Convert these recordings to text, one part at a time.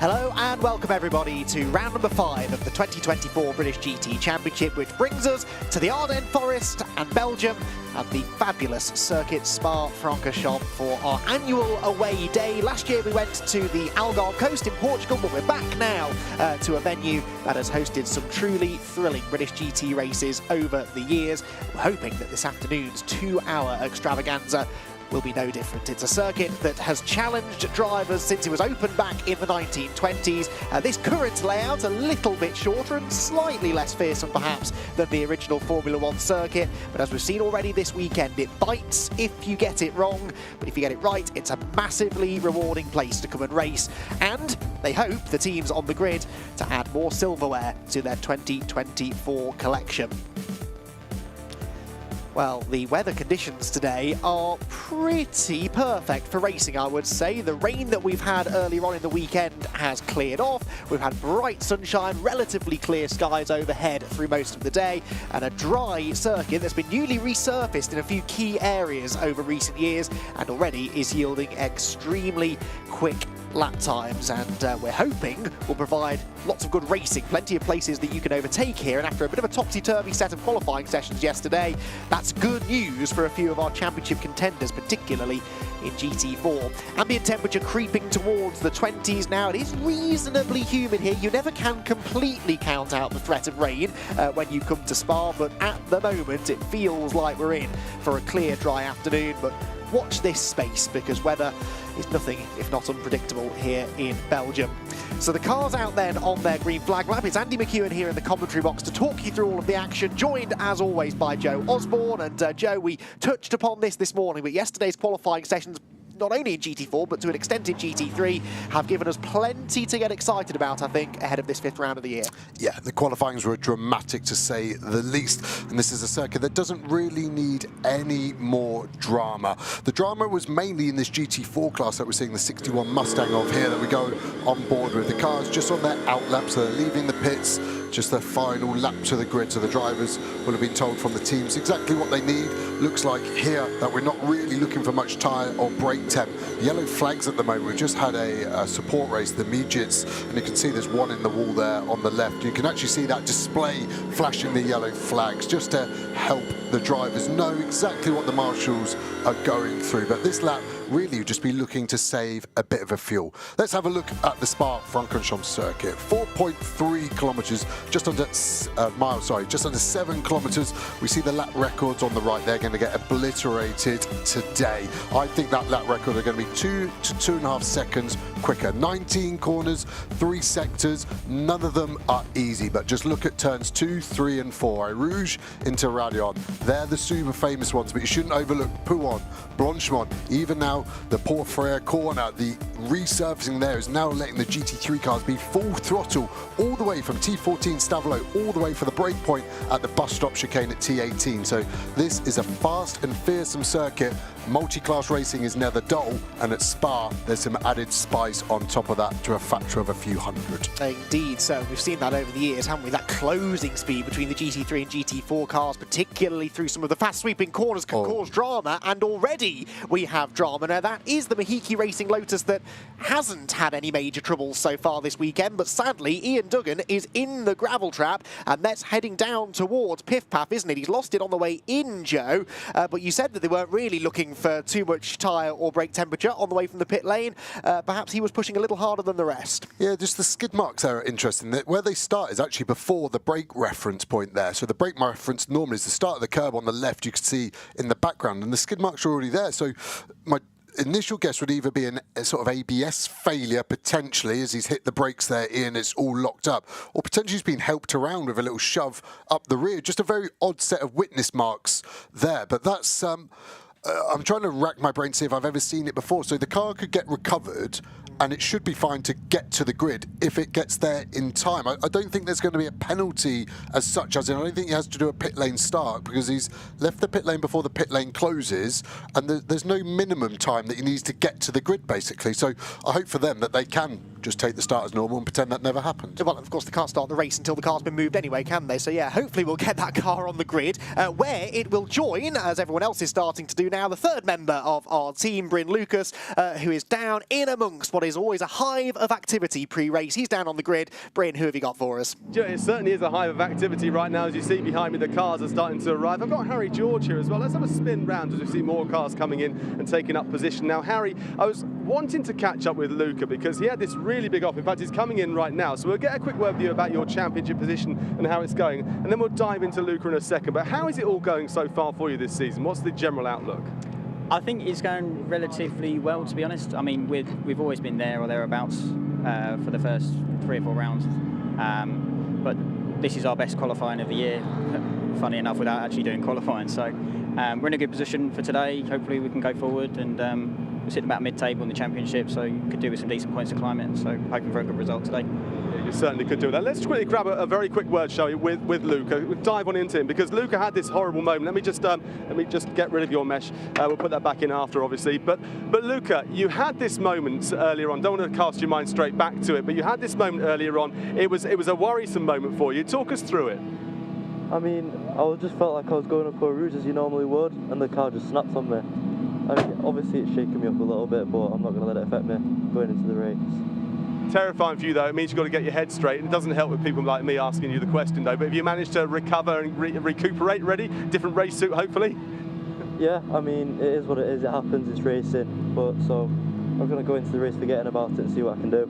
Hello and welcome everybody to round number 5 of the 2024 British GT Championship, which brings us to the Ardennes Forest and Belgium at the fabulous circuit Spa-Francorchamps for our annual away day. Last year we went to the Algarve coast in Portugal, but we're back now to a venue that has hosted some truly thrilling British GT races over the years. We're hoping that this afternoon's 2-hour extravaganza will be no different. It's a circuit that has challenged drivers since it was opened back in the 1920s. This current layout a little bit shorter and slightly less fearsome perhaps than the original Formula One circuit, but as we've seen already this weekend, it bites if you get it wrong, but if you get it right, it's a massively rewarding place to come and race, and they hope the teams on the grid to add more silverware to their 2024 collection. Well, the weather conditions today are pretty perfect for racing, I would say. The rain that we've had earlier on in the weekend has cleared off. We've had bright sunshine, relatively clear skies overhead through most of the day, and a dry circuit that's been newly resurfaced in a few key areas over recent years and already is yielding extremely quick lap times, and we're hoping will provide lots of good racing, plenty of places that you can overtake here, and after a bit of a topsy-turvy set of qualifying sessions yesterday, that's good news for a few of our championship contenders, particularly in GT4. Ambient temperature creeping towards the 20s now. It is reasonably humid here. You never can completely count out the threat of rain when you come to Spa, but at the moment it feels like we're in for a clear, dry afternoon, but watch this space because weather is nothing if not unpredictable here in Belgium. So the cars out then on their green flag lap. It's Andy McEwen here in the commentary box to talk you through all of the action, joined as always by Joe Osborne. And Joe, we touched upon this morning, but yesterday's qualifying sessions, not only in GT4 but to an extent in GT3, have given us plenty to get excited about, I think, ahead of this 5th round of the year. Yeah, the qualifyings were dramatic to say the least, and this is a circuit that doesn't really need any more drama. The drama was mainly in this GT4 class that we're seeing the 61 Mustang of here that we go on board with. The cars just on their out lap, so they're leaving the pits, just their final lap to the grid, so the drivers will have been told from the teams exactly what they need. Looks like here that we're not really looking for much tyre or brake temp. Yellow flags at the moment. We've just had a support race, the midgets, and you can see there's one in the wall there on the left. You can actually see that display flashing the yellow flags just to help the drivers know exactly what the marshals are going through. But this lap, really, you'd just be looking to save a bit of a fuel. Let's have a look at the Spa-Francorchamps circuit. 4.3 kilometres, just under just under 7 kilometres. We see the lap records on the right. They're going to get obliterated today. I think that lap record are going to be 2 to 2.5 seconds quicker. 19 corners, 3 sectors. None of them are easy, but just look at turns 2, 3 and 4. Rouge into Radion. They're the super famous ones, but you shouldn't overlook Pouon, Blanchemont, even now the Port Frere corner. The resurfacing there is now letting the GT3 cars be full throttle all the way from T14 Stavelot all the way for the break point at the bus stop chicane at T18. So this is a fast and fearsome circuit. Multi-class racing is never dull, and at Spa there's some added spice on top of that to a factor of a few hundred. Indeed, so we've seen that over the years, haven't we? That closing speed between the GT3 and GT4 cars, particularly through some of the fast sweeping corners, can cause drama, and already we have drama. Now that is the Mahiki Racing Lotus that hasn't had any major troubles so far this weekend, but sadly Ian Duggan is in the gravel trap, and that's heading down towards Piff Paff, isn't it? He's lost it on the way in, Joe, but you said that they weren't really looking for too much tyre or brake temperature on the way from the pit lane. Perhaps he was pushing a little harder than the rest. Yeah, just the skid marks there are interesting. Where they start is actually before the brake reference point there. So the brake reference normally is the start of the curb on the left, you can see in the background, and the skid marks are already there. So my initial guess would either be a sort of ABS failure, potentially, as he's hit the brakes there in, it's all locked up, or potentially he's been helped around with a little shove up the rear. Just a very odd set of witness marks there, but that's I'm trying to rack my brain to see if I've ever seen it before. So the car could get recovered and it should be fine to get to the grid if it gets there in time. I don't think there's going to be a penalty as such, as in I don't think he has to do a pit lane start because he's left the pit lane before the pit lane closes, and there's no minimum time that he needs to get to the grid, basically. So I hope for them that they can just take the start as normal and pretend that never happened. Well, of course, they can't start the race until the car's been moved anyway, can they? So yeah, hopefully we'll get that car on the grid, where it will join, as everyone else is starting to do now, the third member of our team, Bryn Lucas, who is down in amongst what what is always a hive of activity pre-race. He's down on the grid. Bryn, who have you got for us? It certainly is a hive of activity right now. As you see behind me, the cars are starting to arrive. I've got Harry George here as well. Let's have a spin round as we see more cars coming in and taking up position. Now, Harry, I was wanting to catch up with Luca because he had this really big off. In fact, he's coming in right now. So we'll get a quick word with you about your championship position and how it's going. And then we'll dive into Luca in a second. But how is it all going so far for you this season? What's the general outlook? I think it's going relatively well, to be honest. I mean, we've always been there or thereabouts for the first 3 or 4 rounds. But this is our best qualifying of the year, funny enough, without actually doing qualifying. So we're in a good position for today. Hopefully we can go forward, and we're sitting about mid-table in the championship, so you could do with some decent points to climb it. So hoping for a good result today. You certainly could do that. Let's quickly grab a very quick word, shall we, with Luca. We'll dive on into him because Luca had this horrible moment. Let me just get rid of your mesh. We'll put that back in after, obviously. But Luca, you had this moment earlier on. Don't want to cast your mind straight back to it, but you had this moment earlier on. It was a worrisome moment for you. Talk us through it. I mean, I just felt like I was going up a rouge as you normally would, and the car just snapped on me. I mean, obviously it's shaking me up a little bit, but I'm not going to let it affect me going into the race. Terrifying for you though. It means you've got to get your head straight, and it doesn't help with people like me asking you the question though. But have you managed to recover and recuperate? Ready? Different race suit, hopefully. Yeah, I mean, it is what it is. It happens. It's racing. But so I'm going to go into the race forgetting about it and see what I can do.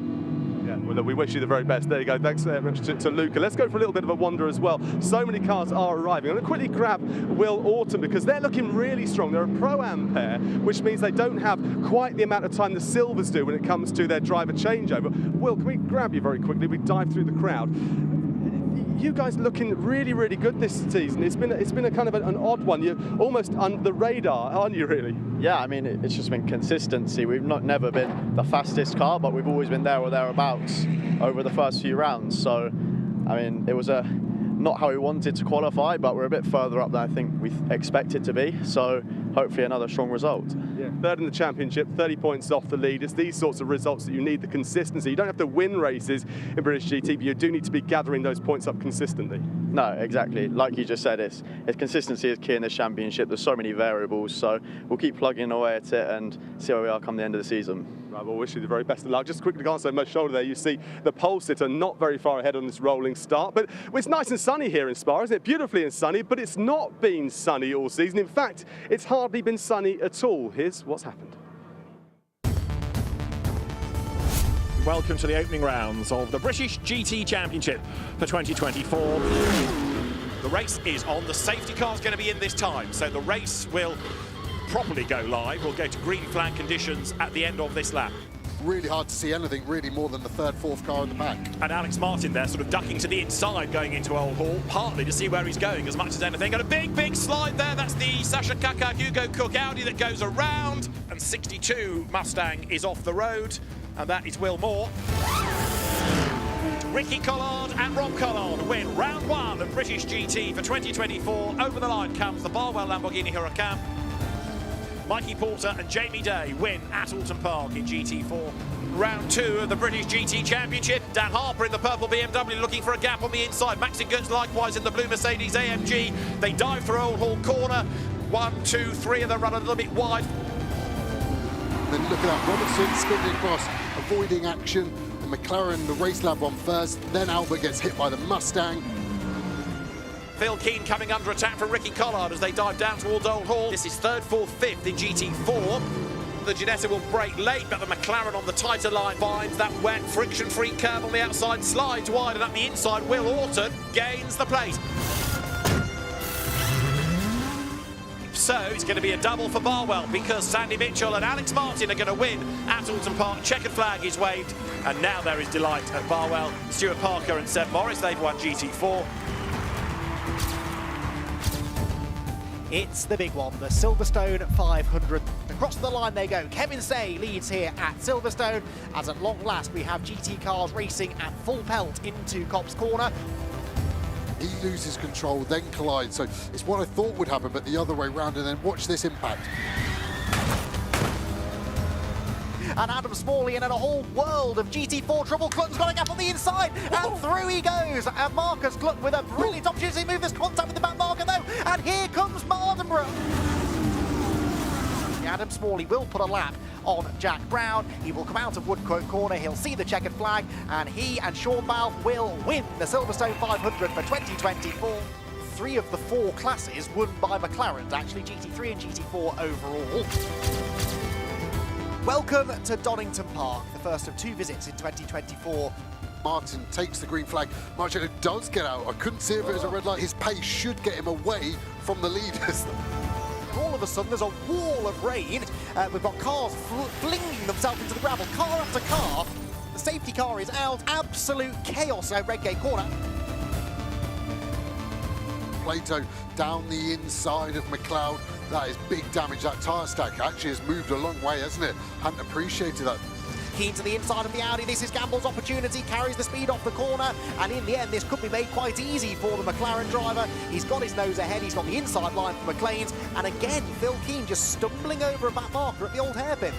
Yeah, well, look, we wish you the very best. There you go. Thanks very much to Luca. Let's go for a little bit of a wander as well. So many cars are arriving. I'm going to quickly grab Will Autumn because they're looking really strong. They're a Pro-Am pair, which means they don't have quite the amount of time the Silvers do when it comes to their driver changeover. Will, can we grab you very quickly? We dive through the crowd. You guys looking really, really good this season. It's been a kind of an odd one. You're almost under the radar, aren't you, really? Yeah, I mean, it's just been consistency. We've never been the fastest car, but we've always been there or thereabouts over the first few rounds. So, I mean, it was not how we wanted to qualify, but we're a bit further up than I think we expected to be. So, hopefully another strong result. Yeah, third in the championship, 30 points off the lead. It's these sorts of results that you need, the consistency. You don't have to win races in British GT, but you do need to be gathering those points up consistently. No, exactly. Like you just said, it's consistency is key in this championship. There's so many variables, so we'll keep plugging away at it and see where we are come the end of the season. Right, well, wish you the very best of luck. Just quickly glance over my shoulder there, you see the pole sitter not very far ahead on this rolling start, but it's nice and sunny here in Spa, isn't it? Beautifully and sunny, but it's not been sunny all season. In fact, it's hardly been sunny at all. Here's what's happened. Welcome to the opening rounds of the British GT Championship for 2024. The race is on. The safety car's going to be in this time, so the race will properly go live. We'll go to green flag conditions at the end of this lap. Really hard to see anything really more than the third, fourth car in the back. And Alex Martin there sort of ducking to the inside going into Old Hall, partly to see where he's going as much as anything. And a big slide there. That's the Sasha Kaka Hugo Cook Audi that goes around. And 62 Mustang is off the road. And that is Will Moore. Ricky Collard and Rob Collard win round 1 of British GT for 2024. Over the line comes the Barwell Lamborghini Huracan. Mikey Porter and Jamie Day win at Alton Park in GT4. Round 2 of the British GT Championship. Dan Harper in the purple BMW looking for a gap on the inside. Maxi Goetz likewise in the blue Mercedes AMG. They dive for Old Hall corner. 1, 2, 3 of them run a little bit wide. Then look at that, Robertson skidding across, avoiding action. The McLaren, the race lab on first, then Albert gets hit by the Mustang. Phil Keane coming under attack from Ricky Collard as they dive down towards Old Hall. This is 3rd, 4th, 5th in GT4. The Ginetta will brake late, but the McLaren on the tighter line finds that wet, friction-free curve on the outside, slides wide, and up the inside, Will Orton gains the place. So it's going to be a double for Barwell because Sandy Mitchell and Alex Martin are going to win at Alton Park. Checkered flag is waved, and now there is delight at Barwell. Stuart Parker and Seb Morris, they've won GT4. It's the big one, the Silverstone 500. Across the line they go. Kevin Say leads here at Silverstone, as at long last we have GT cars racing at full pelt into Cobb's Corner. He loses control, then collides. So it's what I thought would happen, but the other way round, and then watch this impact. And Adam Smalley in a whole world of GT4 trouble. Clutton's got a gap on the inside, and through he goes. And Marcus Clutt with a brilliant opportunity to move this contact with the back marker though. And here comes Mardenborough. Adam Smalley will put a lap on Jack Brown. He will come out of Woodcote Corner, he'll see the checkered flag, and he and Sean Bell will win the Silverstone 500 for 2024. 3 of the 4 classes won by McLaren, actually GT3 and GT4 overall. Welcome to Donington Park, the first of 2 visits in 2024. Martin takes the green flag. Marcello does get out. I couldn't see if it was a red light. His pace should get him away from the leaders. All of a sudden, there's a wall of rain. We've got cars flinging themselves into the gravel, car after car. The safety car is out. Absolute chaos at Redgate Corner. Plato down the inside of McLeod. That is big damage. That tyre stack actually has moved a long way, hasn't it? Hadn't appreciated that. Keen to the inside of the Audi. This is Gamble's opportunity. Carries the speed off the corner. And in the end, this could be made quite easy for the McLaren driver. He's got his nose ahead. He's got the inside line for McLean's. And again, Phil Keane just stumbling over a back marker at the old hairpin.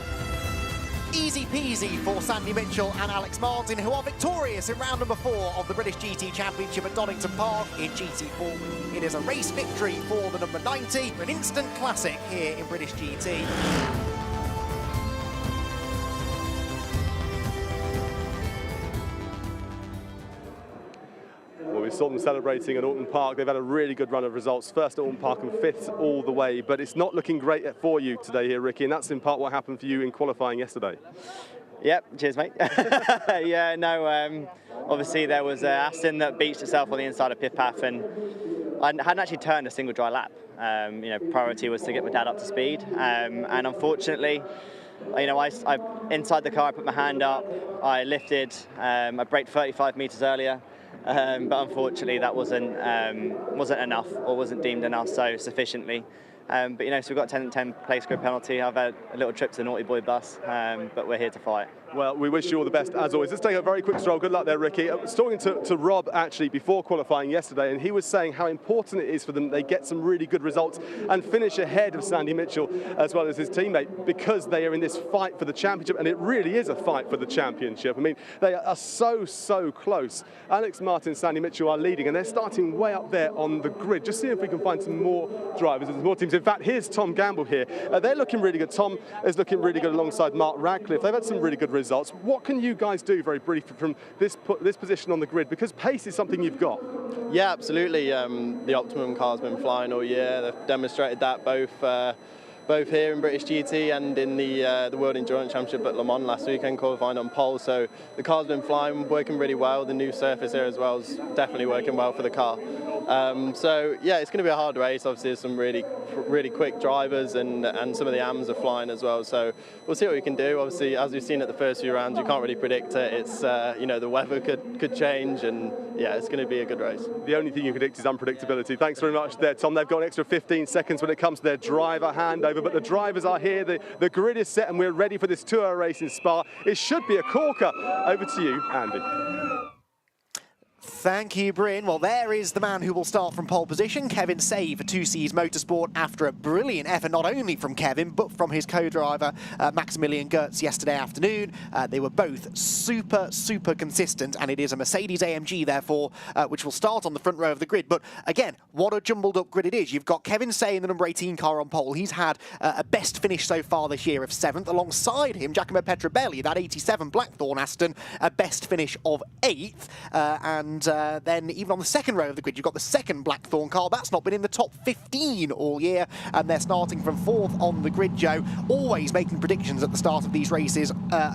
Easy peasy for Sandy Mitchell and Alex Martin, who are victorious in round number 4 of the British GT Championship at Donington Park in GT4. It is a race victory for the number 90, an instant classic here in British GT. Well, we saw them celebrating at Alton Park. They've had a really good run of results. First at Alton Park and 5th all the way, but it's not looking great for you today here, Ricky, and that's in part what happened for you in qualifying yesterday. Yep, cheers, mate. Yeah, no, obviously there was Aston that beached itself on the inside of pit path, and I hadn't actually turned a single dry lap. You know, priority was to get my dad up to speed, and unfortunately, you know, I inside the car, I put my hand up, I lifted, I braked 35 metres earlier. But unfortunately that wasn't enough, or wasn't deemed enough so sufficiently. But you know, so we've got a 10 place grid penalty. I've had a little trip to the Naughty Boy bus, but we're here to fight. Well, we wish you all the best as always. Let's take a very quick stroll. Good luck there, Ricky. I was talking to Rob actually before qualifying yesterday, and he was saying how important it is for them they get some really good results and finish ahead of Sandy Mitchell as well as his teammate, because they are in this fight for the championship, and it really is a fight for the championship. I mean, they are so close. Alex Martin and Sandy Mitchell are leading, and they're starting way up there on the grid. Just see if we can find some more drivers and more teams. In fact, here's Tom Gamble here. They're looking really good. Tom is looking really good alongside Mark Radcliffe. They've had some really good results. What can you guys do, very briefly, from this position on the grid? Because pace is something you've got. Yeah, absolutely. The Optimum car's been flying all year. They've demonstrated that both here in British GT and in the World Endurance Championship at Le Mans last weekend, qualifying on pole. So the car's been flying, working really well. The new surface here as well is definitely working well for the car. So yeah, it's going to be a hard race. Obviously, there's some really quick drivers, and some of the AMs are flying as well. So we'll see what we can do. Obviously, as we've seen at the first few rounds, you can't really predict it. It's you know, the weather could change, and yeah, it's going to be a good race. The only thing you predict is unpredictability. Thanks very much there, Tom. They've got an extra 15 seconds when it comes to their driver handover, but the drivers are here. The grid is set, and we're ready for this 2-hour race in Spa. It should be a corker. Over to you, Andy. Thank you, Bryn. Well, there is the man who will start from pole position, Kevin Say for 2Cs Motorsport, after a brilliant effort not only from Kevin, but from his co-driver, Maximilian Gertz, yesterday afternoon. They were both super consistent, and it is a Mercedes AMG, therefore, which will start on the front row of the grid. But again, what a jumbled up grid it is. You've got Kevin Say in the number 18 car on pole. He's had a best finish so far this year of 7th. Alongside him, Giacomo Petrobelli, that 87 Blackthorn Aston, a best finish of 8th. And then even on the second row of the grid, you've got the second Blackthorn car. That's not been in the top 15 all year, and they're starting from 4th on the grid, Joe. Always making predictions at the start of these races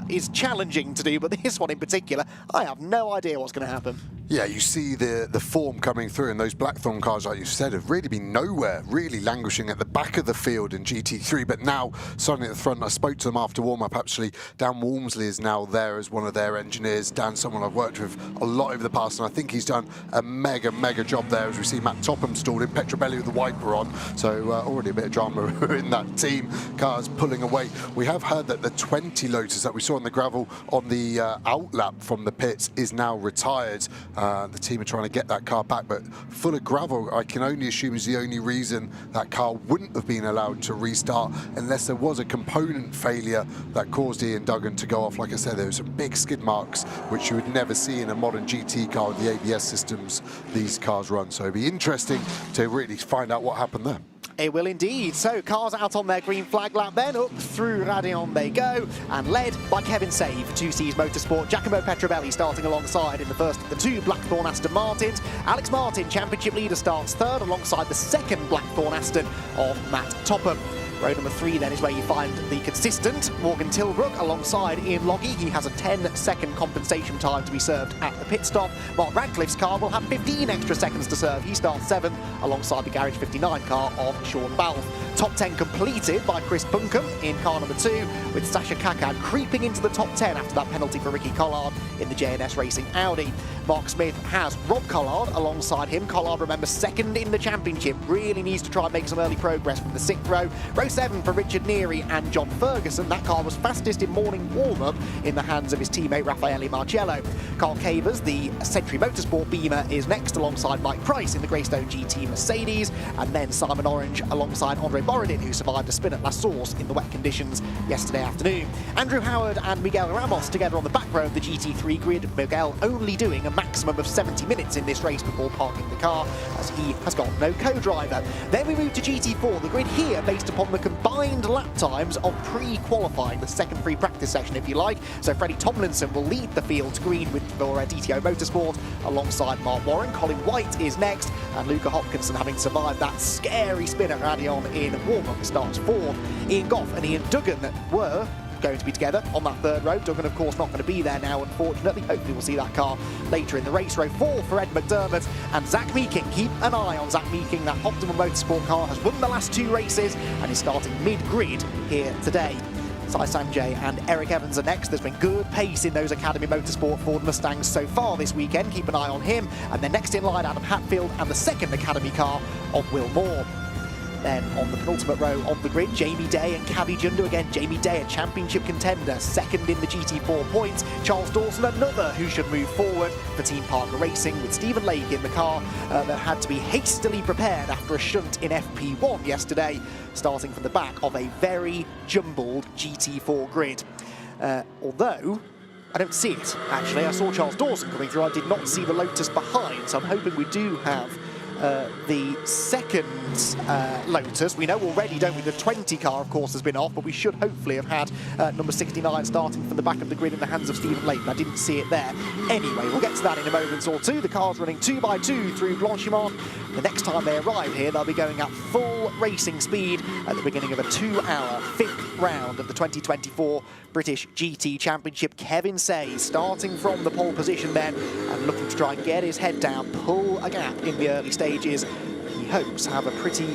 is challenging to do, but this one in particular, I have no idea what's going to happen. Yeah, you see the form coming through, and those Blackthorn cars, like you said, have really been nowhere, really languishing at the back of the field in GT3, but now suddenly at the front. I spoke to them after warm-up, actually. Dan Walmsley is now there as one of their engineers. Dan's someone I've worked with a lot over the past, and I think he's done a mega job there, as we see Matt Topham stalled in, Petrobelli with the wiper on, so already a bit of drama in that team. Cars pulling away. We have heard that the 20 Lotus that we saw on the gravel on the outlap from the pits is now retired. The team are trying to get that car back, but full of gravel, I can only assume, is the only reason that car wouldn't have been allowed to restart, unless there was a component failure that caused Ian Duggan to go off. Like I said, there were some big skid marks, which you would never see in a modern GT car with the ABS systems these cars run. So it'd be interesting to really find out what happened there. It will indeed. So cars out on their green flag lap then, up through Radion they go, and led by Kevin Say for 2C's Motorsport. Giacomo Petrobelli starting alongside in the first of the two Blackthorn Aston Martins. Alex Martin, championship leader, starts third alongside the second Blackthorn Aston of Matt Topham. Row number 3 then is where you find the consistent Morgan Tilbrook alongside Ian Loggy. He has a 10-second compensation time to be served at the pit stop. Mark Radcliffe's car will have 15 extra seconds to serve. He starts 7th alongside the Garage 59 car of Sean Balfe. Top 10 completed by Chris Buncombe in car number 2, with Sasha Kakad creeping into the top 10 after that penalty for Ricky Collard in the JNS Racing Audi. Mark Smith has Rob Collard alongside him. Collard, remember, second in the championship, really needs to try and make some early progress from the 6th row. Row 7 for Richard Neary and John Ferguson. That car was fastest in morning warm-up in the hands of his teammate Raffaele Marcello. Carl Cavers, the Century Motorsport Beamer, is next alongside Mike Price in the Greystone GT Mercedes, and then Simon Orange alongside Andre Borodin, who survived a spin at La Source in the wet conditions yesterday afternoon. Andrew Howard and Miguel Ramos together on the back row of the GT3 grid, Miguel only doing a maximum of 70 minutes in this race before parking the car, as he has got no co-driver. Then we move to GT4, the grid here based upon the combined lap times of pre-qualifying, the second free practice session if you like. So Freddie Tomlinson will lead the field to green with for DTO Motorsport alongside Mark Warren. Colin White is next, and Luca Hopkinson, having survived that scary spin at Radion in warm-up, starts 4th. Ian Goff and Ian Duggan were going to be together on that 3rd row. Duggan, of course, not going to be there now, unfortunately. Hopefully we'll see that car later in the race. Row 4 for Ed McDermott and Zach Meeking. Keep an eye on Zach Meeking. That Optimum Motorsport car has won the last 2 races and is starting mid-grid here today. Sai Sanjay and Eric Evans are next. There's been good pace in those Academy Motorsport Ford Mustangs so far this weekend. Keep an eye on him. And then next in line, Adam Hatfield and the second Academy car of Will Moore. Then on the penultimate row of the grid, Jamie Day and Kavi Jundu. Again, Jamie Day, a championship contender, second in the GT4 points. Charles Dawson, another who should move forward for Team Parker Racing, with Stephen Lake in the car that had to be hastily prepared after a shunt in FP1 yesterday, starting from the back of a very jumbled GT4 grid. Although I don't see it, actually. I saw Charles Dawson coming through. I did not see the Lotus behind, so I'm hoping we do have the second Lotus. We know already, don't we, the 20 car, of course, has been off, but we should hopefully have had number 69 starting from the back of the grid in the hands of Stephen Lake. I didn't see it there. Anyway, we'll get to that in a moment or two. The car's running 2 by 2 through Blanchimont. The next time they arrive here, they'll be going at full racing speed at the beginning of a 2-hour 5th round of the 2024 British GT Championship. Kevin Say starting from the pole position then and looking to try and get his head down, pull a gap in the early stages. He hopes to have a pretty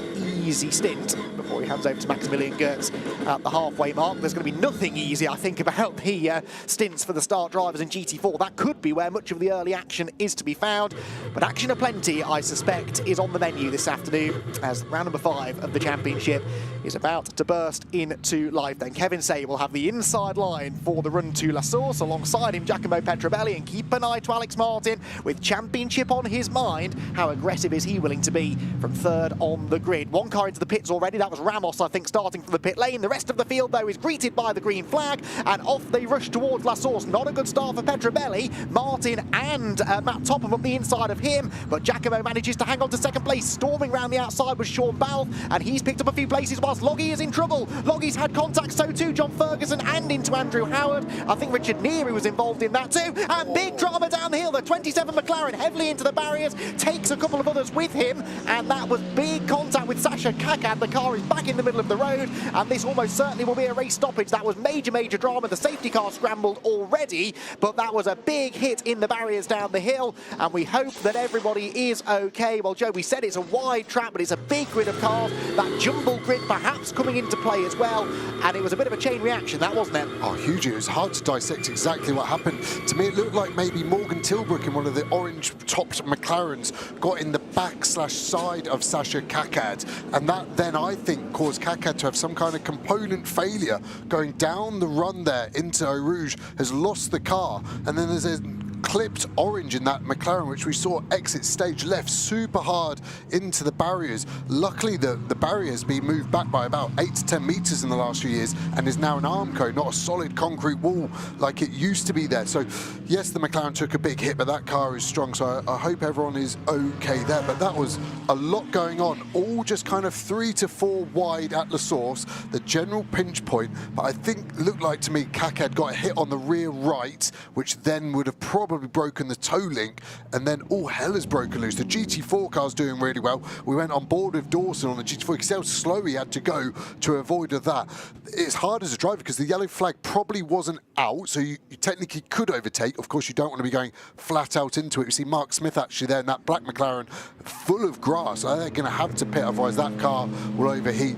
easy stint before he hands over to Maximilian Goertz at the halfway mark. There's going to be nothing easy, I think, about the stints for the start drivers in GT4. That could be where much of the early action is to be found, but action aplenty, I suspect, is on the menu this afternoon as round number 5 of the championship is about to burst into life. Then Kevin Say will have the inside line for the run to La Source. Alongside him, Giacomo Petrobelli, and keep an eye to Alex Martin with championship on his mind. How aggressive is he willing to be from 3rd on the grid? One car into the pits already. That was Ramos, I think, starting from the pit lane. The rest of the field, though, is greeted by the green flag, and off they rush towards La Source. Not a good start for Petrobelli. Martin and Matt Topham up the inside of him, but Giacomo manages to hang on to 2nd place. Storming round the outside was Sean Balfe, and he's picked up a few places whilst Loggy is in trouble. Loggy's had contact, so too John Ferguson, and into Andrew Howard. I think Richard Neary was involved in that too. And big drama down the hill. The 27 McLaren heavily into the barriers, takes a couple of others with him, and that was big contact with Sasha Kakad. The car is back in the middle of the road, and this almost certainly will be a race stoppage. That was major drama. The safety car scrambled already, but that was a big hit in the barriers down the hill, and we hope that everybody is okay. Well, Joe, we said it's a wide track, but it's a big grid of cars. That jumble grid perhaps coming into play as well, and it was a bit of a chain reaction, that, wasn't it? Oh, huge. It was hard to dissect exactly what happened. To me, it looked like maybe Morgan Tilbrook in one of the orange-topped McLarens got in the back/side of Sasha Kakad, and that then, I think, caused Kakad to have some kind of component failure going down the run there into Eau Rouge, has lost the car, and then there's clipped orange in that McLaren, which we saw exit stage left super hard into the barriers. Luckily, the barrier has been moved back by about 8 to 10 meters in the last few years and is now an Armco, not a solid concrete wall like it used to be there. So yes, the McLaren took a big hit, but that car is strong, so I hope everyone is okay there. But that was a lot going on, all just kind of 3 to 4 wide at La Source, the general pinch point. But I think, looked like to me, Kakad got a hit on the rear right, which then would have probably broken the toe link, and then all hell has broken loose. The GT4 car's doing really well. We went on board with Dawson on the GT4. You can see how slow he had to go to avoid that. It's hard as a driver because the yellow flag probably wasn't out, so you technically could overtake. Of course, you don't want to be going flat out into it. You see Mark Smith actually there in that black McLaren full of grass. They're going to have to pit, otherwise that car will overheat.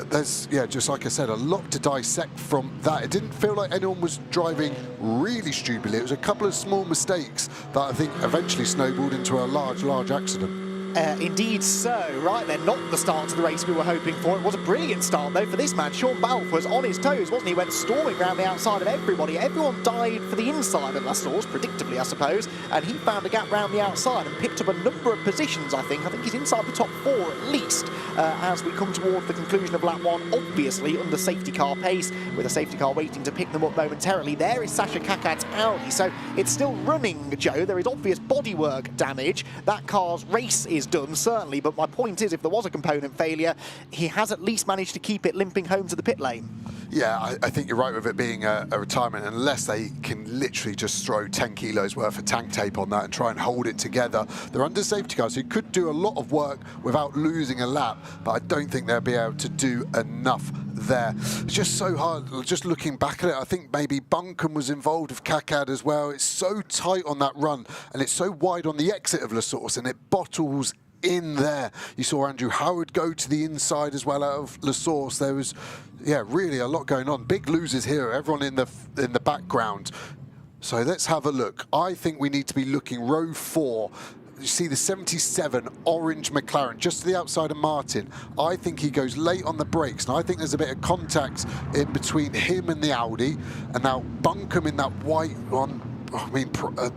There's, yeah, just like I said, a lot to dissect from that. It didn't feel like anyone was driving really stupidly. It was a couple of small mistakes that I think eventually snowballed into a large accident. Indeed so. Right then, not the start to the race we were hoping for. It was a brilliant start though for this man. Sean Balfe was on his toes, wasn't he? Went storming around the outside of everybody. Everyone died for the inside of La Source, predictably I suppose, and he found a gap round the outside and picked up a number of positions. I think he's inside the top 4 at least as we come towards the conclusion of lap 1, obviously under safety car pace, with a safety car waiting to pick them up momentarily. There is Sasha Kakad's Audi, so it's still running, Joe. There is obvious bodywork damage. That car's race is done, certainly, but my point is, if there was a component failure, he has at least managed to keep it limping home to the pit lane. Yeah, I think you're right with it being a retirement, unless they can literally just throw 10 kilos worth of tank tape on that and try and hold it together. They're under safety cars, so you could do a lot of work without losing a lap, but I don't think they'll be able to do enough there. It's just so hard, just looking back at it. I think maybe Buncombe was involved with Kakad as well. It's so tight on that run, and it's so wide on the exit of La Source, and it bottles in there. You saw Andrew Howard go to the inside as well out of La Source. There was, yeah, really a lot going on. Big losers here, everyone in the background. So let's have a look. I think we need to be looking row 4. You see the 77 orange McLaren just to the outside of Martin. I think he goes late on the brakes, and I think there's a bit of contact in between him and the Audi, and now Buncombe in that white one. I mean,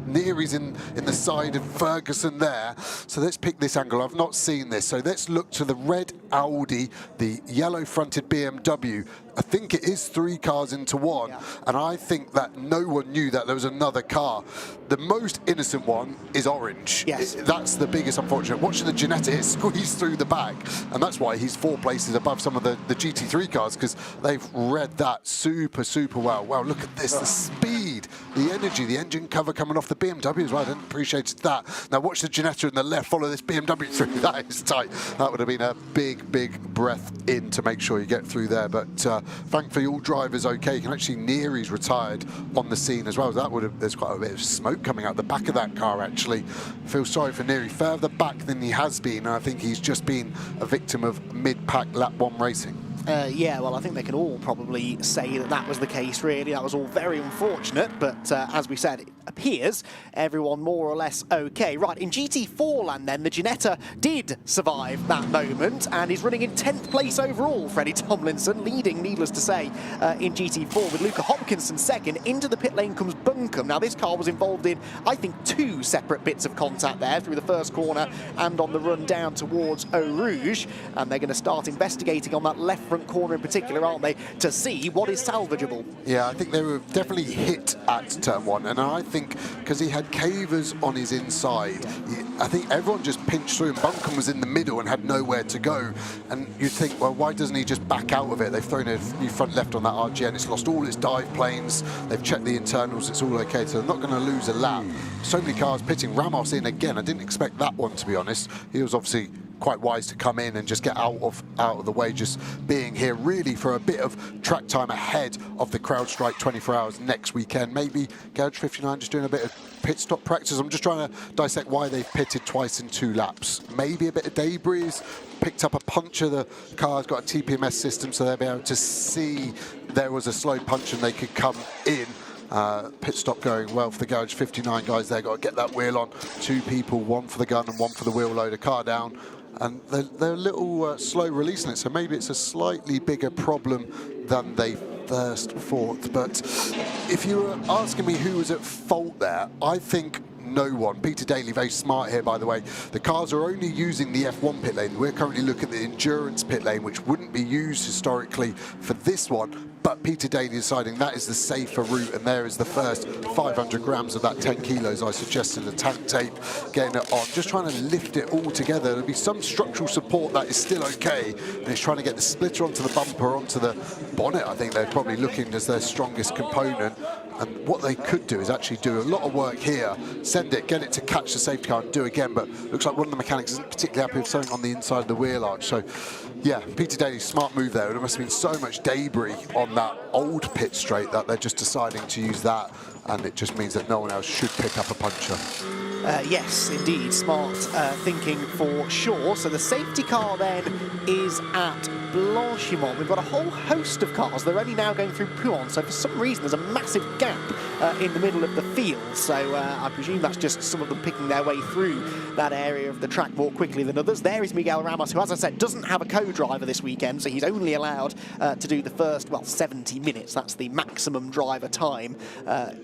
Neary's in the side of Ferguson there. So let's pick this angle. I've not seen this. So let's look to the red Audi, the yellow-fronted BMW. I think it is 3 cars into one, yeah. And I think that no one knew that there was another car. The most innocent one is orange. Yes. That's the biggest unfortunate. Watching the Ginetta here squeeze through the back, and that's why he's 4 places above some of the GT3 cars, because they've read that super well. Wow, look at this, the speed, the energy, the engine cover coming off the BMW as well. I didn't appreciate that. Now watch the Ginetta in the left follow this BMW through. That is tight. That would have been a big breath in to make sure you get through there, but thankfully all drivers okay. You can actually Neary's retired on the scene as well. That would have, there's quite a bit of smoke coming out the back of that car actually. Feel sorry for Neary, further back than he has been, and I think he's just been a victim of mid-pack lap 1 racing. Yeah, well, I think they can all probably say that was the case, really. That was all very unfortunate, but as we said, it appears everyone more or less okay. Right, in GT4 land then, the Ginetta did survive that moment and is running in 10th place overall. Freddie Tomlinson leading, needless to say, in GT4 with Luca Hopkinson second. Into the pit lane comes Buncombe. Now, this car was involved in, I think, 2 separate bits of contact there through the first corner and on the run down towards Eau Rouge, and they're going to start investigating on that left front corner in particular, aren't they, to see what is salvageable. Yeah, I think they were definitely hit at turn 1, and I think because he had cavers on his inside, I think everyone just pinched through, and Buncombe was in the middle and had nowhere to go, and you think, well, why doesn't he just back out of it? They've thrown a new front left on that RGN, it's lost all its dive planes, they've checked the internals, it's all okay, so they're not going to lose a lap. So many cars pitting. Ramos in again. I didn't expect that one, to be honest. He was obviously quite wise to come in and just get out of the way, just being here really for a bit of track time ahead of the CrowdStrike 24 hours next weekend. Maybe Garage 59 just doing a bit of pit stop practice. I'm just trying to dissect why they've pitted twice in 2 laps. Maybe a bit of debris, picked up a puncture. The car's got a TPMS system, so they'll be able to see there was a slow punch and they could come in. Pit stop going well for the Garage 59 guys there. Got to get that wheel on. 2 people, 1 for the gun and 1 for the wheel loader. Car down. And they're a little slow releasing it, so maybe it's a slightly bigger problem than they thirst fourth. But if you were asking me who was at fault there, I think no one. Peter Daly, very smart here, by the way. The cars are only using the F1 pit lane. We're currently looking at the endurance pit lane, which wouldn't be used historically for this one. But Peter Daly deciding that is the safer route, and there is the first 500 grams of that 10 kilos I suggested, the tank tape, getting it on, just trying to lift it all together. There'll be some structural support that is still okay, and he's trying to get the splitter onto the bumper, onto the bonnet. I think they're probably looking as their strongest component, and what they could do is actually do a lot of work here, send it, get it to catch the safety car and do again, but looks like one of the mechanics isn't particularly happy with something on the inside of the wheel arch. So yeah, Peter Daly's smart move there. There must have been so much debris on that old pit straight that they're just deciding to use that, and it just means that no one else should pick up a puncher. Yes, indeed, smart thinking for sure. So the safety car then is at Blanchimont. We've got a whole host of cars. They're only now going through Pouhon, so for some reason there's a massive gap in the middle of the field. So I presume that's just some of them picking their way through that area of the track more quickly than others. There is Miguel Ramos, who, as I said, doesn't have a co-driver this weekend, so he's only allowed to do the first, well, 70 minutes. That's the maximum driver time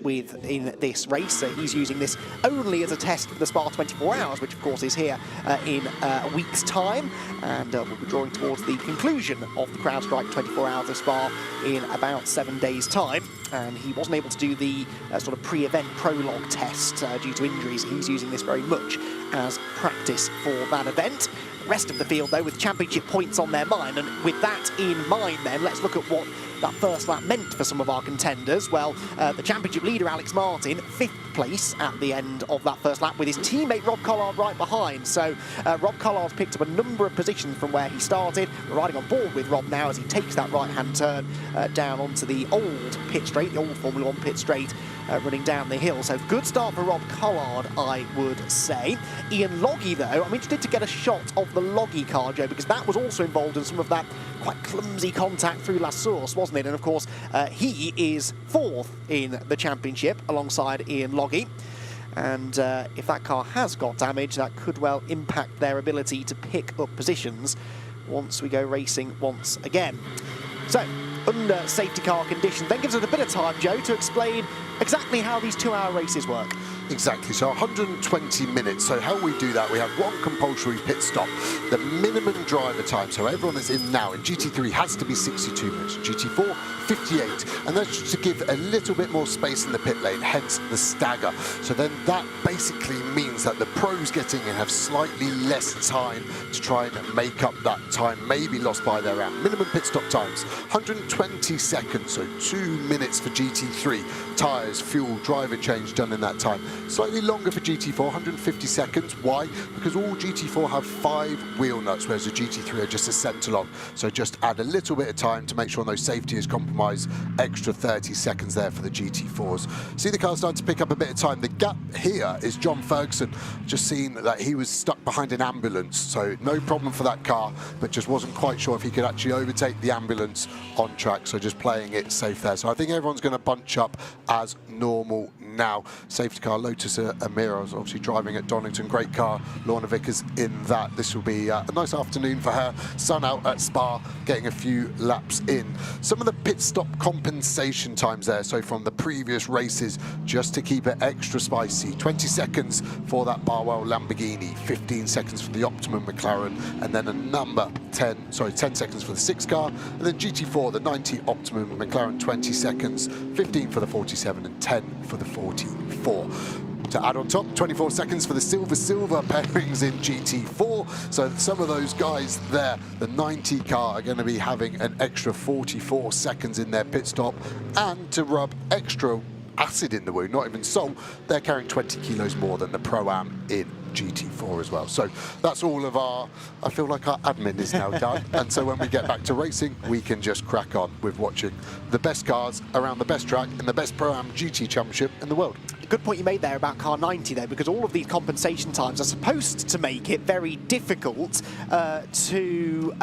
in this race. So he's using this only as a test for the Spa 24 Hours, which of course is here in a week's time, and we'll be drawing towards the conclusion of the CrowdStrike 24 Hours of Spa in about 7 days' time. And he wasn't able to do the sort of pre-event prologue test due to injuries. He's using this very much as practice for that event. The rest of the field, though, with championship points on their mind, and with that in mind, then let's look at what that first lap meant for some of our contenders. Well, the championship leader, Alex Martin, 5th place at the end of that first lap, with his teammate Rob Collard right behind. So Rob Collard's picked up a number of positions from where he started. We're riding on board with Rob now as he takes that right-hand turn down onto the old pit straight, the old Formula 1 pit straight, running down the hill. So good start for Rob Collard, I would say. Ian Loggy, though, I'm interested to get a shot of the Loggy car, Joe, because that was also involved in some of that quite clumsy contact through La Source, wasn't it? And of course, he is 4th in the championship alongside Ian Loggy. And if that car has got damage, that could well impact their ability to pick up positions once we go racing once again. So, under safety car conditions, then gives us a bit of time, Joe, to explain exactly how these 2-hour races work. Exactly, so 120 minutes. So how we do that, we have one compulsory pit stop. The minimum driver time, so everyone that's in now, in GT3 has to be 62 minutes, GT4, 58. And that's just to give a little bit more space in the pit lane, hence the stagger. So then that basically means that the pros getting in have slightly less time to try and make up that time maybe lost by their round. Minimum pit stop times, 120 seconds, so 2 minutes for GT3. Tyres, fuel, driver change done in that time. Slightly longer for GT4, 150 seconds. Why? Because all GT4 have 5 wheel nuts, whereas the GT3 are just a centre long. So just add a little bit of time to make sure no safety is compromised. Extra 30 seconds there for the GT4s. See the car starting to pick up a bit of time. The gap here is John Ferguson. Just seen that he was stuck behind an ambulance, so no problem for that car, but just wasn't quite sure if he could actually overtake the ambulance on track, so just playing it safe there. So I think everyone's going to bunch up as normal now. Safety car Lotus Amira is obviously driving at Donington. Great car. Lorna Vickers in that. This will be a nice afternoon for her. Sun out at Spa, getting a few laps in. Some of the pit stop compensation times there, so from the previous races, just to keep it extra spicy. 20 seconds for that Barwell Lamborghini, 15 seconds for the Optimum McLaren, and then a number 10 seconds for the 6 car, and then GT4, the 90 Optimum McLaren, 20 seconds, 15 for the 47 and 10 for the 44. To add on top, 24 seconds for the silver pairings in GT4. So some of those guys there, the 90 car, are going to be having an extra 44 seconds in their pit stop. And to rub extra acid in the wound, not even salt, they're carrying 20 kilos more than the Pro-Am in GT4 as well. So that's all of our, I feel like our admin is now done. And so when we get back to racing, we can just crack on with watching the best cars around the best track in the best Pro-Am GT Championship in the world. good point you made there about car 90 though, because all of these compensation times are supposed to make it very difficult to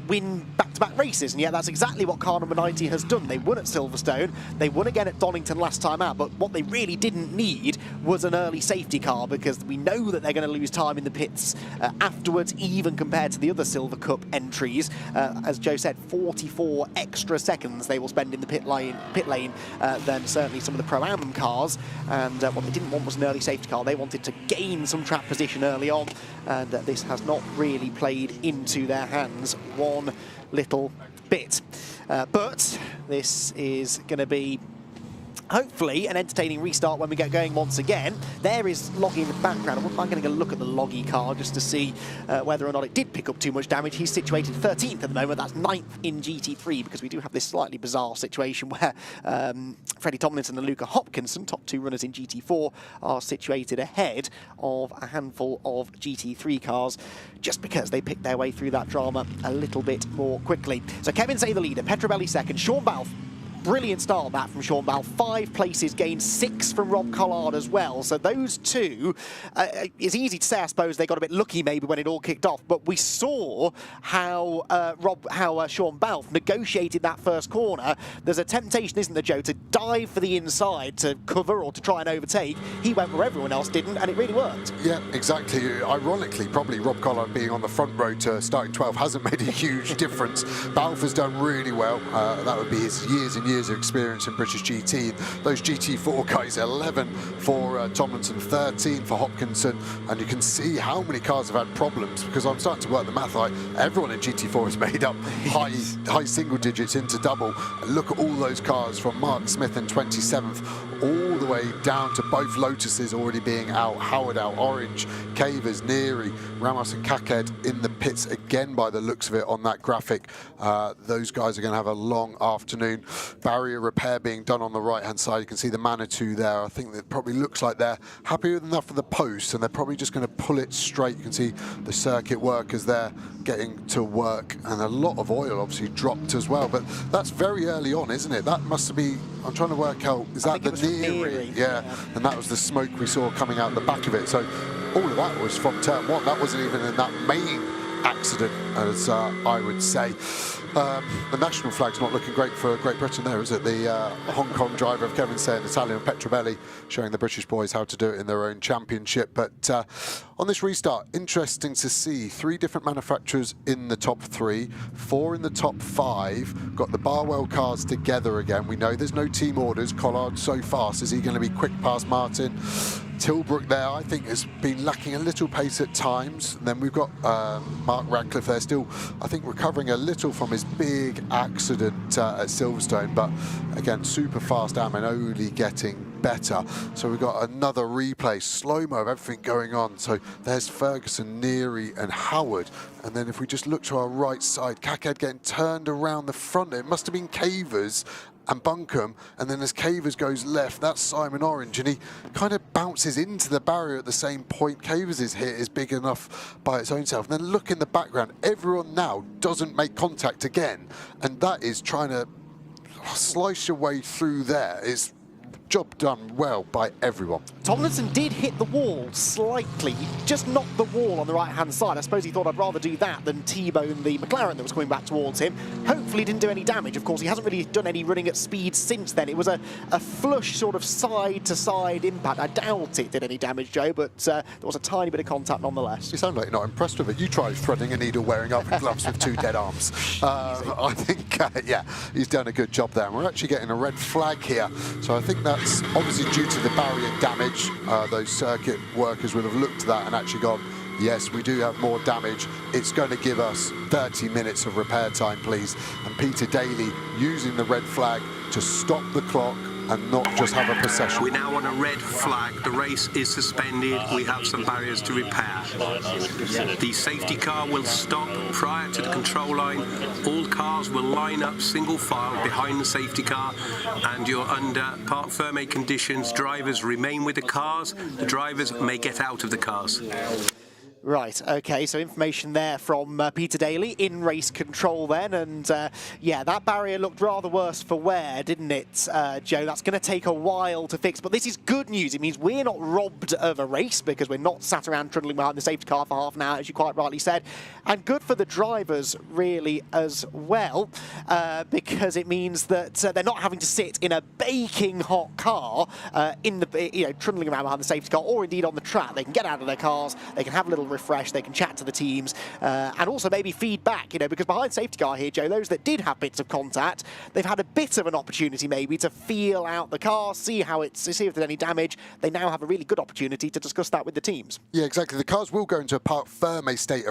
win back-to-back races, and yet that's exactly what car number 90 has done. They won at Silverstone, they won again at Donington last time out, but what they really didn't need was an early safety car, because we know that they're going to lose time in the pits afterwards, even compared to the other Silver Cup entries. As Joe said, 44 extra seconds they will spend in the pit lane than certainly some of the Pro-Am cars, and what they didn't want was an early safety car. They wanted to gain some track position early on, and this has not really played into their hands one little bit. But this is going to be hopefully an entertaining restart when we get going once again. There is Loggy in the background. I wouldn't mind getting a look at the Loggy car just to see whether or not it did pick up too much damage. He's situated 13th at the moment. That's 9th in GT3, because we do have this slightly bizarre situation where Freddie Tomlinson and Luca Hopkinson, top two runners in GT4, are situated ahead of a handful of GT3 cars just because they picked their way through that drama a little bit more quickly. So Kevin Say the leader, Petrobelli second, Sean Balfe. Brilliant start that from Sean Balfe. 5 places gained, 6 from Rob Collard as well. So those two, it's easy to say, I suppose, they got a bit lucky maybe when it all kicked off. But we saw how Sean Balfe negotiated that first corner. There's a temptation, isn't there, Joe, to dive for the inside to cover or to try and overtake. He went where everyone else didn't, and it really worked. Yeah, exactly. Ironically, probably Rob Collard being on the front row to starting 12 hasn't made a huge difference. Balfe has done really well. That would be his years and years of experience in British GT. Those GT4 guys, 11 for Tomlinson, 13 for Hopkinson, and you can see how many cars have had problems, because I'm starting to work the math out. Everyone in GT4 has made up high single digits into double. And look at all those cars from Mark Smith in 27th all the way down to both Lotuses already being out, Howard out, Orange, Cavers, Neary, Ramos and Kaked in the pits again by the looks of it on that graphic. Those guys are going to have a long afternoon. Barrier repair being done on the right-hand side. You can see the Manitou there. I think that probably looks like they're happy with enough of the post, and they're probably just going to pull it straight. You can see the circuit workers there getting to work, and a lot of oil obviously dropped as well. But that's very early on, isn't it? That must be, I'm trying to work out, is that the Neary? Yeah, and that was the smoke we saw coming out the back of it. So all of that was from turn 1. That wasn't even in that main accident, as I would say. The national flag's not looking great for Great Britain there, is it? The Hong Kong driver of Kevin Say, Italian Petrobelli, showing the British boys how to do it in their own championship. But on this restart, interesting to see 3 different manufacturers in the top 3, 4 in the top 5. Got the Barwell cars together again. We know there's no team orders. Collard so fast. Is he going to be quick past Martin? Tilbrook there, I think, has been lacking a little pace at times. And then we've got Mark Radcliffe there, still, I think, recovering a little from his big accident at Silverstone. But again, super fast Am and only getting better. So we've got another replay, slow-mo of everything going on. So there's Ferguson, Neary and Howard. And then if we just look to our right side, Kaked getting turned around the front. It must have been Cavers and Buncombe, and then as Cavers goes left, that's Simon Orange, and he kind of bounces into the barrier at the same point. Cavers' hit is big enough by its own self. And then look in the background, everyone now doesn't make contact again, and that is trying to slice your way through there. It's job done well by everyone. Tomlinson did hit the wall slightly. He just knocked the wall on the right-hand side. I suppose he thought, I'd rather do that than T-bone the McLaren that was coming back towards him. Hopefully didn't do any damage. Of course, he hasn't really done any running at speed since then. It was a flush sort of side-to-side impact. I doubt it did any damage, Joe, but there was a tiny bit of contact nonetheless. You sound like you're not impressed with it. You tried threading a needle wearing up gloves with 2 dead arms. I think, yeah, he's done a good job there. And we're actually getting a red flag here. So I think that's obviously due to the barrier damage. Those circuit workers would have looked at that and actually gone, yes, we do have more damage. It's going to give us 30 minutes of repair time, please. And Peter Daly using the red flag to stop the clock and not just have a procession. We're now on a red flag. The race is suspended. We have some barriers to repair. The safety car will stop prior to the control line. All cars will line up single file behind the safety car, and you're under part fermé conditions. Drivers remain with the cars. The drivers may get out of the cars. Right, okay, so information there from Peter Daly in race control then, and yeah, that barrier looked rather worse for wear, didn't it, Joe? That's going to take a while to fix, but this is good news. It means we're not robbed of a race because we're not sat around trundling behind the safety car for half an hour, as you quite rightly said, and good for the drivers really as well, because it means that they're not having to sit in a baking hot car in the trundling around behind the safety car, or indeed on the track. They can get out of their cars, they can have a little refresh, they can chat to the teams, and also maybe feedback, because behind safety car here, Joe, those that did have bits of contact, they've had a bit of an opportunity maybe to feel out the car, see if there's any damage. They now have a really good opportunity to discuss that with the teams. Yeah, exactly. The cars will go into a parc ferme state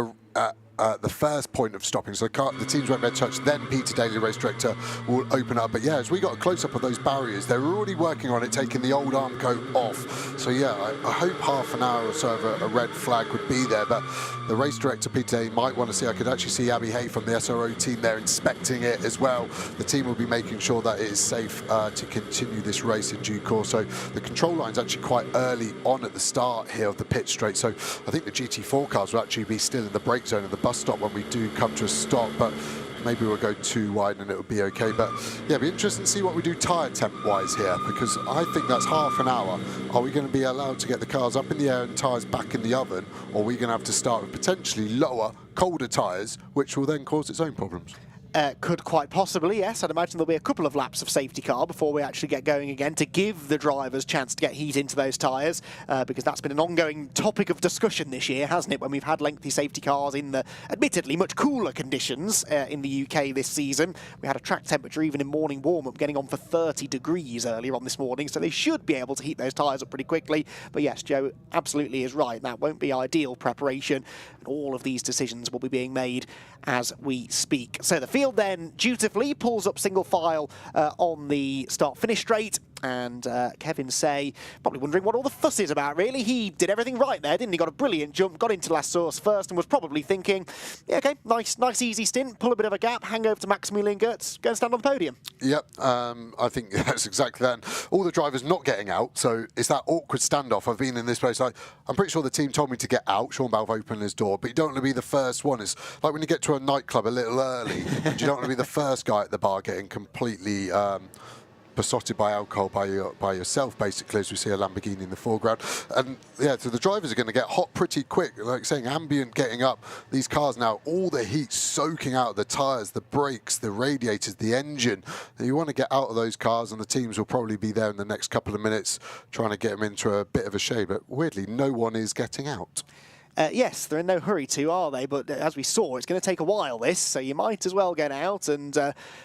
the first point of stopping, so the teams won't be able to touch. Then Peter Daly, race director, will open up. But yeah, as we got a close-up of those barriers, they were already working on it, taking the old arm coat off. So yeah, I hope half an hour or so of a red flag would be there. But the race director, Peter Daly, might want to see. I could actually see Abby Hay from the SRO team there inspecting it as well. The team will be making sure that it is safe to continue this race in due course. So the control line's actually quite early on at the start here of the pit straight. So I think the GT4 cars will actually be still in the brake zone of the bus stop when we do come to a stop, but maybe we'll go too wide and it'll be okay. But yeah, it'll be interesting to see what we do tyre temp wise here, because I think that's half an hour. Are we going to be allowed to get the cars up in the air and tyres back in the oven, or are we going to have to start with potentially lower, colder tyres, which will then cause its own problems? Could quite possibly, yes. I'd imagine there'll be a couple of laps of safety car before we actually get going again to give the drivers a chance to get heat into those tyres, because that's been an ongoing topic of discussion this year, hasn't it, when we've had lengthy safety cars in the admittedly much cooler conditions in the UK this season. We had a track temperature even in morning warm-up getting on for 30 degrees earlier on this morning, so they should be able to heat those tyres up pretty quickly. But yes, Joe absolutely is right. That won't be ideal preparation, and all of these decisions will be being made as we speak. So the field then dutifully pulls up single file on the start-finish straight, and Kevin Say probably wondering what all the fuss is about, really. He did everything right there, didn't he? Got a brilliant jump, got into last source first, and was probably thinking, yeah, okay, nice easy stint, pull a bit of a gap, hang over to Maximilian Goetz, go and stand on the podium. Yep, I think that's exactly that. And all the drivers not getting out, so it's that awkward standoff. I've been in this place, I'm pretty sure the team told me to get out. Sean Balfe opened his door, but you don't want to be the first one. It's like when you get to a nightclub a little early, and you don't want to be the first guy at the bar getting completely besotted by alcohol by yourself, basically, as we see a Lamborghini in the foreground. And yeah, so the drivers are going to get hot pretty quick. Like saying, ambient getting up. These cars now, all the heat soaking out of the tyres, the brakes, the radiators, the engine. You want to get out of those cars, and the teams will probably be there in the next couple of minutes trying to get them into a bit of a shade. But weirdly, no one is getting out. Yes, they're in no hurry to, are they? But as we saw, it's going to take a while, this, so you might as well get out and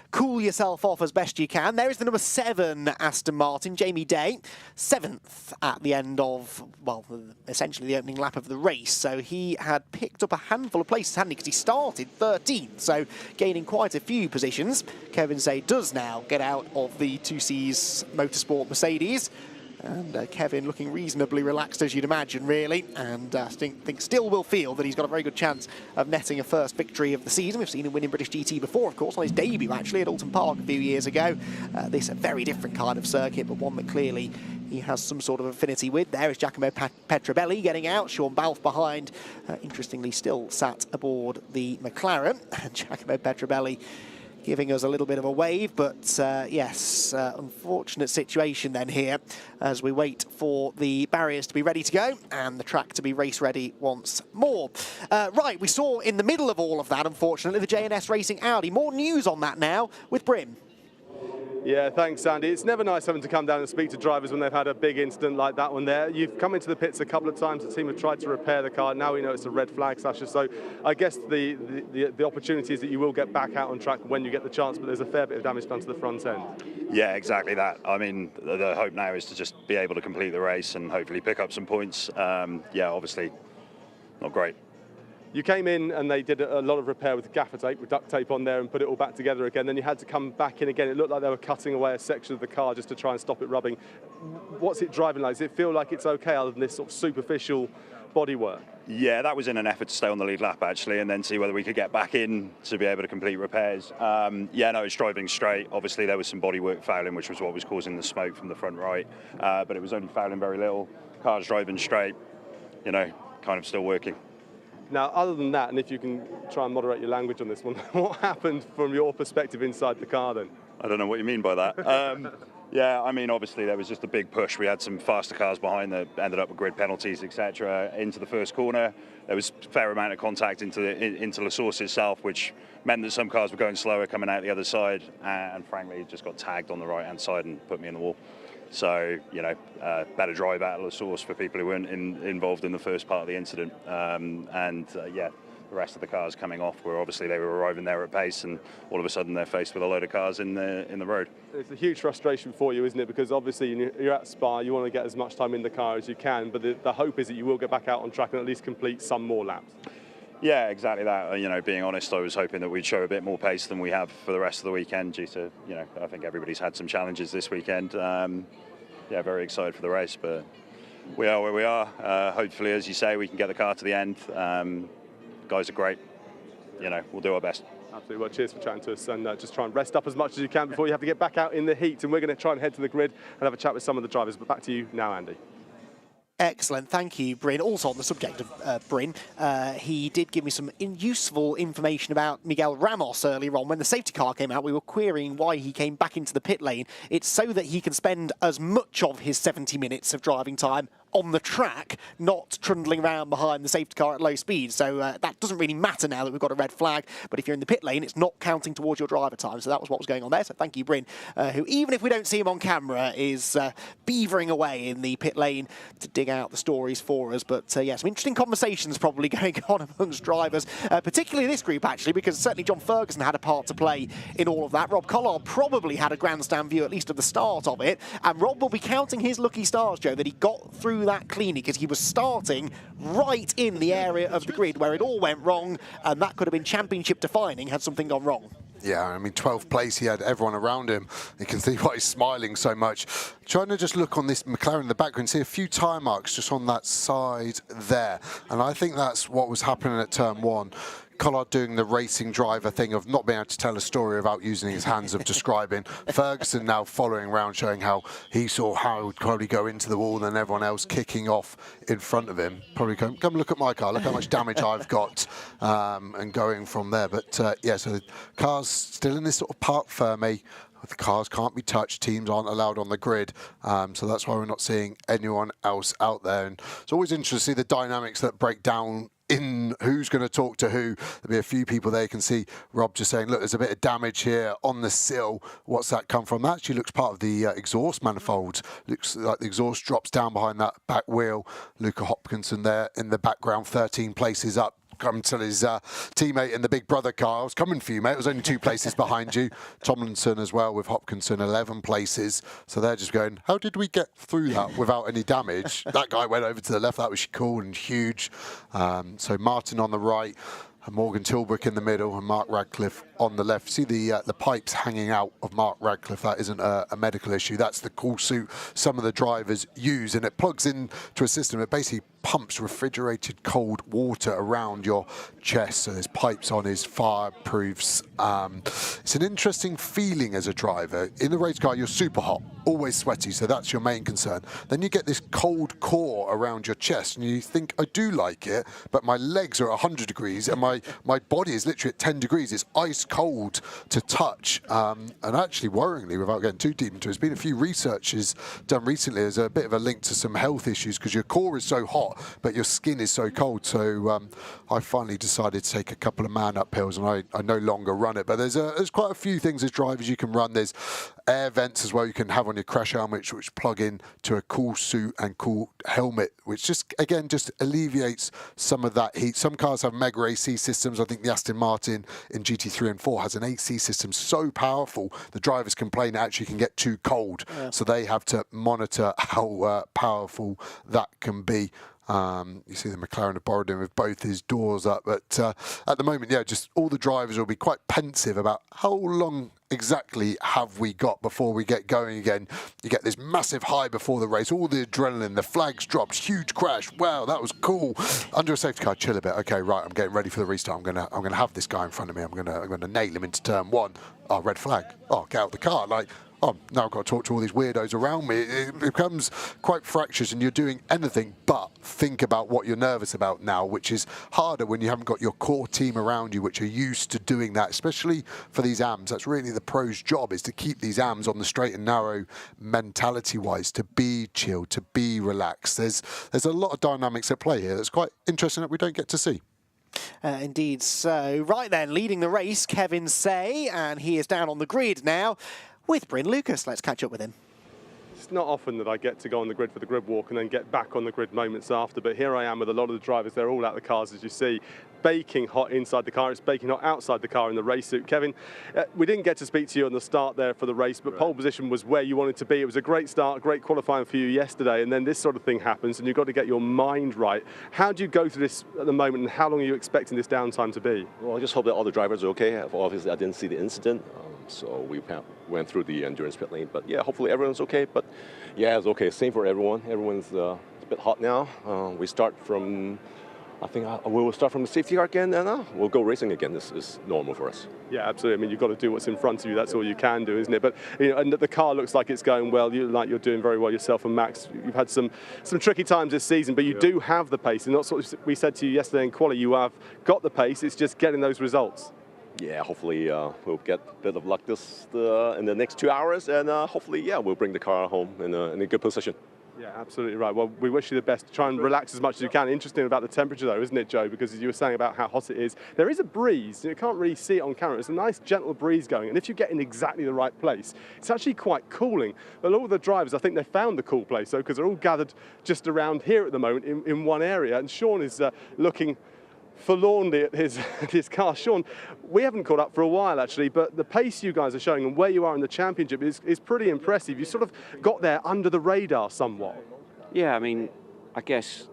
cool yourself off as best you can. There is the number 7 Aston Martin, Jamie Day, 7th at the end of, well, essentially the opening lap of the race. So he had picked up a handful of places, hadn't he? Because he started 13th, so gaining quite a few positions. Kevin Say does now get out of the 2C's Motorsport Mercedes. And Kevin looking reasonably relaxed, as you'd imagine, really, and I think still will feel that he's got a very good chance of netting a first victory of the season. We've seen him win in British GT before, of course, on his debut, actually, at Alton Park a few years ago. This is a very different kind of circuit, but one that clearly he has some sort of affinity with. There is Giacomo Petrobelli getting out, Sean Balfe behind, interestingly still sat aboard the McLaren, and Giacomo Petrobelli giving us a little bit of a wave, but yes, unfortunate situation then here as we wait for the barriers to be ready to go and the track to be race ready once more. Right, we saw in the middle of all of that, unfortunately, the JNS Racing Audi. More news on that now with Brim. Yeah, thanks, Andy. It's never nice having to come down and speak to drivers when they've had a big incident like that one there. You've come into the pits a couple of times. The team have tried to repair the car. Now we know it's a red flag, Sasha. So I guess the opportunity is that you will get back out on track when you get the chance, but there's a fair bit of damage done to the front end. Yeah, exactly that. I mean, the hope now is to just be able to complete the race and hopefully pick up some points. Yeah, obviously not great. You came in and they did a lot of repair with gaffer tape, with duct tape on there, and put it all back together again. Then you had to come back in again. It looked like they were cutting away a section of the car just to try and stop it rubbing. What's it driving like? Does it feel like it's okay other than this sort of superficial bodywork? Yeah, that was in an effort to stay on the lead lap, actually, and then see whether we could get back in to be able to complete repairs. Yeah, no, it's driving straight. Obviously, there was some bodywork fouling, which was what was causing the smoke from the front right, but it was only fouling very little. Car's driving straight, you know, kind of still working. Now, other than that, and if you can try and moderate your language on this one, what happened from your perspective inside the car then? I don't know what you mean by that. Yeah, I mean, obviously there was just a big push. We had some faster cars behind that ended up with grid penalties, etc. Into the first corner. There was a fair amount of contact into the source itself, which meant that some cars were going slower coming out the other side, and frankly, just got tagged on the right-hand side and put me in the wall. So, you know, better drive out of the source for people who weren't involved in the first part of the incident. Yeah, the rest of the cars coming off were obviously they were arriving there at pace, and all of a sudden they're faced with a load of cars in the road. It's a huge frustration for you, isn't it? Because obviously you're at Spa, you want to get as much time in the car as you can, but the hope is that you will get back out on track and at least complete some more laps. Yeah, exactly that. You know, being honest, I was hoping that we'd show a bit more pace than we have for the rest of the weekend due to, you know, I think everybody's had some challenges this weekend. Yeah, very excited for the race, but we are where we are. Hopefully, as you say, we can get the car to the end. Guys are great. You know, we'll do our best. Absolutely. Well, cheers for chatting to us, and just try and rest up as much as you can before you have to get back out in the heat. And we're going to try and head to the grid and have a chat with some of the drivers. But back to you now, Andy. Excellent, thank you, Bryn. Also on the subject of Bryn, he did give me some useful information about Miguel Ramos earlier on. When the safety car came out, we were querying why he came back into the pit lane. It's so that he can spend as much of his 70 minutes of driving time on the track, not trundling around behind the safety car at low speed. So that doesn't really matter now that we've got a red flag. But if you're in the pit lane, it's not counting towards your driver time. So that was what was going on there. So thank you, Bryn, who, even if we don't see him on camera, is beavering away in the pit lane to dig out the stories for us. But yeah, some interesting conversations probably going on amongst drivers, particularly this group, actually, because certainly John Ferguson had a part to play in all of that. Rob Collard probably had a grandstand view, at least of the start of it. And Rob will be counting his lucky stars, Joe, that he got through that cleanly, because he was starting right in the area of the grid where it all went wrong, and that could have been championship defining had something gone wrong. Yeah, I mean, 12th place, he had everyone around him. You can see why he's smiling so much. Trying to just look on this McLaren in the background, see a few tyre marks just on that side there. And I think that's what was happening at turn one. Collard doing the racing driver thing of not being able to tell a story without using his hands of describing. Ferguson now following around, showing how he saw how he would probably go into the wall, and everyone else kicking off in front of him. Probably come look at my car, look how much damage I've got, and going from there. But yeah, so the car's still in this sort of parc fermé. The cars can't be touched, teams aren't allowed on the grid, so that's why we're not seeing anyone else out there. And it's always interesting to see the dynamics that break down in who's going to talk to who. There'll be a few people there. You can see Rob just saying, look, there's a bit of damage here on the sill. What's that come from? That actually looks part of the exhaust manifold. Looks like the exhaust drops down behind that back wheel. Luca Hopkinson there in the background, 13 places up. Come to his teammate in the Big Brother car. I was coming for you, mate. It was only 2 places behind you. Tomlinson as well with Hopkinson, 11 places. So they're just going, how did we get through that without any damage? That guy went over to the left. That was cool and huge. So Martin on the right, Morgan Tilbrook in the middle, and Mark Radcliffe on the left. See the pipes hanging out of Mark Radcliffe. That isn't a medical issue. That's the cool suit some of the drivers use, and it plugs into a system that basically pumps refrigerated cold water around your chest. So there's pipes on his fireproofs. It's an interesting feeling as a driver. In the race car, you're super hot, always sweaty, so that's your main concern. Then you get this cold core around your chest, and you think, I do like it, but my legs are 100 degrees, and my body is literally at 10 degrees. It's ice cold to touch. And actually, worryingly, without getting too deep into it, there's been a few researches done recently. There's a bit of a link to some health issues because your core is so hot, but your skin is so cold. So I finally decided to take a couple of man-up pills, and I no longer run it. But there's quite a few things as drivers you can run. There's air vents as well you can have on your crash helmet, which plug in to a cool suit and cool helmet, which just alleviates some of that heat. Some cars have mega AC systems. I think the Aston Martin in GT3 and 4 has an AC system so powerful the drivers complain it actually can get too cold. Yeah. So they have to monitor how powerful that can be. You see the McLaren have borrowed him with both his doors up, but at the moment, yeah, just all the drivers will be quite pensive about how long exactly have we got before we get going again. You get this massive high before the race, all the adrenaline, the flags drops, huge crash. Wow, that was cool. Under a safety car, chill a bit. Okay, right, I'm getting ready for the restart. I'm gonna have this guy in front of me. I'm gonna nail him into turn one. Oh, red flag. Oh, get out of the car. Like, oh, now I've got to talk to all these weirdos around me. It becomes quite fractious, and you're doing anything but think about what you're nervous about now, which is harder when you haven't got your core team around you, which are used to doing that, especially for these AMs. That's really the pros' job, is to keep these AMs on the straight and narrow mentality-wise, to be chill, to be relaxed. There's a lot of dynamics at play here that's quite interesting that we don't get to see. Indeed so. Right then, leading the race, Kevin Say, and he is down on the grid now with Bryn Lucas. Let's catch up with him. It's not often that I get to go on the grid for the grid walk and then get back on the grid moments after, but here I am with a lot of the drivers. They're all out the cars, as you see. Baking hot inside the car, it's baking hot outside the car in the race suit. Kevin, we didn't get to speak to you on the start there for the race, but pole position was where you wanted to be. It was a great start, great qualifying for you yesterday, and then this sort of thing happens and you've got to get your mind right. How do you go through this at the moment, and how long are you expecting this downtime to be? Well, I just hope that all the drivers are okay. Obviously, I didn't see the incident, so we went through the endurance pit lane, but yeah, hopefully everyone's okay. But yeah, it's okay. Same for everyone. Everyone's a bit hot now. We start from, I think we will start from the safety car again, and we'll go racing again. This is normal for us. Yeah, absolutely. I mean, you've got to do what's in front of you. That's all you can do, isn't it? But you know, and the car looks like it's going well. You're doing very well yourself and Max. You've had some tricky times this season, but you do have the pace. And that's what we said to you yesterday in quali. You have got the pace. It's just getting those results. Yeah, hopefully we'll get a bit of luck in the next 2 hours, and hopefully, yeah, we'll bring the car home in a good position. Yeah, absolutely right. Well, we wish you the best. Try and relax as much as you can. Interesting about the temperature, though, isn't it, Joe? Because as you were saying about how hot it is, there is a breeze. You can't really see it on camera. It's a nice, gentle breeze going. And if you get in exactly the right place, it's actually quite cooling. But all the drivers, I think they found the cool place, though, because they're all gathered just around here at the moment in one area. And Sean is looking forlornly at his car. Sean, we haven't caught up for a while actually, but the pace you guys are showing and where you are in the championship is pretty impressive. You sort of got there under the radar somewhat. Yeah, I mean, I guess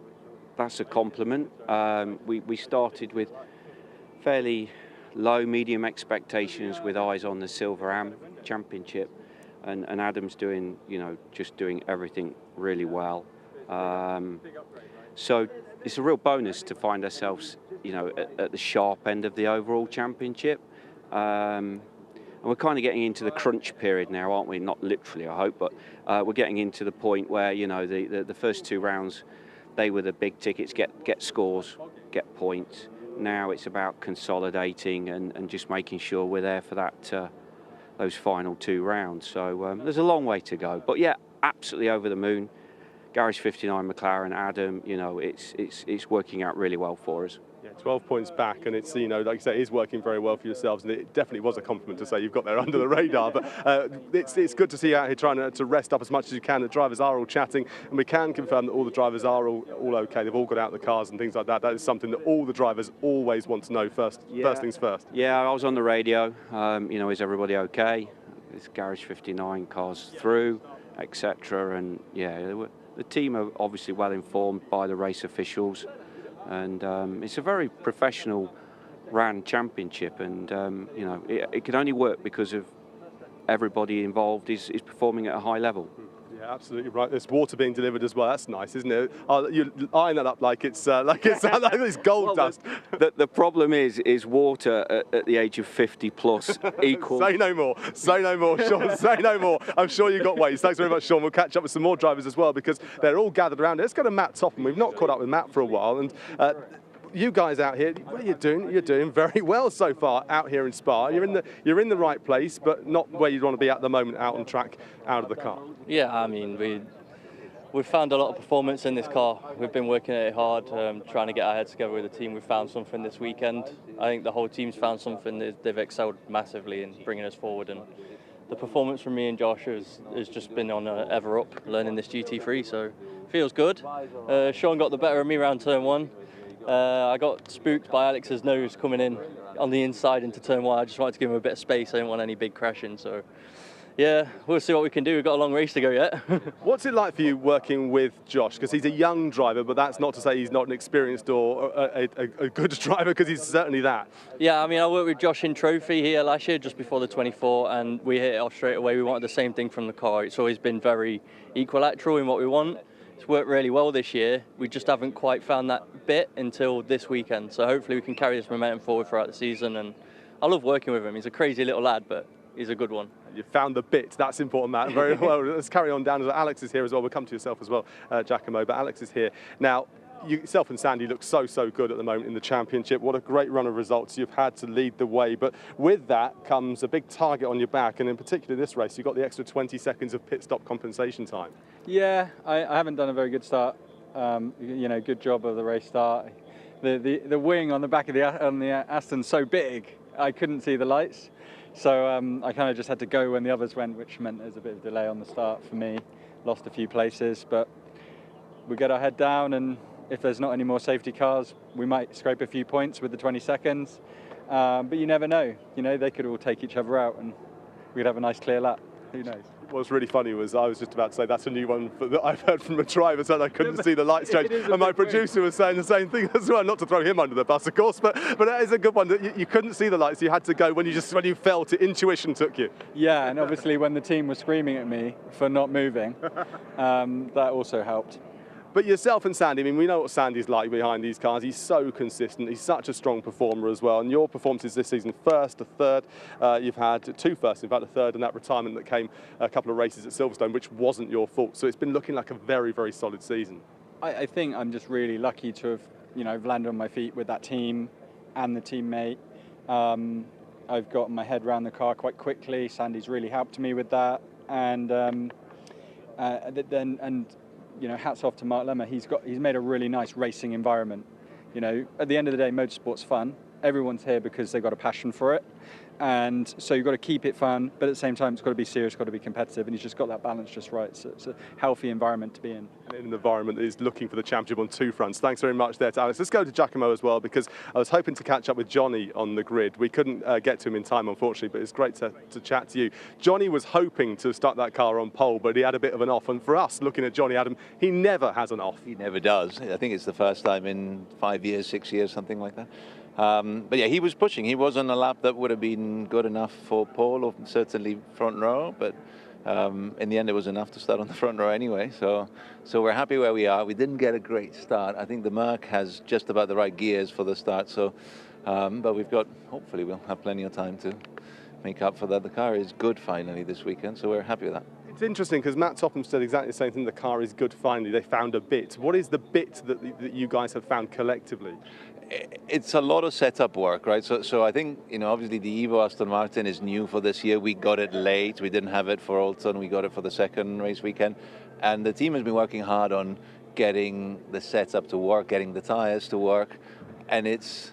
that's a compliment. We started with fairly low, medium expectations with eyes on the Silver Am Championship, and Adam's doing, just doing everything really well. So it's a real bonus to find ourselves, at the sharp end of the overall championship. And we're kind of getting into the crunch period now, aren't we? Not literally, I hope, but we're getting into the point where, the first 2 rounds, they were the big tickets, get scores, get points. Now it's about consolidating and just making sure we're there for that those final 2 rounds. So there's a long way to go. But yeah, absolutely over the moon. Garage 59 McLaren, Adam, it's working out really well for us. Yeah, 12 points back, and it's, like you say, it is working very well for yourselves, and it definitely was a compliment to say you've got there under the radar, but it's good to see you out here trying to rest up as much as you can. The drivers are all chatting, and we can confirm that all the drivers are all okay. They've all got out of the cars and things like that. That is something that all the drivers always want to know first things first. Yeah, I was on the radio, is everybody okay? This Garage 59 cars through, etc. And yeah, the team are obviously well informed by the race officials, and it's a very professional ran championship, and it can only work because of everybody involved is performing at a high level. Yeah, absolutely right. There's water being delivered as well. That's nice, isn't it? You iron that up like it's like it's gold dust. The problem is water at the age of 50 plus equals. Say no more. Say no more, Sean. Say no more. I'm sure you got ways. Thanks very much, Sean. We'll catch up with some more drivers as well because they're all gathered around. Let's go to Matt Topham. We've not caught up with Matt for a while, and you guys out here, what are you doing? You're doing very well so far out here in Spa. You're in the right place, but not where you'd want to be at the moment, out on track, out of the car. Yeah, I mean, we've found a lot of performance in this car. We've been working at it hard, trying to get our heads together with the team. We've found something this weekend. I think the whole team's found something. They've excelled massively in bringing us forward, and the performance from me and Josh has just been on ever up, learning this GT3, so feels good. Sean got the better of me around turn 1. I got spooked by Alex's nose coming in on the inside into turn 1. I just wanted to give him a bit of space. I didn't want any big crashing. So, yeah, we'll see what we can do. We've got a long race to go yet. What's it like for you working with Josh? Because he's a young driver, but that's not to say he's not an experienced or a good driver, because he's certainly that. Yeah, I mean, I worked with Josh in Trophy here last year, just before the 24, and we hit it off straight away. We wanted the same thing from the car. It's always been very equilateral in what we want. It's worked really well this year. We just haven't quite found that bit until this weekend. So hopefully we can carry this momentum forward throughout the season. And I love working with him. He's a crazy little lad, but he's a good one. You found the bit. That's important, Matt. Very well. Let's carry on down. Alex is here as well. We'll come to yourself as well, Giacomo. But Alex is here now. Yourself and Sandy look so good at the moment in the championship. What a great run of results you've had to lead the way. But with that comes a big target on your back, and in particular this race, you've got the extra 20 seconds of pit stop compensation time. Yeah, I haven't done a very good start. You know, good job of the race start. The wing on the back of the Aston's so big, I couldn't see the lights. So I kind of just had to go when the others went, which meant there's a bit of delay on the start for me. Lost a few places, but we get our head down, and if there's not any more safety cars, we might scrape a few points with the 20 seconds. But you never know. You know, they could all take each other out and we'd have a nice clear lap. Who knows? What's really funny was I was just about to say that's a new one that I've heard from a driver, so I couldn't see the lights change. And my producer was saying the same thing as well, not to throw him under the bus, of course, but that is a good one. That you couldn't see the lights, you had to go when you felt it, intuition took you. Yeah, and obviously when the team was screaming at me for not moving, that also helped. But yourself and Sandy, I mean, we know what Sandy's like behind these cars. He's so consistent. He's such a strong performer as well. And your performances this season, first, a third. You've had two firsts, in fact, a third, and that retirement that came a couple of races at Silverstone, which wasn't your fault. So it's been looking like a very, very solid season. I think I'm just really lucky to have, you know, landed on my feet with that team and the teammate. I've gotten my head around the car quite quickly. Sandy's really helped me with that. And you know, hats off to Mark Lemmer. He's made a really nice racing environment. You know, at the end of the day, motorsport's fun. Everyone's here because they've got a passion for it. And so you've got to keep it fun, but at the same time, it's got to be serious, got to be competitive, and he's just got that balance just right. So it's a healthy environment to be in. And an environment that is looking for the championship on two fronts. Thanks very much there to Alex. Let's go to Giacomo as well, because I was hoping to catch up with Johnny on the grid. We couldn't get to him in time, unfortunately, but it's great to chat to you. Johnny was hoping to start that car on pole, but he had a bit of an off. And for us, looking at Johnny Adam, he never has an off. He never does. I think it's the first time in 5 years, 6 years, something like that. But yeah, he was pushing. He was on a lap that would have been good enough for pole, or certainly front row, but in the end it was enough to start on the front row anyway. So we're happy where we are. We didn't get a great start. I think the Merc has just about the right gears for the start. So, but hopefully we'll have plenty of time to make up for that. The car is good finally this weekend, so we're happy with that. It's interesting because Matt Topham said exactly the same thing. The car is good finally. They found a bit. What is the bit that you guys have found collectively? It's a lot of setup work, right? So I think, you know, obviously the Evo Aston Martin is new for this year. We got it late. We didn't have it for Alton. We got it for the second race weekend. And the team has been working hard on getting the setup to work, getting the tires to work. And it's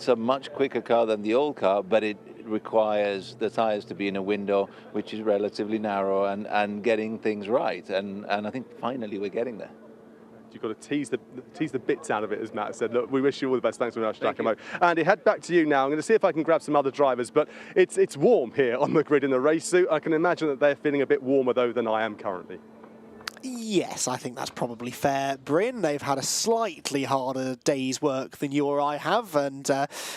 a much quicker car than the old car, but it requires the tires to be in a window which is relatively narrow and getting things right. And I think finally we're getting there. You've got to tease the bits out of it, as Matt said. Look, we wish you all the best. Thanks very much, Giacomo. Andy, head back to you now. I'm going to see if I can grab some other drivers, but it's warm here on the grid in the race suit. I can imagine that they're feeling a bit warmer, though, than I am currently. Yes, I think that's probably fair, Bryn. They've had a slightly harder day's work than you or I have, and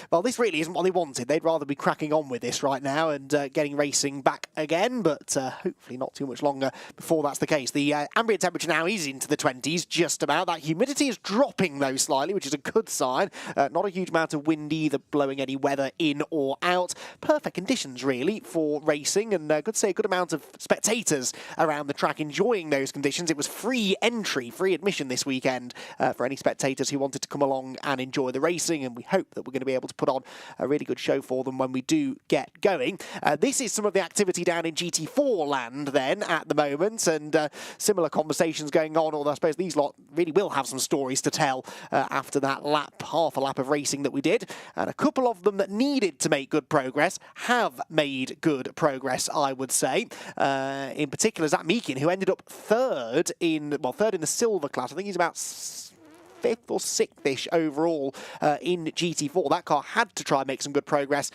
well, this really isn't what they wanted. They'd rather be cracking on with this right now and getting racing back again, but hopefully not too much longer before that's the case. The ambient temperature now is into the 20s, just about. That humidity is dropping, though, slightly, which is a good sign. Not a huge amount of wind either, blowing any weather in or out. Perfect conditions, really, for racing, and good to say a good amount of spectators around the track enjoying those conditions. It was free entry, free admission this weekend for any spectators who wanted to come along and enjoy the racing, and we hope that we're going to be able to put on a really good show for them when we do get going. This is some of the activity down in GT4 land then at the moment, and similar conversations going on, although I suppose these lot really will have some stories to tell after that half a lap of racing that we did, and a couple of them that needed to make good progress have made good progress, I would say. In particular, Zach Meakin, who ended up third in the silver class. I think he's about 5th or 6th-ish overall in GT4. That car had to try and make some good progress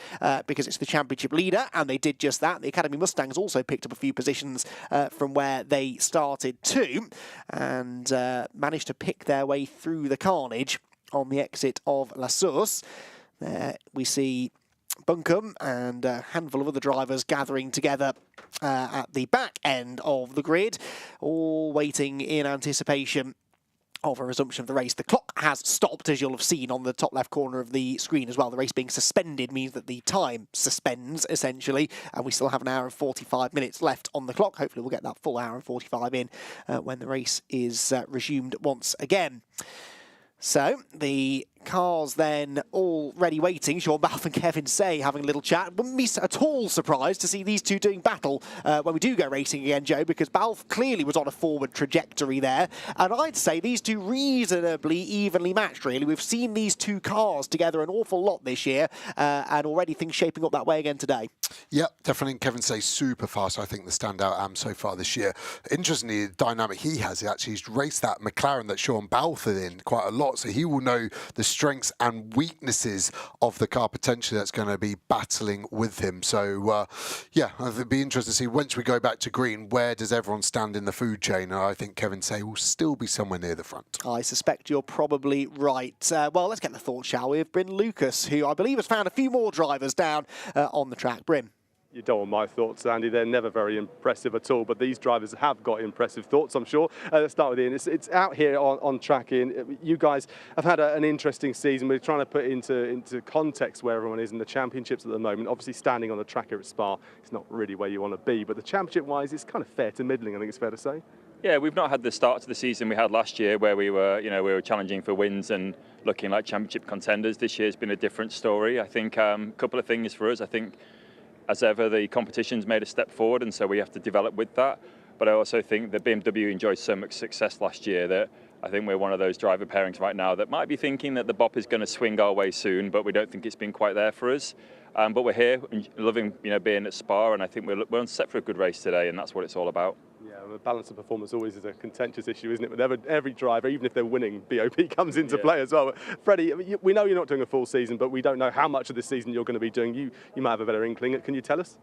because it's the championship leader, and they did just that. The Academy Mustangs also picked up a few positions from where they started too, and managed to pick their way through the carnage on the exit of La Source. There we see Buncombe and a handful of other drivers gathering together at the back end of the grid, all waiting in anticipation of a resumption of the race. The clock has stopped, as you'll have seen on the top left corner of the screen as well. The race being suspended means that the time suspends, essentially, and we still have an hour and 45 minutes left on the clock. Hopefully we'll get that full hour and 45 in when the race is resumed once again. So, the cars then already waiting. Sean Balfe and Kevin Say having a little chat. Wouldn't be at all surprised to see these two doing battle when we do go racing again, Joe, because Balfe clearly was on a forward trajectory there. And I'd say these two reasonably evenly matched, really. We've seen these two cars together an awful lot this year, and already things shaping up that way again today. Yeah, definitely. Kevin Say super fast. I think the standout am so far this year. Interestingly, the dynamic he has, he's raced that McLaren that Sean Balfe in quite a lot, so he will know the strengths and weaknesses of the car potentially that's going to be battling with him. So, yeah, it'd be interesting to see once we go back to green, where does everyone stand in the food chain? And I think Kevin Say will still be somewhere near the front. I suspect you're probably right. Well, let's get the thoughts, shall we, of Bryn Lucas, who I believe has found a few more drivers down on the track. Bryn. You don't want my thoughts, Andy. They're never very impressive at all, but these drivers have got impressive thoughts, I'm sure. Let's start with Ian. It's out here on track, Ian. You guys have had an interesting season. We're trying to put into context where everyone is in the championships at the moment. Obviously, standing on the track here at Spa, it's not really where you want to be, but the championship-wise, it's kind of fair to middling, I think it's fair to say. Yeah, we've not had the start to the season we had last year, where we were challenging for wins and looking like championship contenders. This year's been a different story. I think a couple of things for us. I think, as ever, the competition's made a step forward, and so we have to develop with that. But I also think that BMW enjoyed so much success last year that I think we're one of those driver pairings right now that might be thinking that the BOP is going to swing our way soon, but we don't think it's been quite there for us. But we're here, loving being at Spa, and I think we're on set for a good race today, and that's what it's all about. Yeah, the balance of performance always is a contentious issue, isn't it? With every driver, even if they're winning, BOP comes into play as well. But Freddie, we know you're not doing a full season, but we don't know how much of this season you're going to be doing. You might have a better inkling. Can you tell us?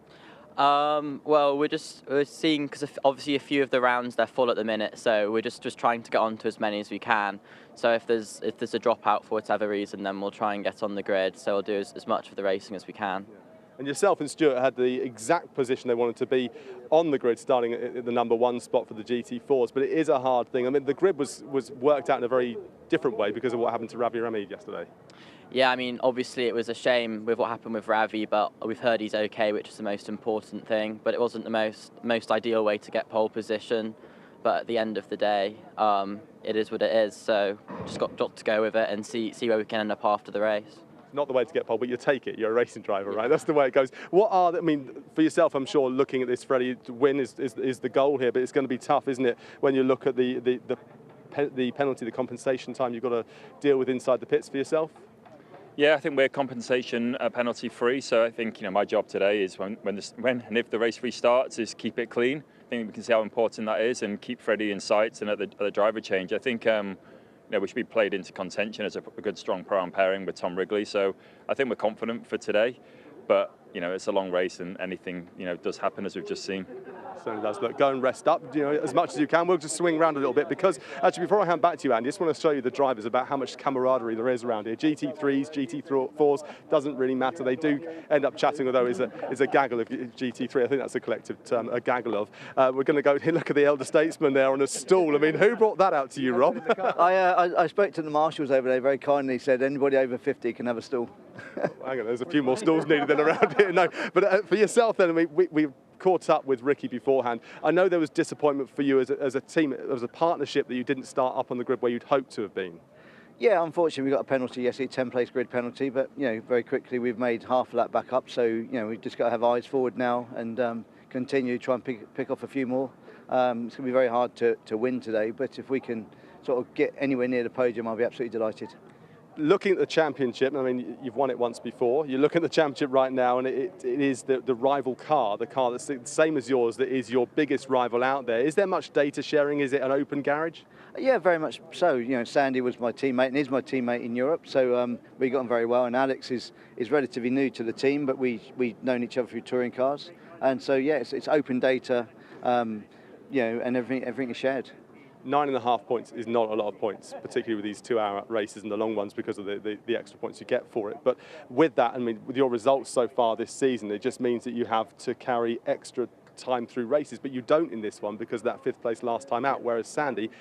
Well, we're seeing, because obviously a few of the rounds they're full at the minute, so we're just trying to get on to as many as we can. So if there's a dropout for whatever reason, then we'll try and get on the grid. So we'll do as much of the racing as we can. Yeah. And yourself and Stuart had the exact position they wanted to be on the grid, starting at the #1 spot for the GT4s. But it is a hard thing. I mean, the grid was worked out in a very different way because of what happened to Ravi Ramid yesterday. Yeah, I mean, obviously it was a shame with what happened with Ravi, but we've heard he's okay, which is the most important thing. But it wasn't the most ideal way to get pole position. But at the end of the day, it is what it is. So just got to go with it and see where we can end up after the race. Not the way to get pole, but you take it. You're a racing driver, right? That's the way it goes. I mean, for yourself, I'm sure looking at this, Freddie, to win is the goal here, but it's going to be tough, isn't it? When you look at the penalty, the compensation time you've got to deal with inside the pits for yourself. Yeah, I think we're compensation penalty free. So I think my job today is when and if the race restarts, is keep it clean. I think we can see how important that is, and keep Freddie in sights and at the driver change. I think. We should be played into contention as a good, strong pro-am pairing with Tom Wrigley. So I think we're confident for today. But, it's a long race and anything, does happen, as we've just seen. Certainly does. Look, go and rest up, as much as you can. We'll just swing around a little bit because, actually, before I hand back to you, Andy, I just want to show you the drivers about how much camaraderie there is around here. GT3s, GT4s, doesn't really matter. They do end up chatting, although it's a gaggle of GT3. I think that's a collective term, a gaggle of. We're going to go look at the elder statesman there on a stool. I mean, who brought that out to you, Rob? I spoke to the marshals over there very kindly. Said anybody over 50 can have a stool. Hang on, there's a few more stalls needed than around here. No, but for yourself then, we caught up with Ricky beforehand. I know there was disappointment for you as a team, as a partnership, that you didn't start up on the grid where you'd hoped to have been. Yeah, unfortunately we got a penalty yesterday, 10-place grid penalty, but very quickly we've made half of that back up. So we've just got to have eyes forward now and continue to try and pick off a few more. It's going to be very hard to win today, but if we can sort of get anywhere near the podium, I'll be absolutely delighted. Looking at the championship, I mean, you've won it once before. You look at the championship right now, and it is the rival car, the car that's the same as yours, that is your biggest rival out there. Is there much data sharing? Is it an open garage? Yeah, very much so. Sandy was my teammate and is my teammate in Europe, so we got on very well. And Alex is relatively new to the team, but we've known each other through touring cars, and so yeah, it's open data, and everything is shared. 9.5 points is not a lot of points, particularly with these 2-hour races and the long ones because of the extra points you get for it. But with that, I mean, with your results so far this season, it just means that you have to carry extra time through races, but you don't in this one because of that 5th place last time out, whereas Sandy,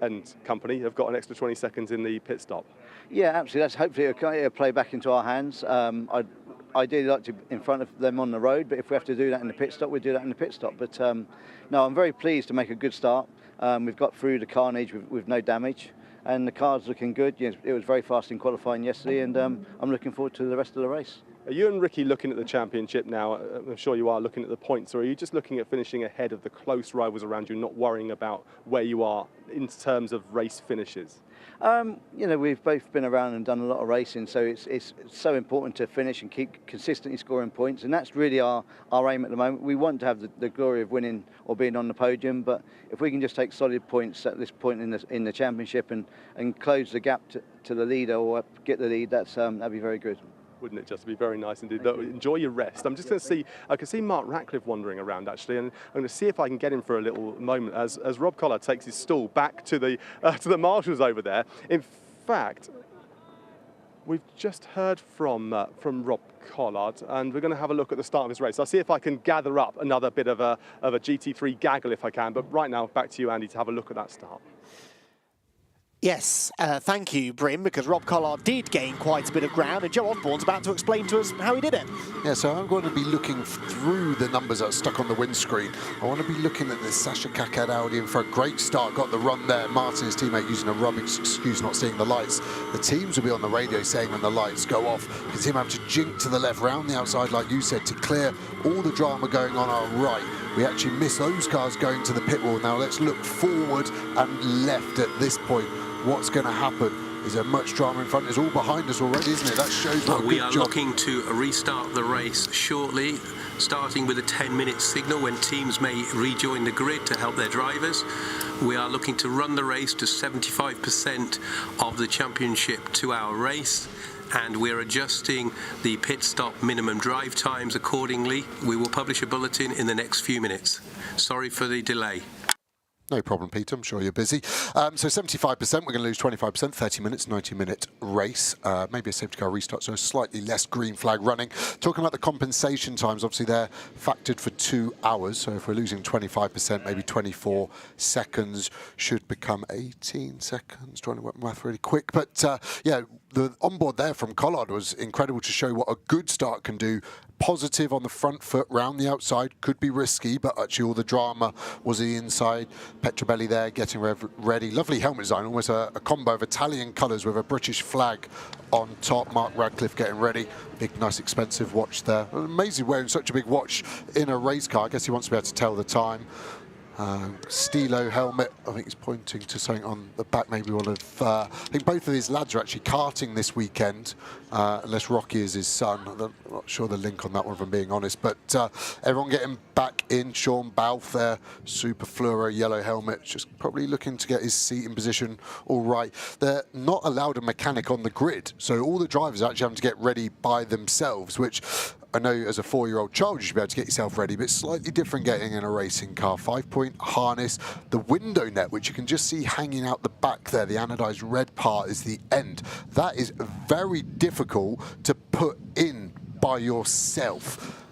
and company have got an extra 20 seconds in the pit stop. Yeah, absolutely. That's hopefully it'll play back into our hands. I'd ideally like to be in front of them on the road, but if we have to do that in the pit stop, we'll do that in the pit stop. But no, I'm very pleased to make a good start. We've got through the carnage with no damage, and the car's looking good. You know, it was very fast in qualifying yesterday, and I'm looking forward to the rest of the race. Are you and Ricky looking at the championship now? I'm sure you are looking at the points, or are you just looking at finishing ahead of the close rivals around you, not worrying about where you are in terms of race finishes? You know, we've both been around and done a lot of racing, so it's so important to finish and keep consistently scoring points, and that's really our aim at the moment. We want to have the glory of winning or being on the podium, but if we can just take solid points at this point in the championship and close the gap to the leader or get the lead, that'd be very good. Wouldn't it just be very nice indeed? Look, enjoy your rest. I'm just going to see, I can see Mark Ratcliffe wandering around actually, and I'm going to see if I can get him for a little moment as Rob Collard takes his stall back to the marshals over there. In fact, we've just heard from Rob Collard, and we're going to have a look at the start of his race. I'll see if I can gather up another bit of a GT3 gaggle if I can, but right now back to you, Andy, to have a look at that start. Yes, thank you, Brim, because Rob Collard did gain quite a bit of ground, and Joe Osborne's about to explain to us how he did it. Yeah, so I'm going to be looking through the numbers that are stuck on the windscreen. I want to be looking at this Sasha Kakad Audi, and for a great start, got the run there. Martin, his teammate, using a rubbish excuse, not seeing the lights. The teams will be on the radio saying when the lights go off, it's him having to jink to the left, round the outside, like you said, to clear all the drama going on our right. We actually miss those cars going to the pit wall. Now let's look forward and left at this point. What's going to happen? Is there much drama in front? It's all behind us already, isn't it? That shows what a we good are job. looking to restart the race shortly, starting with a 10-minute signal when teams may rejoin the grid to help their drivers. We are looking to run the race to 75% of the championship 2-hour race, and we're adjusting the pit stop minimum drive times accordingly. We will publish a bulletin in the next few minutes. Sorry for the delay. No problem, Peter. I'm sure you're busy. So 75%, we're going to lose 25%, 30 minutes, 90-minute race. Maybe a safety car restart, so a slightly less green flag running. Talking about the compensation times, obviously they're factored for 2 hours. So if we're losing 25%, maybe 24 seconds should become 18 seconds. Trying to work math really quick. But yeah, the onboard there from Collard was incredible to show what a good start can do. Positive on the front foot, round the outside, could be risky, but actually all the drama was the inside. Petrobelli there getting ready. Lovely helmet design, almost a combo of Italian colours with a British flag on top. Mark Radcliffe getting ready. Big, nice, expensive watch there. Amazing wearing such a big watch in a race car. I guess he wants to be able to tell the time. Stilo helmet, I think he's pointing to something on the back, maybe one of, I think both of these lads are actually karting this weekend, unless Rocky is his son. I'm not sure the link on that one, if I'm being honest, but everyone getting back in. Sean Balfe there, super fluoro yellow helmet, just probably looking to get his seat in position all right. They're not allowed a mechanic on the grid, so all the drivers are actually having to get ready by themselves, which I know as a 4-year-old child you should be able to get yourself ready, but it's slightly different getting in a racing car. 5-point harness, the window net, which you can just see hanging out the back there, the anodized red part is the end. That is very difficult to put in by yourself.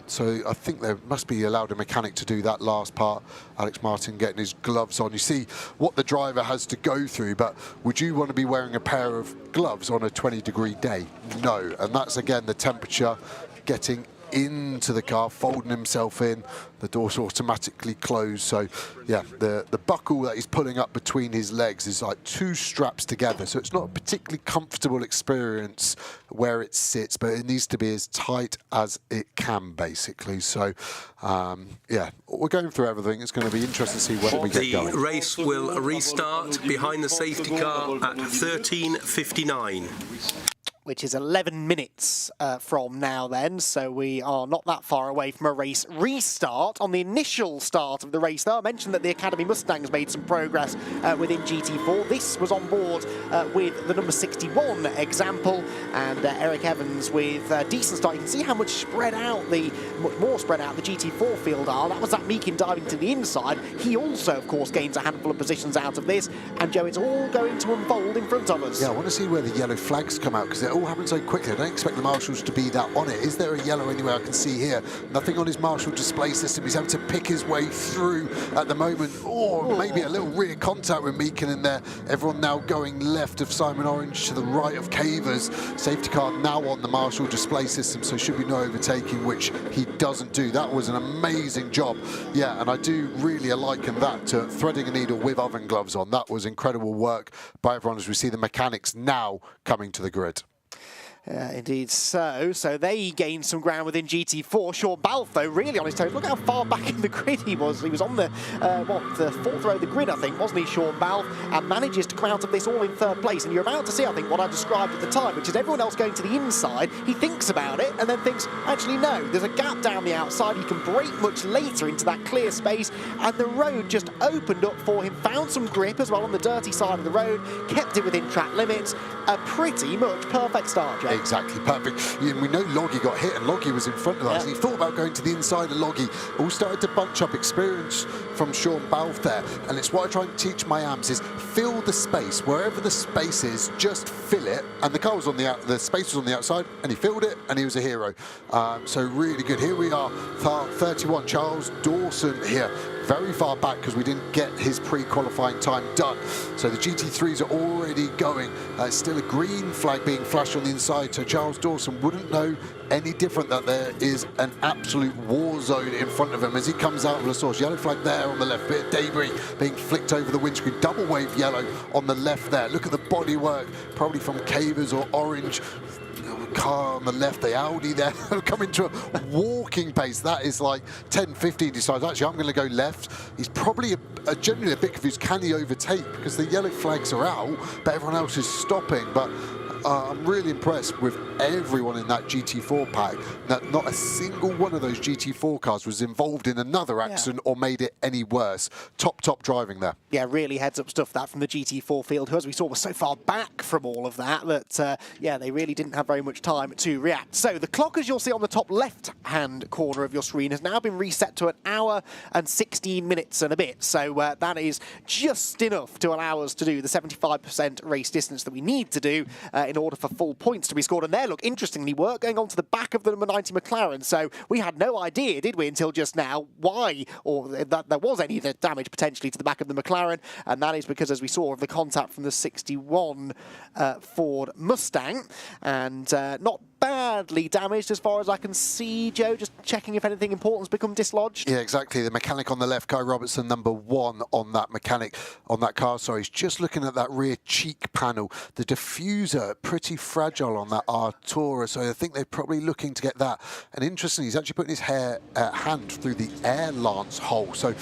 So I think they must be allowed a mechanic to do that last part. Alex Martin getting his gloves on. You see what the driver has to go through, but would you want to be wearing a pair of gloves on a 20-degree day? No. And that's, again, the temperature getting into the car, folding himself in, the doors automatically close. So yeah, the buckle that he's pulling up between his legs is like 2 straps together, so it's not a particularly comfortable experience where it sits, but it needs to be as tight as it can, basically. So yeah, we're going through everything. It's going to be interesting to see when we get going. The race will restart behind the safety car at 13:59. Which is 11 minutes from now then, so we are not that far away from a race restart. On the initial start of the race, though, I mentioned that the Academy Mustangs made some progress within GT4. This was on board with the number 61 example, and Eric Evans with a decent start. You can see how much more spread out the GT4 field are. That was that Meakin diving to the inside. He also, of course, gains a handful of positions out of this, and Joe, it's all going to unfold in front of us. Yeah, I want to see where the yellow flags come out, because it it all happened so quickly. I don't expect the marshals to be that on it. Is there a yellow anywhere I can see here? Nothing on his marshal display system. He's having to pick his way through at the moment. Or maybe a little rear contact with Meakin in there. Everyone now going left of Simon Orange to the right of Cavers. Safety car now on the marshal display system, so should be no overtaking, which he doesn't do. That was an amazing job. Yeah, and I do really liken that to threading a needle with oven gloves on. That was incredible work by everyone as we see the mechanics now coming to the grid. Indeed so. So they gained some ground within GT4. Sean Balfe, though, really on his toes. Look how far back in the grid he was. He was on the, the fourth row of the grid, I think, wasn't he, Sean Balfe? And manages to come out of this all in third place. And you're about to see, I think, what I described at the time, which is everyone else going to the inside. He thinks about it and then thinks, actually, no, there's a gap down the outside. He can brake much later into that clear space. And the road just opened up for him. Found some grip as well on the dirty side of the road. Kept it within track limits. A pretty much perfect start, Joe. Exactly, perfect. And we know Loggy got hit, and Loggy was in front of us. He thought about going to the inside of Loggy. All started to bunch up. Experience from Sean Balfe there. And it's what I try and teach my AMs is fill the space. Wherever the space is, just fill it. And the car was on the space was on the outside, and he filled it, and he was a hero. So really good. Here we are, car 31, Charles Dawson here. Very far back because we didn't get his pre-qualifying time done. So the GT3s are already going. Still a green flag being flashed on the inside, so Charles Dawson wouldn't know any different that there is an absolute war zone in front of him as he comes out of the source. Yellow flag there on the left, bit of debris being flicked over the windscreen. Double wave yellow on the left there. Look at the bodywork, probably from Cavers or Orange. Car on the left, the Audi there, coming to a walking pace. That is like 10-15 decides, actually, I'm going to go left. He's probably generally a bit confused. Can he overtake? Because the yellow flags are out, but everyone else is stopping. But I'm really impressed with everyone in that GT4 pack, that not a single one of those GT4 cars was involved in another accident or made it any worse. Top driving there. Yeah, really heads up stuff that from the GT4 field, who, as we saw, was so far back from all of that yeah, they really didn't have very much time to react. So the clock, as you'll see on the top left-hand corner of your screen, has now been reset to 1 hour and 16 minutes and a bit. So that is just enough to allow us to do the 75% race distance that we need to do in order for full points to be scored. And there, look, interestingly, work going on to the back of the number 90 McLaren. So we had no idea, did we, until just now, why or that there was any damage potentially to the back of the McLaren. And that is because, as we saw, of the contact from the 61 Ford Mustang. And not badly damaged as far as I can see, Joe. Just checking if anything important has become dislodged. Yeah, exactly. The mechanic on the left, Guy Robertson, number 1 on that car. Sorry, he's just looking at that rear cheek panel. The diffuser, pretty fragile on that Artura, so I think they're probably looking to get that. And interestingly, he's actually putting his hand through the air lance hole. So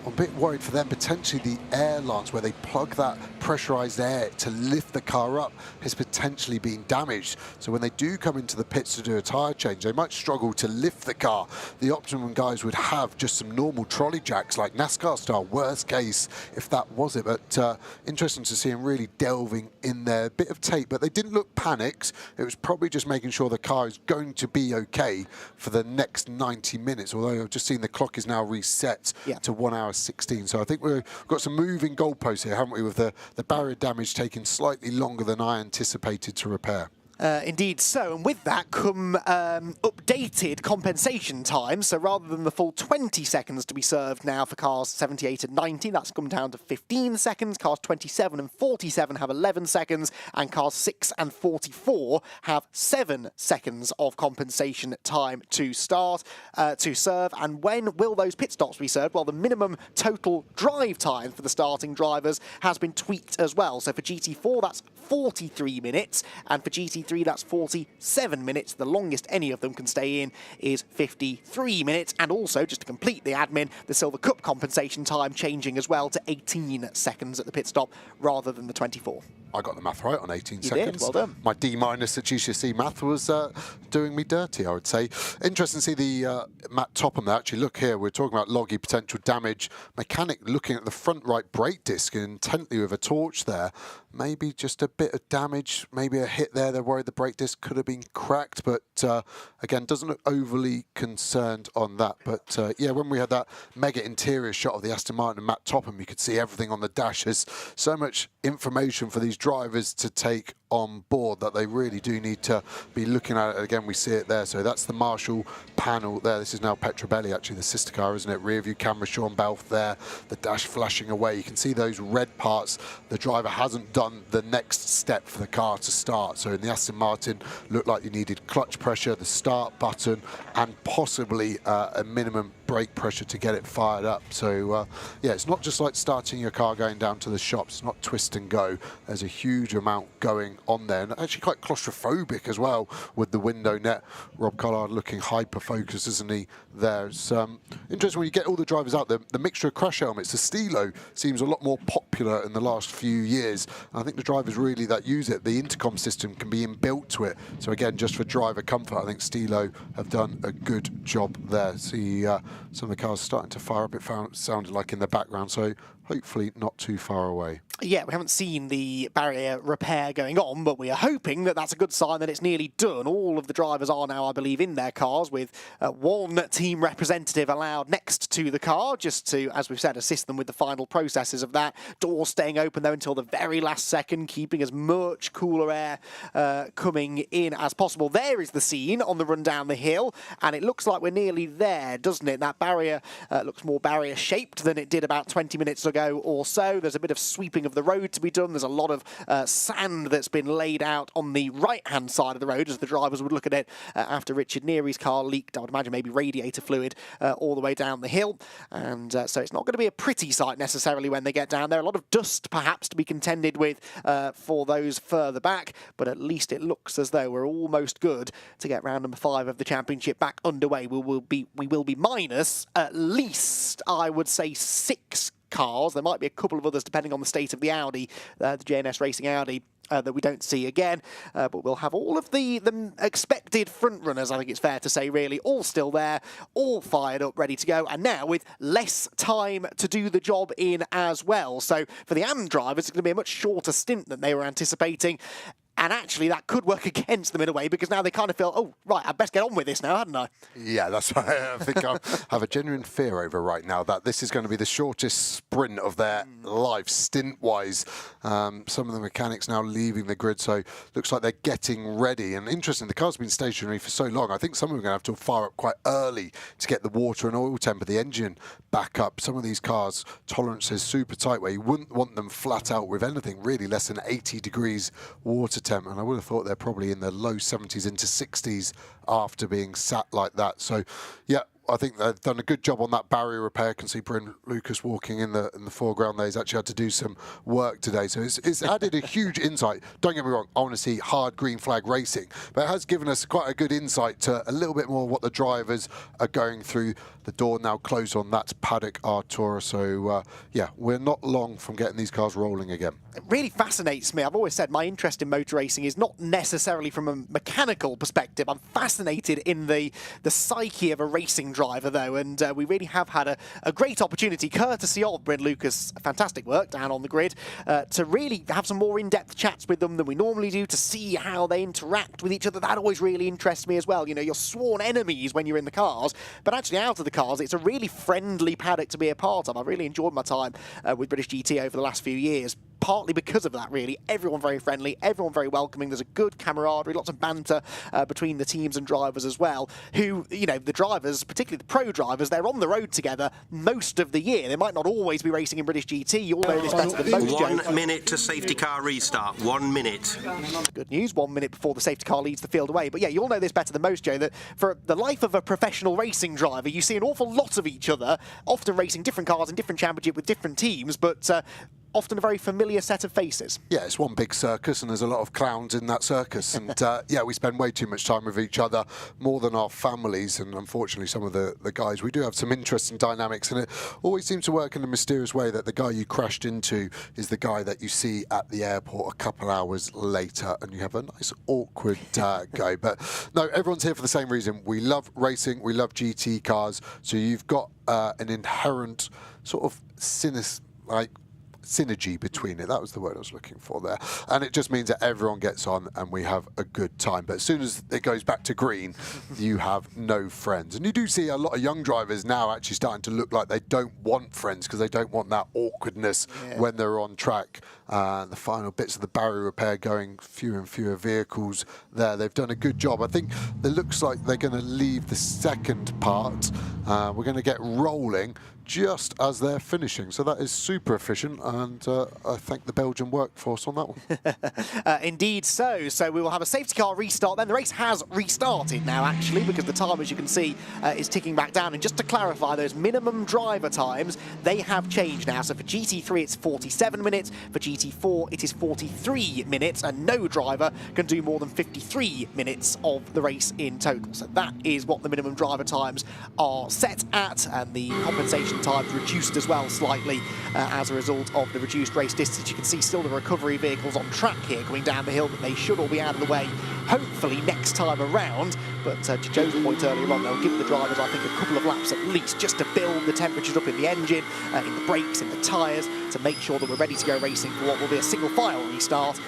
I'm a bit worried for them. Potentially the air lance, where they plug that pressurized air to lift the car up, has potentially been damaged. So when they do come into the pits to do a tyre change, they might struggle to lift the car. The optimum guys would have just some normal trolley jacks, like NASCAR style, worst case, if that was it. But interesting to see him really delving in there. A bit of tape, but they didn't look panicked. It was probably just making sure the car is going to be okay for the next 90 minutes. Although I've just seen the clock is now reset to 1 hour 16. So I think we've got some moving goalposts here, haven't we, with the barrier damage taking slightly longer than I anticipated to repair. Indeed so, and with that come updated compensation time. So rather than the full 20 seconds to be served now for cars 78 and 90, that's come down to 15 seconds. Cars 27 and 47 have 11 seconds, and cars 6 and 44 have 7 seconds of compensation time to start, to serve. And when will those pit stops be served? Well, the minimum total drive time for the starting drivers has been tweaked as well. So for GT4, that's 43 minutes, and for GT3, that's 47 minutes. The longest any of them can stay in is 53 minutes. And also, just to complete the admin, the Silver Cup compensation time changing as well to 18 seconds at the pit stop rather than the 24. I got the math right on 18 You seconds. did, well done. My D- at GCSE math was doing me dirty, I would say. Interesting to see the Matt Topham there. Actually, look here, we're talking about loggy potential damage. Mechanic looking at the front right brake disc intently with a torch there. Maybe just a bit of damage, maybe a hit there. They're worried the brake disc could have been cracked, but again, doesn't look overly concerned on that. But yeah, when we had that mega interior shot of the Aston Martin and Matt Topham, you could see everything on the dash. There's so much information for these drivers to take on board that they really do need to be looking at it again. We see it there. So that's the Marshall panel there. This is now Petrobelli, actually, the sister car, isn't it? Rear view camera, Sean Belf there, the dash flashing away. You can see those red parts. The driver hasn't done the next step for the car to start. So in the Aston Martin, looked like you needed clutch pressure, the start button, and possibly a minimum brake pressure to get it fired up. So yeah, it's not just like starting your car going down to the shops. It's not twist and go. There's a huge amount going on there, and actually quite claustrophobic as well with the window net. Rob Collard looking hyper focused, isn't he? There. It's interesting when you get all the drivers out there. The mixture of crash helmets, the Stilo, seems a lot more popular in the last few years. And I think the drivers really that use it, the intercom system can be inbuilt to it. So again, just for driver comfort, I think Stilo have done a good job there. See some of the cars starting to fire up. It sounded like in the background, so hopefully not too far away. Yeah, we haven't seen the barrier repair going on, but we are hoping that that's a good sign that it's nearly done. All of the drivers are now, I believe, in their cars, with one team representative allowed next to the car, just to, as we've said, assist them with the final processes of that. Doors staying open, though, until the very last second, keeping as much cooler air coming in as possible. There is the scene on the run down the hill, and it looks like we're nearly there, doesn't it? That barrier looks more barrier-shaped than it did about 20 minutes ago or so. There's a bit of sweeping of the road to be done. There's a lot of sand that's been laid out on the right-hand side of the road as the drivers would look at it after Richard Neary's car leaked, I would imagine, maybe radiator fluid all the way down the hill. And so it's not going to be a pretty sight necessarily when they get down there. A lot of dust perhaps to be contended with for those further back, but at least it looks as though we're almost good to get round number 5 of the championship back underway. We will be minus at least, I would say, 6 cars. There might be a couple of others depending on the state of the Audi, the JNS Racing Audi, that we don't see again, but we'll have all of the expected front runners, I think it's fair to say, really, all still there, all fired up, ready to go, and now with less time to do the job in as well. So for the AM drivers, it's going to be a much shorter stint than they were anticipating. And actually, that could work against them in a way, because now they kind of feel, oh, right, I'd best get on with this now, hadn't I? Yeah, that's right. I think I have a genuine fear over right now that this is going to be the shortest sprint of their life, stint-wise. Some of the mechanics now leaving the grid, so looks like they're getting ready. And interesting, the car's been stationary for so long. I think some of them are going to have to fire up quite early to get the water and oil temp of the engine back up. Some of these cars, tolerance is super tight, where you wouldn't want them flat out with anything really less than 80 degrees water temp, and I would have thought they're probably in the low 70s into 60s after being sat like that. So yeah, I think they've done a good job on that barrier repair. I can see Bryn Lucas walking in the foreground there. He's actually had to do some work today. So it's added a huge insight. Don't get me wrong, I want to see hard green flag racing, but it has given us quite a good insight to a little bit more what the drivers are going through. The door now closed on that paddock Artura. So yeah, we're not long from getting these cars rolling again. It really fascinates me. I've always said my interest in motor racing is not necessarily from a mechanical perspective. I'm fascinated in the psyche of a racing driver, though, and we really have had a great opportunity, courtesy of Bryn Lucas, fantastic work down on the grid, to really have some more in-depth chats with them than we normally do, to see how they interact with each other. That always really interests me as well. You know, you're sworn enemies when you're in the cars, but actually out of the cars, it's a really friendly paddock to be a part of. I've really enjoyed my time with British GT over the last few years, partly because of that, really. Everyone very friendly, everyone very welcoming. There's a good camaraderie, lots of banter between the teams and drivers as well, who, you know, the drivers, particularly the pro drivers, they're on the road together most of the year. They might not always be racing in British GT. You all know this better than most, Joe. 1 minute to safety car restart. 1 minute. Good news, 1 minute before the safety car leads the field away. But yeah, you all know this better than most, Joe, that for the life of a professional racing driver, you see an awful lot of each other, often racing different cars in different championship with different teams, but often a very familiar set of faces. Yeah, it's one big circus, and there's a lot of clowns in that circus. And yeah, we spend way too much time with each other, more than our families. And unfortunately, some of the guys, we do have some interesting dynamics, and it always seems to work in a mysterious way that the guy you crashed into is the guy that you see at the airport a couple hours later, and you have a nice awkward go. But no, everyone's here for the same reason. We love racing, we love GT cars, so you've got an inherent sort of synergy between it. That was the word I was looking for there. And it just means that everyone gets on and we have a good time. But as soon as it goes back to green, you have no friends. And you do see a lot of young drivers now actually starting to look like they don't want friends because they don't want that awkwardness when they're on track. The final bits of the barrier repair going, fewer and fewer vehicles there. They've done a good job. I think it looks like they're going to leave the second part. We're going to get rolling just as they're finishing. So that is super efficient, and I thank the Belgian workforce on that one. Indeed so. So we will have a safety car restart then. The race has restarted now, actually, because the time, as you can see, is ticking back down. And just to clarify, those minimum driver times, they have changed now. So for GT3, it's 47 minutes. For GT4, it is 43 minutes, and no driver can do more than 53 minutes of the race in total. So that is what the minimum driver times are set at, and the compensation times reduced as well slightly as a result of the reduced race distance. You can see still the recovery vehicles on track here coming down the hill, but they should all be out of the way hopefully next time around. But to Joe's point earlier on, they'll give the drivers, I think, a couple of laps at least just to build the temperatures up in the engine, in the brakes, in the tyres, to make sure that we're ready to go racing for what will be a single file restart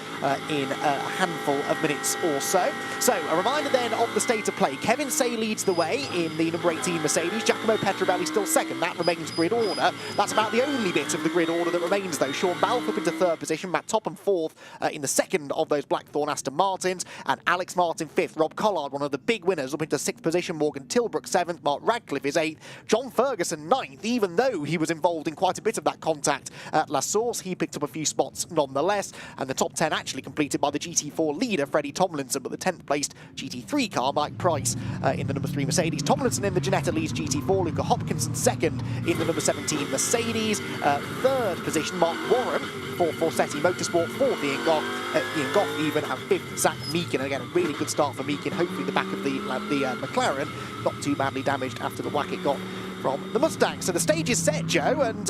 in a handful of minutes or so. So a reminder then of the state of play. Kevin Say leads the way in the number 18 Mercedes. Giacomo Petrobelli still second. That remains grid order. That's about the only bit of the grid order that remains, though. Sean Balfe up into third position, Matt Topham fourth in the second of those Blackthorn Aston Martins, and Alex Martin fifth. Rob Collard, one of the big winners, up into sixth position. Morgan Tilbrook seventh. Mark Radcliffe is eighth. John Ferguson ninth, even though he was involved in quite a bit of that contact at La Source. He picked up a few spots nonetheless, and the top 10 actually completed by the GT4 leader, Freddie Tomlinson, but the 10th placed GT3 car, Mike Price, in the number 3 Mercedes. Tomlinson in the Ginetta leads GT4. Luca Hopkinson second in the number 17 Mercedes. Third position, Mark Warren for Forseti Motorsport. Fourth, Ian Goff even, and fifth, Zach Meakin. And again, a really good start for Meakin. Hopefully the back of the McLaren not too badly damaged after the whack it got from the Mustang. So the stage is set, Joe, and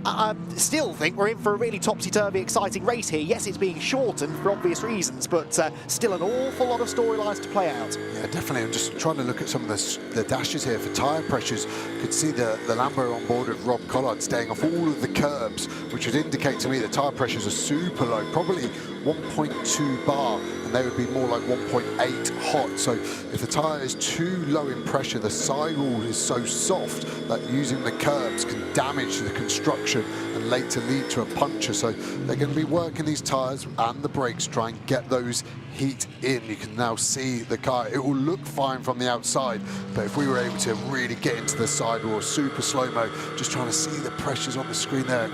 I still think we're in for a really topsy-turvy exciting race here. Yes, it's being shortened for obvious reasons, but still an awful lot of storylines to play out. Yeah, definitely. I'm just trying to look at some of the dashes here for tyre pressures. You could see the Lambo on board of Rob Collard staying off all of the curbs, which would indicate to me the tyre pressures are super low, probably 1.2 bar, and they would be more like 1.8 hot. So if the tyre is too low in pressure, the sidewall is so soft that using the curbs can damage the construction and later lead to a puncture. So they're going to be working these tyres and the brakes, try and get those heat in. You can now see the car. It will look fine from the outside, but if we were able to really get into the sidewall, super slow-mo, just trying to see the pressures on the screen there.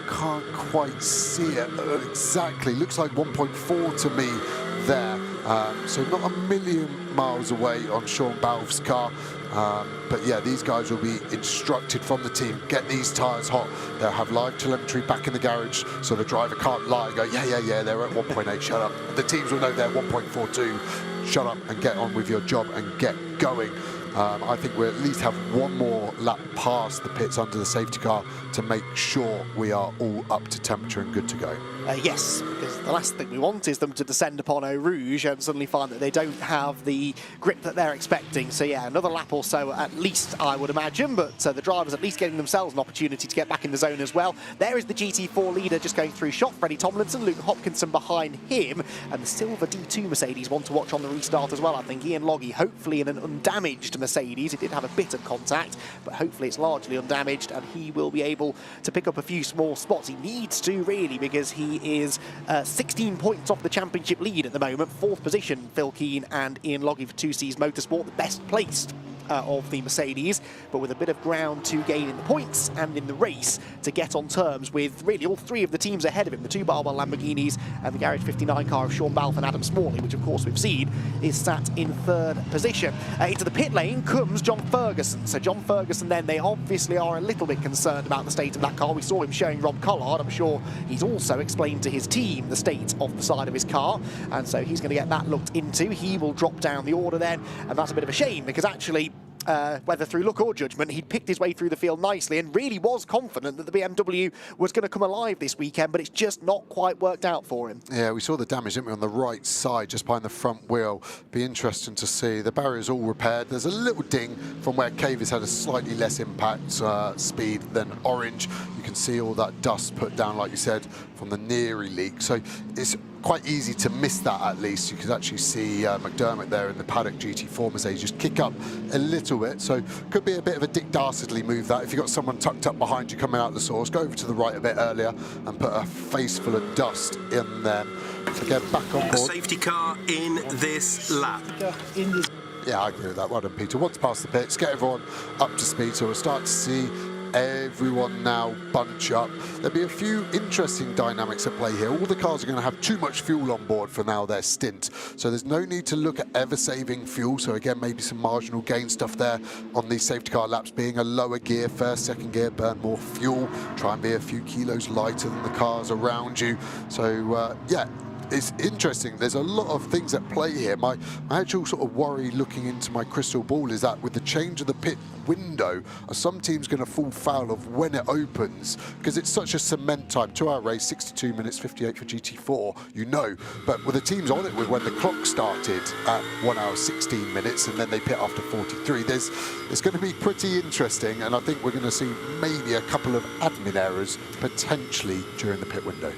Can't quite see it exactly. Looks like 1.4 to me there. So not a million miles away on Sean Balfe's car. But yeah, these guys will be instructed from the team, get these tyres hot. They'll have live telemetry back in the garage, so the driver can't lie and go, yeah, they're at 1.8, shut up. The teams will know they're 1.42, shut up and get on with your job and get going. I think we'll at least have one more lap past the pits under the safety car to make sure we are all up to temperature and good to go. Yes, because the last thing we want is them to descend upon Eau Rouge and suddenly find that they don't have the grip that they're expecting. So yeah, another lap or so at least, I would imagine, but the drivers at least getting themselves an opportunity to get back in the zone as well. There is the GT4 leader just going through shot, Freddie Tomlinson, Luke Hopkinson behind him, and the silver D2 Mercedes, one to watch on the restart as well. I think Ian Loggy, hopefully in an undamaged Mercedes. It did have a bit of contact, but hopefully it's largely undamaged, and he will be able to pick up a few small spots. He needs to, really, because he is 16 points off the championship lead at the moment. Fourth position, Phil Keane and Ian Loggy for 2Cs Motorsport, the best placed of the Mercedes, but with a bit of ground to gain in the points and in the race to get on terms with really all three of the teams ahead of him, the two Barwell Lamborghinis and the Garage 59 car of Sean Balfe and Adam Smalley, which of course we've seen is sat in third position. Into the pit lane comes John Ferguson. So John Ferguson then, they obviously are a little bit concerned about the state of that car. We saw him showing Rob Collard. I'm sure he's also explained to his team the state of the side of his car, and so he's going to get that looked into. He will drop down the order then, and that's a bit of a shame because actually whether through luck or judgment, he'd picked his way through the field nicely and really was confident that the BMW was going to come alive this weekend, but it's just not quite worked out for him. Yeah, we saw the damage, didn't we, on the right side, just behind the front wheel. Be interesting to see. The barrier's all repaired. There's a little ding from where Cavis had a slightly less impact speed than Orange. You can see all that dust put down, like you said, from the Neary leak. So it's quite easy to miss that, at least. You could actually see McDermott there in the paddock GT4 Mercedes just kick up a little bit. So could be a bit of a Dick Dastardly move, that. If you've got someone tucked up behind you coming out the source, go over to the right a bit earlier and put a face full of dust in there. So get back on board. A safety car in this lap. Yeah, I agree with that. Well done, Peter. Once past the pits, get everyone up to speed, so we'll start to see everyone now bunch up. There'll be a few interesting dynamics at play here. All the cars are going to have too much fuel on board for now their stint, so there's no need to look at ever saving fuel. So again, maybe some marginal gain stuff there on these safety car laps, being a lower gear first, second gear, burn more fuel, try and be a few kilos lighter than the cars around you. So yeah, it's interesting. There's a lot of things at play here. My actual sort of worry looking into my crystal ball is that with the change of the pit window, are some teams going to fall foul of when it opens? Because it's such a cement time. 2-hour race, 62 minutes, 58 for GT4, you know. But with the teams on it, with when the clock started at 1 hour 16 minutes and then they pit after 43, it's going to be pretty interesting. And I think we're going to see maybe a couple of admin errors potentially during the pit window.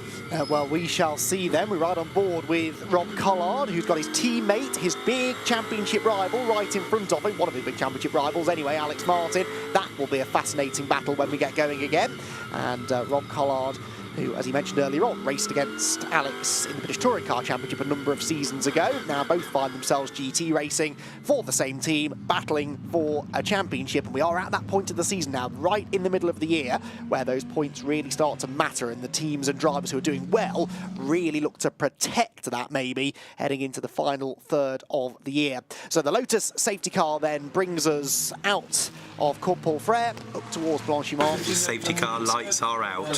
Well, we shall see then. We're right on board with Rob Collard, who's got his teammate, his big championship rival, right in front of him. One of his big championship rivals anyway, Alex Martin. That will be a fascinating battle when we get going again. And Rob Collard, who, as he mentioned earlier on, raced against Alex in the British Touring Car Championship a number of seasons ago. Now both find themselves GT racing for the same team, battling for a championship. And we are at that point of the season now, right in the middle of the year, where those points really start to matter and the teams and drivers who are doing well really look to protect that, maybe heading into the final third of the year. So the Lotus safety car then brings us out of Cours Paul Frere up towards Blanchimont. The safety car lights are out.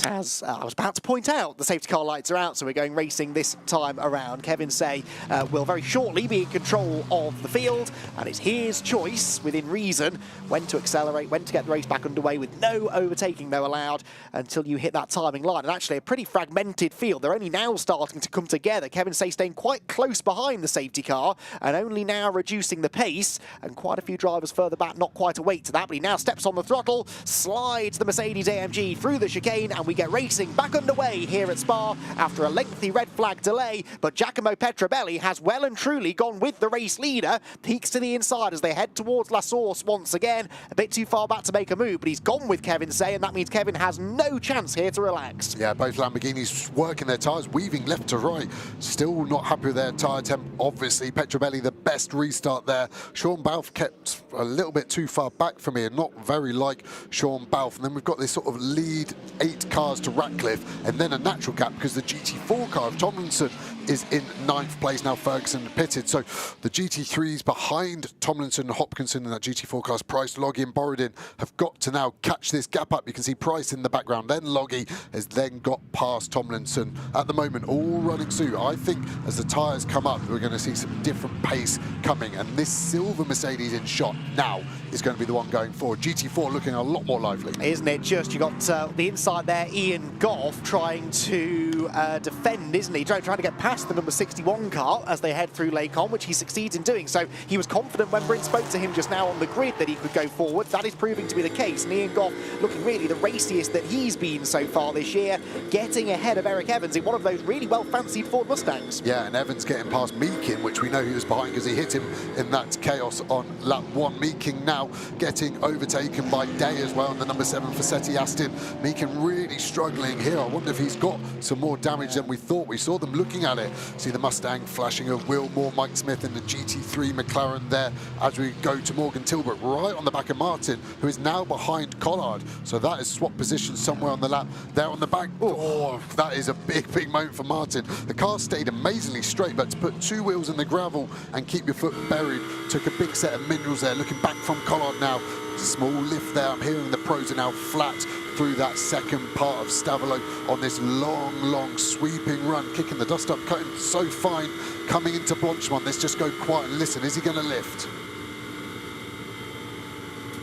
As I was about to point out, the safety car lights are out, so we're going racing this time around. Kevin Say will very shortly be in control of the field, and it's his choice, within reason, when to accelerate, when to get the race back underway, with no overtaking though allowed until you hit that timing line. And actually a pretty fragmented field. They're only now starting to come together. Kevin Say staying quite close behind the safety car and only now reducing the pace, and quite a few drivers further back not quite awake to that, but he now steps on the throttle, slides the Mercedes AMG through the chicane, and we get racing back underway here at Spa after a lengthy red flag delay. But Giacomo Petrobelli has well and truly gone with the race leader, peeks to the inside as they head towards La Source once again. A bit too far back to make a move, but he's gone with Kevin Say, and that means Kevin has no chance here to relax. Yeah, both Lamborghinis working their tyres, weaving left to right. Still not happy with their tyre temp. Obviously, Petrobelli the best restart there. Sean Balfe kept a little bit too far back from here, not very like Sean Balfe. And then we've got this sort of lead 8 cars to Ratcliffe, and then a natural gap because the GT4 car of Tomlinson is in 9th place now. Ferguson pitted, so the GT3s behind Tomlinson and Hopkinson in that GT4 car's Price, Loggy and Borodin have got to now catch this gap up. You can see Price in the background, then Loggy has then got past Tomlinson. At the moment, all running suit. I think as the tyres come up, we're going to see some different pace coming, and this silver Mercedes in shot now is going to be the one going forward. GT4 looking a lot more lively. Isn't it just? You got the inside there, Ian Goff trying to defend, isn't he? Trying to get past the number 61 car as they head through Lacon, which he succeeds in doing. So he was confident when Bryn spoke to him just now on the grid that he could go forward. That is proving to be the case. And Ian Goff looking really the raciest that he's been so far this year, getting ahead of Eric Evans in one of those really well-fancied Ford Mustangs. Yeah, and Evans getting past Meakin, which we know he was behind because he hit him in that chaos on lap 1. Meakin now getting overtaken by Day as well, and the number 7 Fassetti Aston. Meakin really struggling here. I wonder if he's got some more damage than we thought. We saw them looking at it. See the Mustang flashing of Wilmore, Mike Smith in the GT3 McLaren there as we go to Morgan Tilbrook, right on the back of Martin, who is now behind Collard. So that is swap position somewhere on the lap. There on the back. Oh, that is a big, big moment for Martin. The car stayed amazingly straight, but to put 2 wheels in the gravel and keep your foot buried took a big set of minerals there. Looking back from Collard now. Small lift there. I'm hearing the pros are now flat through that second part of Stavolo on this long, long sweeping run, kicking the dust up, cutting so fine, coming into Blanchimont. Let's just go quiet and listen. Is he going to lift?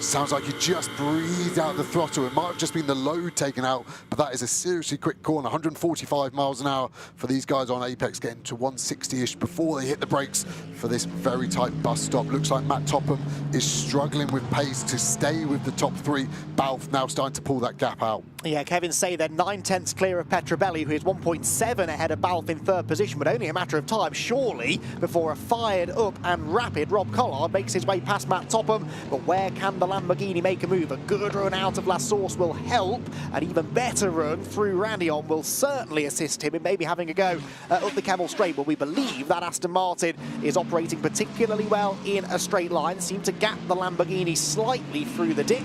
Sounds like he just breathed out the throttle. It might have just been the load taken out, but that is a seriously quick corner. 145 miles an hour for these guys on Apex, getting to 160-ish before they hit the brakes for this very tight bus stop. Looks like Matt Topham is struggling with pace to stay with the top three. Balfe now starting to pull that gap out. Yeah, Kevin say they're 9/10 clear of Petrobelli, who is 1.7 ahead of Balfe in third position, but only a matter of time, surely, before a fired up and rapid Rob Collard makes his way past Matt Topham. But where can the Lamborghini make a move? A good run out of La Source will help. An even better run through Randion will certainly assist him in maybe having a go up the Kemmel Straight. But we believe that Aston Martin is operating particularly well in a straight line. Seem to gap the Lamborghini slightly through the dip.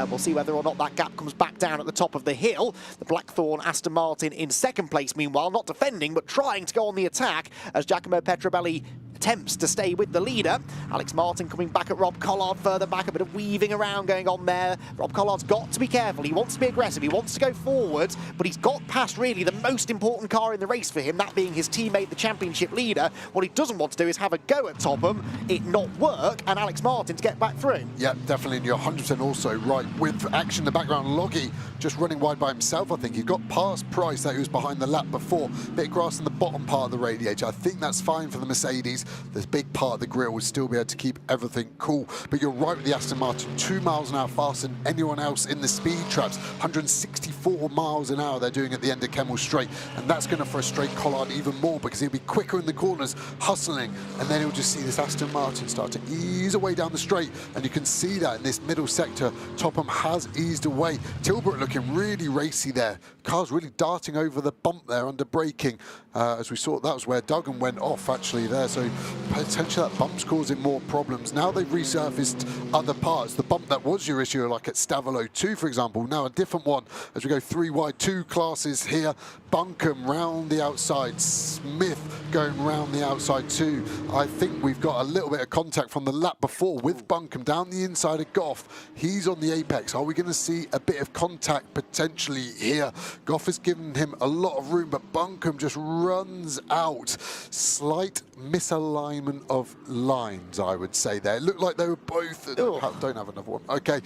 We'll see whether or not that gap comes back down at the top of the hill. The Blackthorn Aston Martin in second place, meanwhile, not defending, but trying to go on the attack as Giacomo Petrobelli attempts to stay with the leader. Alex Martin coming back at Rob Collard further back, a bit of weaving around going on there. Rob Collard's got to be careful. He wants to be aggressive. He wants to go forwards, but he's got past really the most important car in the race for him, that being his teammate, the championship leader. What he doesn't want to do is have a go at Topham, it not work, and Alex Martin to get back through. Yeah, definitely, and you're 100% also right. With action in the background, Loggy just running wide by himself, I think. He got past Price, that he was behind the lap before. Bit of grass in the bottom part of the radiator. I think that's fine for the Mercedes. This big part of the grille would still be able to keep everything cool. But you're right with the Aston Martin, 2 miles an hour faster than anyone else in the speed traps. 164 miles an hour they're doing at the end of Kemmel Straight. And that's going to frustrate Collard even more because he'll be quicker in the corners, hustling. And then he'll just see this Aston Martin start to ease away down the straight. And you can see that in this middle sector, Topham has eased away. Tilbrook looking really racy there. Car's really darting over the bump there under braking. As we saw, that was where Duggan went off actually there. So potentially that bump's causing more problems. Now they've resurfaced other parts. The bump that was your issue, like at Stavolo 2, for example, now a different one. As we go 3 wide, 2 classes here. Buncombe round the outside. Smith going round the outside too. I think we've got a little bit of contact from the lap before with Buncombe down the inside of Goff. He's on the apex. Are we going to see a bit of contact potentially here? Goff has given him a lot of room, but Buncombe just runs out. Slight misalignment of lines, I would say there. It looked like they were both... Don't have another one. Okay.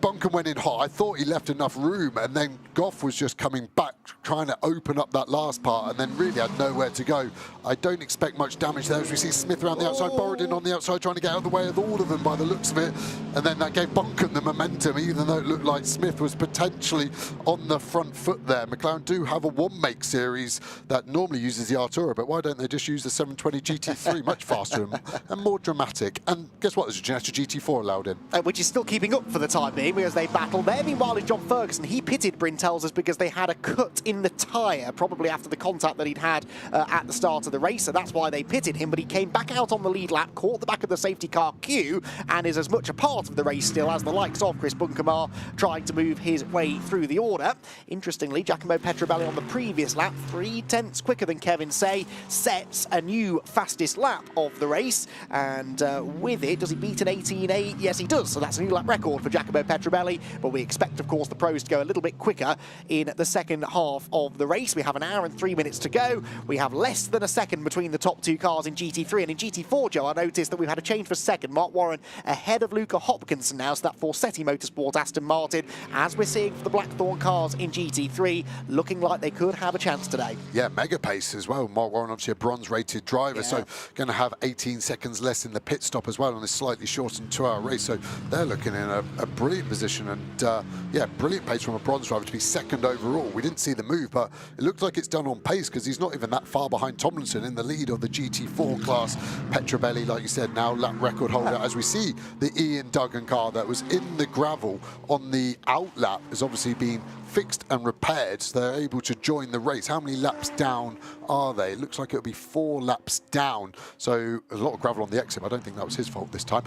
Buncombe went in hot. I thought he left enough room, and then Goff was just coming back, trying to open up that last part, and then really had nowhere to go. I don't expect much damage there as we see Smith around the outside, Borodin on the outside, trying to get out of the way of all of them by the looks of it. And then that gave Buncombe the momentum, even though it looked like Smith was potentially on the front foot there. McLaren do have a one-make series that normally uses the Artura, but why don't they just use the 720 GT3? Much faster and more dramatic. And guess what? There's a Ginetta GT4 allowed in. Which is still keeping up for the time being, because they battle there. Meanwhile, is John Ferguson. He pitted, Bryn tells us, because they had a cut in the tyre, probably after the contact that he'd had at the start of the race, so that's why they pitted him. But he came back out on the lead lap, caught the back of the safety car queue, and is as much a part of the race still as the likes of Chris Buncombe are trying to move his way through the order. Interestingly, Giacomo Petrobelli on the previous lap, 3/10 quicker than Kevin Say, sets a new fastest lap of the race, and with it, does he beat an 18.8? Yes, he does, so that's a new lap record for Giacomo Petrobelli. But we expect, of course, the pros to go a little bit quicker in the second half of the race. We have an hour and 3 minutes to go. We have less than a second between the top 2 cars in GT3. And in GT4, Joe, I noticed that we've had a change for second. Mark Warren ahead of Luca Hopkinson now, so that Forsetti Motorsport Aston Martin, as we're seeing for the Blackthorn cars in GT3, looking like they could have a chance today. Yeah, mega pace as well. Mark Warren, obviously a bronze-rated driver, so going to have 18 seconds less in the pit stop as well on a slightly shortened 2-hour race. So they're looking in a brilliant position, and yeah, brilliant pace from a bronze driver to be second overall. We didn't see the move, but it looks like it's done on pace because he's not even that far behind Tomlinson in the lead of the GT4 class. Petrobelli, like you said, now lap record holder. As we see, the Ian Duggan car that was in the gravel on the out lap has obviously been fixed and repaired, so they're able to join the race. How many laps down are they? It looks like it'll be 4 laps down. So a lot of gravel on the exit. I don't think that was his fault this time.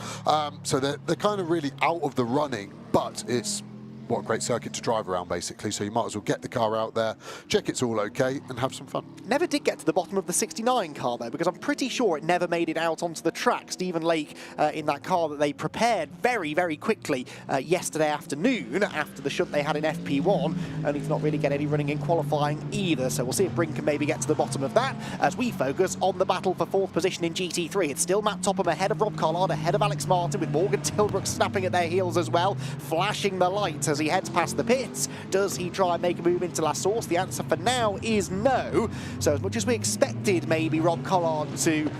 So they're kind of really out of the running, but it's what a great circuit to drive around, basically. So you might as well get the car out there, check it's all okay, and have some fun. Never did get to the bottom of the 69 car, though, because I'm pretty sure it never made it out onto the track. Stephen Lake in that car that they prepared very, very quickly yesterday afternoon after the shunt they had in FP1, only to not really get any running in qualifying either. So we'll see if Brink can maybe get to the bottom of that as we focus on the battle for 4th position in GT3. It's still Matt Topham ahead of Rob Collard, ahead of Alex Martin, with Morgan Tilbrook snapping at their heels as well, flashing the lights as he heads past the pits. Does he try and make a move into La Source? The answer for now is no. So as much as we expected maybe Rob Collard to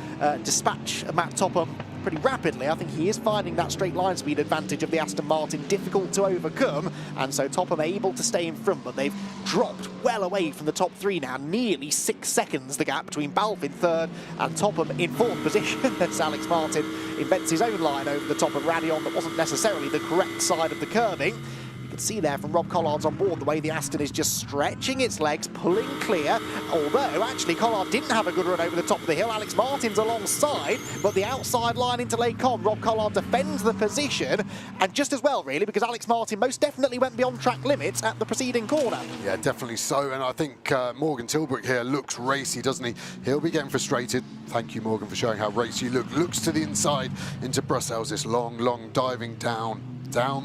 dispatch Matt Topham pretty rapidly, I think he is finding that straight line speed advantage of the Aston Martin difficult to overcome, and so Topham able to stay in front, but they've dropped well away from the top 3 now, nearly 6 seconds the gap between Balfe in 3rd and Topham in 4th position as Alex Martin invents his own line over the top of Radion that wasn't necessarily the correct side of the curving. You can see there from Rob Collard's on board the way the Aston is just stretching its legs, pulling clear, although actually Collard didn't have a good run over the top of the hill. Alex Martin's alongside, but the outside line into Lake Con, Rob Collard defends the position, and just as well really, because Alex Martin most definitely went beyond track limits at the preceding corner. Yeah, definitely so, and I think Morgan Tilbrook here looks racy, doesn't he? He'll be getting frustrated. Thank you, Morgan, for showing how racy you look. Looks to the inside into Brussels, this long diving down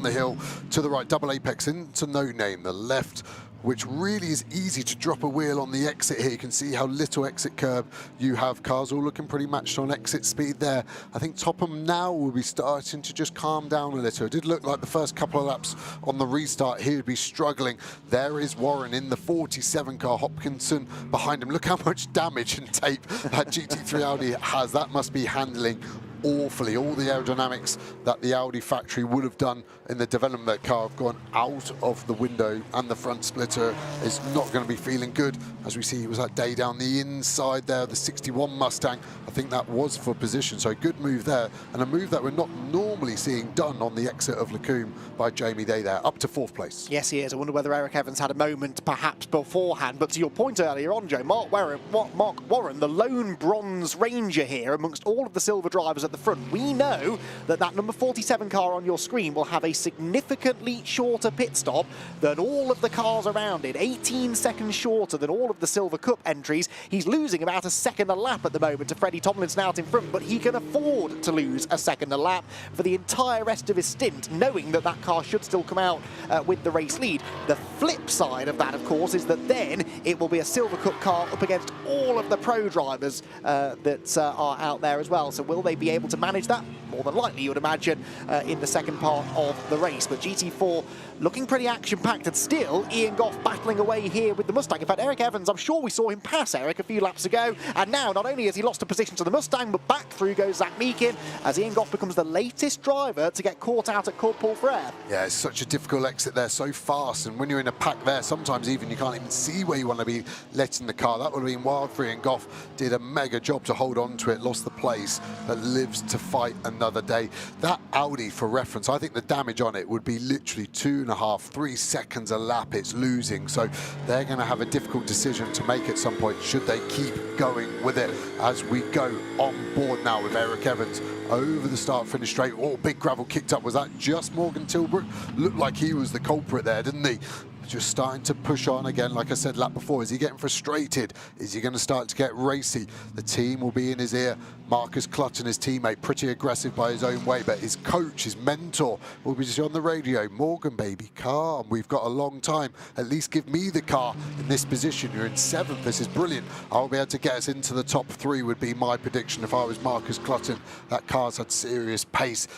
the hill to the right, double apex into No Name, the left, which really is easy to drop a wheel on the exit here. You can see how little exit curb you have. Cars all looking pretty matched on exit speed there. I think Topham now will be starting to just calm down a little. It did look like the first couple of laps on the restart he would be struggling. There is Warren in the 47 car, Hopkinson behind him. Look how much damage and tape that GT3 Audi has. That must be handling awfully. All the aerodynamics that the Audi factory would have done in the development of that car have gone out of the window, and the front splitter is not going to be feeling good. As we see, it was that day down the inside there, the 61 Mustang. I think that was for position, so a good move there, and a move that we're not normally seeing done on the exit of Lacombe by Jamie Day there, up to 4th place. Yes, he is. I wonder whether Eric Evans had a moment perhaps beforehand, but to your point earlier on, Joe, Mark Warren, the lone bronze ranger here amongst all of the silver drivers at the front. We know that that number 47 car on your screen will have a significantly shorter pit stop than all of the cars around it, 18 seconds shorter than all of the Silver Cup entries. He's losing about a second a lap at the moment to Freddie Tomlinson out in front, but he can afford to lose a second a lap for the entire rest of his stint, knowing that that car should still come out with the race lead. The flip side of that, of course, is that then it will be a Silver Cup car up against all of the pro drivers that are out there as well. So will they be able to manage that? More than likely, you would imagine, in the second part of the race. But GT4 looking pretty action-packed, and still Ian Goff battling away here with the Mustang. In fact, Eric Evans, I'm sure we saw him pass Eric a few laps ago, and now not only has he lost a position to the Mustang, but back through goes Zach Meakin as Ian Goff becomes the latest driver to get caught out at Court Paul Frere. Yeah, it's such a difficult exit there, so fast, and when you're in a pack there, sometimes even you can't even see where you want to be letting the car. That would have been wild for Ian Goff. Did a mega job to hold on to it, lost the place, but lives to fight another day. That Audi, for reference, I think the damage on it would be literally 2.5, 3 seconds a lap it's losing. So they're going to have a difficult decision to make at some point. Should they keep going with it as we go on board now with Eric Evans over the start-finish straight? Oh, big gravel kicked up. Was that just Morgan Tilbrook? Looked like he was the culprit there, didn't he? Just starting to push on again, like I said lap before. Is he getting frustrated? Is he going to start to get racy? The team will be in his ear. Marcus Clutton, his teammate, pretty aggressive by his own way, but his coach, his mentor, will be just on the radio. Morgan, baby, calm. We've got a long time. At least give me the car in this position. You're in 7th. This is brilliant. I'll be able to get us into the top 3 would be my prediction if I was Marcus Clutton. That car's had serious pace.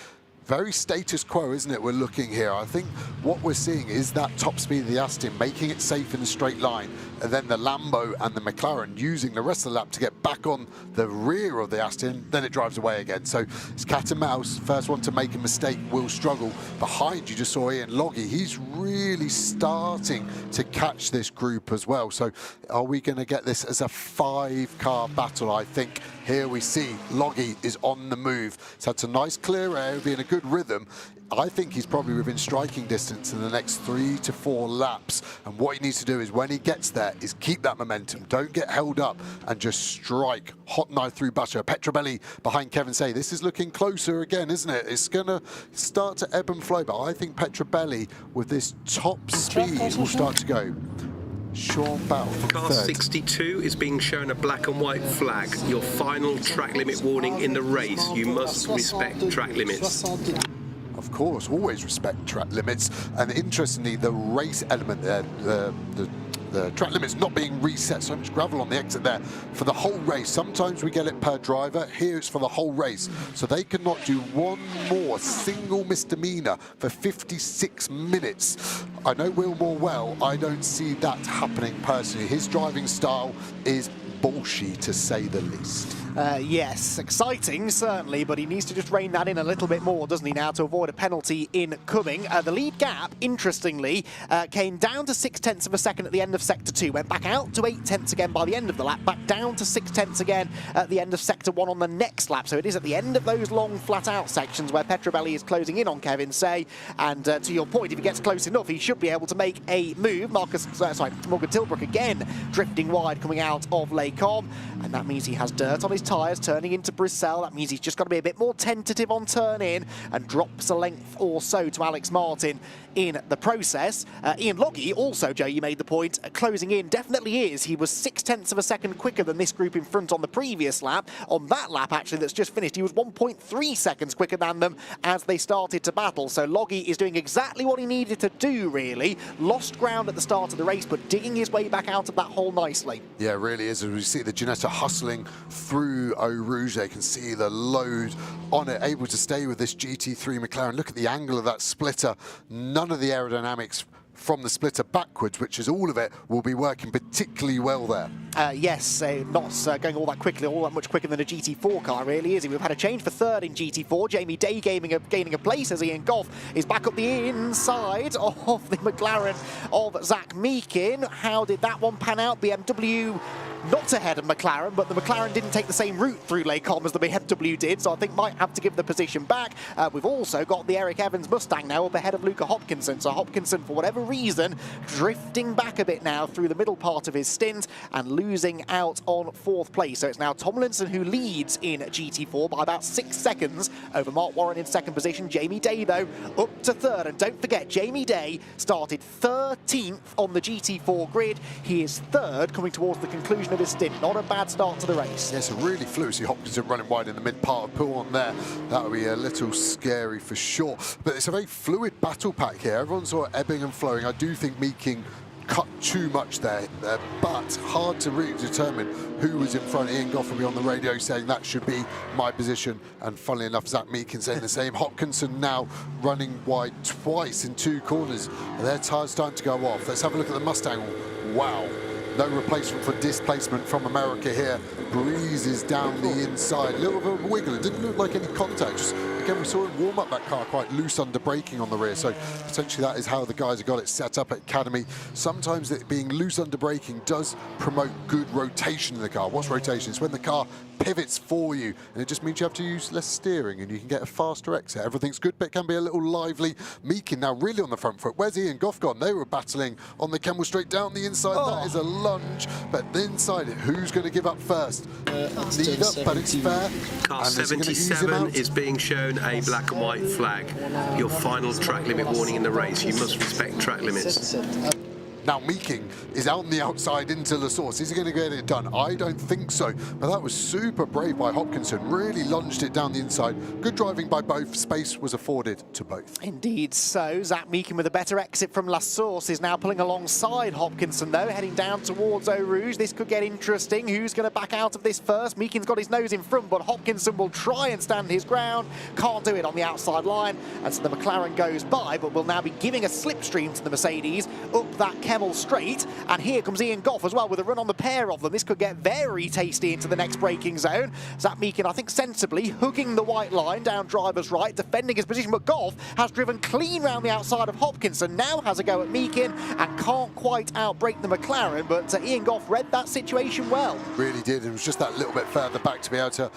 Very status quo, isn't it, we're looking here. I think what we're seeing is that top speed of the Aston, making it safe in a straight line, and then the Lambo and the McLaren using the rest of the lap to get back on the rear of the Aston, then it drives away again. So it's cat and mouse. First one to make a mistake will struggle. Behind, you just saw Ian Loggy. He's really starting to catch this group as well. So are we going to get this as a 5-car battle? I think Here we see Loggy is on the move. He's had some nice clear air, be in a good rhythm. I think he's probably within striking distance in the next 3 to 4 laps. And what he needs to do is, when he gets there, is keep that momentum. Don't get held up and just strike. Hot knife through butter. Petrobelli behind Kevin Say. This is looking closer again, isn't it? It's going to start to ebb and flow. But I think Petrobelli, with this top speed, will start to go. Sean Battle from Car 62 is being shown a black and white flag. Your final track limit warning in the race. You must respect track limits. Of course, always respect track limits. And interestingly, the race element there, the track limits not being reset, so much gravel on the exit there for the whole race. Sometimes we get it per driver, here it's for the whole race. So they cannot do one more single misdemeanor for 56 minutes. I know Wilmore well, I don't see that happening personally. His driving style is bullshit, to say the least. Yes, exciting, certainly, but he needs to just rein that in a little bit more, doesn't he, now, to avoid a penalty incoming. The lead gap, interestingly, came down to 0.6 of a second at the end of Sector 2, went back out to 0.8 again by the end of the lap, back down to 0.6 again at the end of Sector 1 on the next lap. So it is at the end of those long, flat-out sections where Petrobelli is closing in on Kevin Say, and to your point, if he gets close enough, he should be able to make a move. Morgan Tilbrook again drifting wide coming out of Les Combes, and that means he has dirt on his tyres turning into Brissell. That means he's just got to be a bit more tentative on turn in and drops a length or so to Alex Martin in the process. Ian Loggy also, Joe, you made the point, closing in definitely is. He was 0.6 of a second quicker than this group in front on the previous lap. On that lap, actually, that's just finished, he was 1.3 seconds quicker than them as they started to battle. So Loggy is doing exactly what he needed to do, really. Lost ground at the start of the race, but digging his way back out of that hole nicely. Yeah, it really is. As we see the Ginetta hustling through Eau Rouge, they can see the load on it, able to stay with this GT3 McLaren. Look at the angle of that splitter. None of the aerodynamics from the splitter backwards, which is all of it, will be working particularly well there. Yes, not going all that quickly, all that much quicker than a GT4 car, really, is he? We've had a change for third in GT4. Jamie Day gaining a place as Ian Goff is back up the inside of the McLaren of Zach Meakin. How did that one pan out? BMW not ahead of McLaren, but the McLaren didn't take the same route through Les Combes as the BMW did, so I think might have to give the position back. We've also got the Eric Evans Mustang now up ahead of Luca Hopkinson, so Hopkinson, for whatever reason, drifting back a bit now through the middle part of his stint and losing out on fourth place. So it's now Tomlinson who leads in GT4 by about 6 seconds over Mark Warren in second position. Jamie Day, though, up to third, and don't forget, Jamie Day started 13th on the GT4 grid. He is third coming towards the conclusion of his stint. Not a bad start to the race. Yes, a really fluid. See Hopkinson running wide in the mid part of Pool on there. That would be a little scary for sure. But it's a very fluid battle pack here. Everyone's sort of ebbing and flowing. I do think Meakin cut too much there, but hard to really determine who was in front. Ian Goff will be on the radio saying that should be my position, and funnily enough, Zach Meakin saying the same. Hopkinson now running wide twice in 2 corners, and their tyres starting to go off. Let's have a look at the Mustang. Wow. No replacement for displacement from America here. Breezes down the inside. A little bit of a wiggle. It didn't look like any contact. Just, again, we saw him warm up that car quite loose under braking on the rear. So potentially that is how the guys have got it set up at Academy. Sometimes it being loose under braking does promote good rotation in the car. What's rotation? It's when the car pivots for you, and it just means you have to use less steering and you can get a faster exit. Everything's good, but it can be a little lively. Meakin now really on the front foot. Where's Ian Goff gone? They were battling on the Kemmel straight down the inside. That is a lunge, but the inside, who's going to give up first? Neither, but it's fair. Car 77 is being shown a black and white flag. Your final track limit warning in the race. You must respect track limits. Now Meakin is out on the outside into La Source. Is he going to get it done? I don't think so. But that was super brave by Hopkinson. Really lunged it down the inside. Good driving by both. Space was afforded to both. Indeed so. Zach Meakin with a better exit from La Source is now pulling alongside Hopkinson, though, heading down towards Eau Rouge. This could get interesting. Who's going to back out of this first? Meakin's got his nose in front, but Hopkinson will try and stand his ground. Can't do it on the outside line. And so the McLaren goes by, but will now be giving a slipstream to the Mercedes up that Kemmel straight, and here comes Ian Goff as well with a run on the pair of them. This could get very tasty into the next braking zone. Zach Meakin, I think, sensibly hugging the white line down driver's right, defending his position, but Goff has driven clean round the outside of Hopkinson, now has a go at Meakin and can't quite outbrake the McLaren, but Ian Goff read that situation well. Really did. It was just that little bit further back to be able to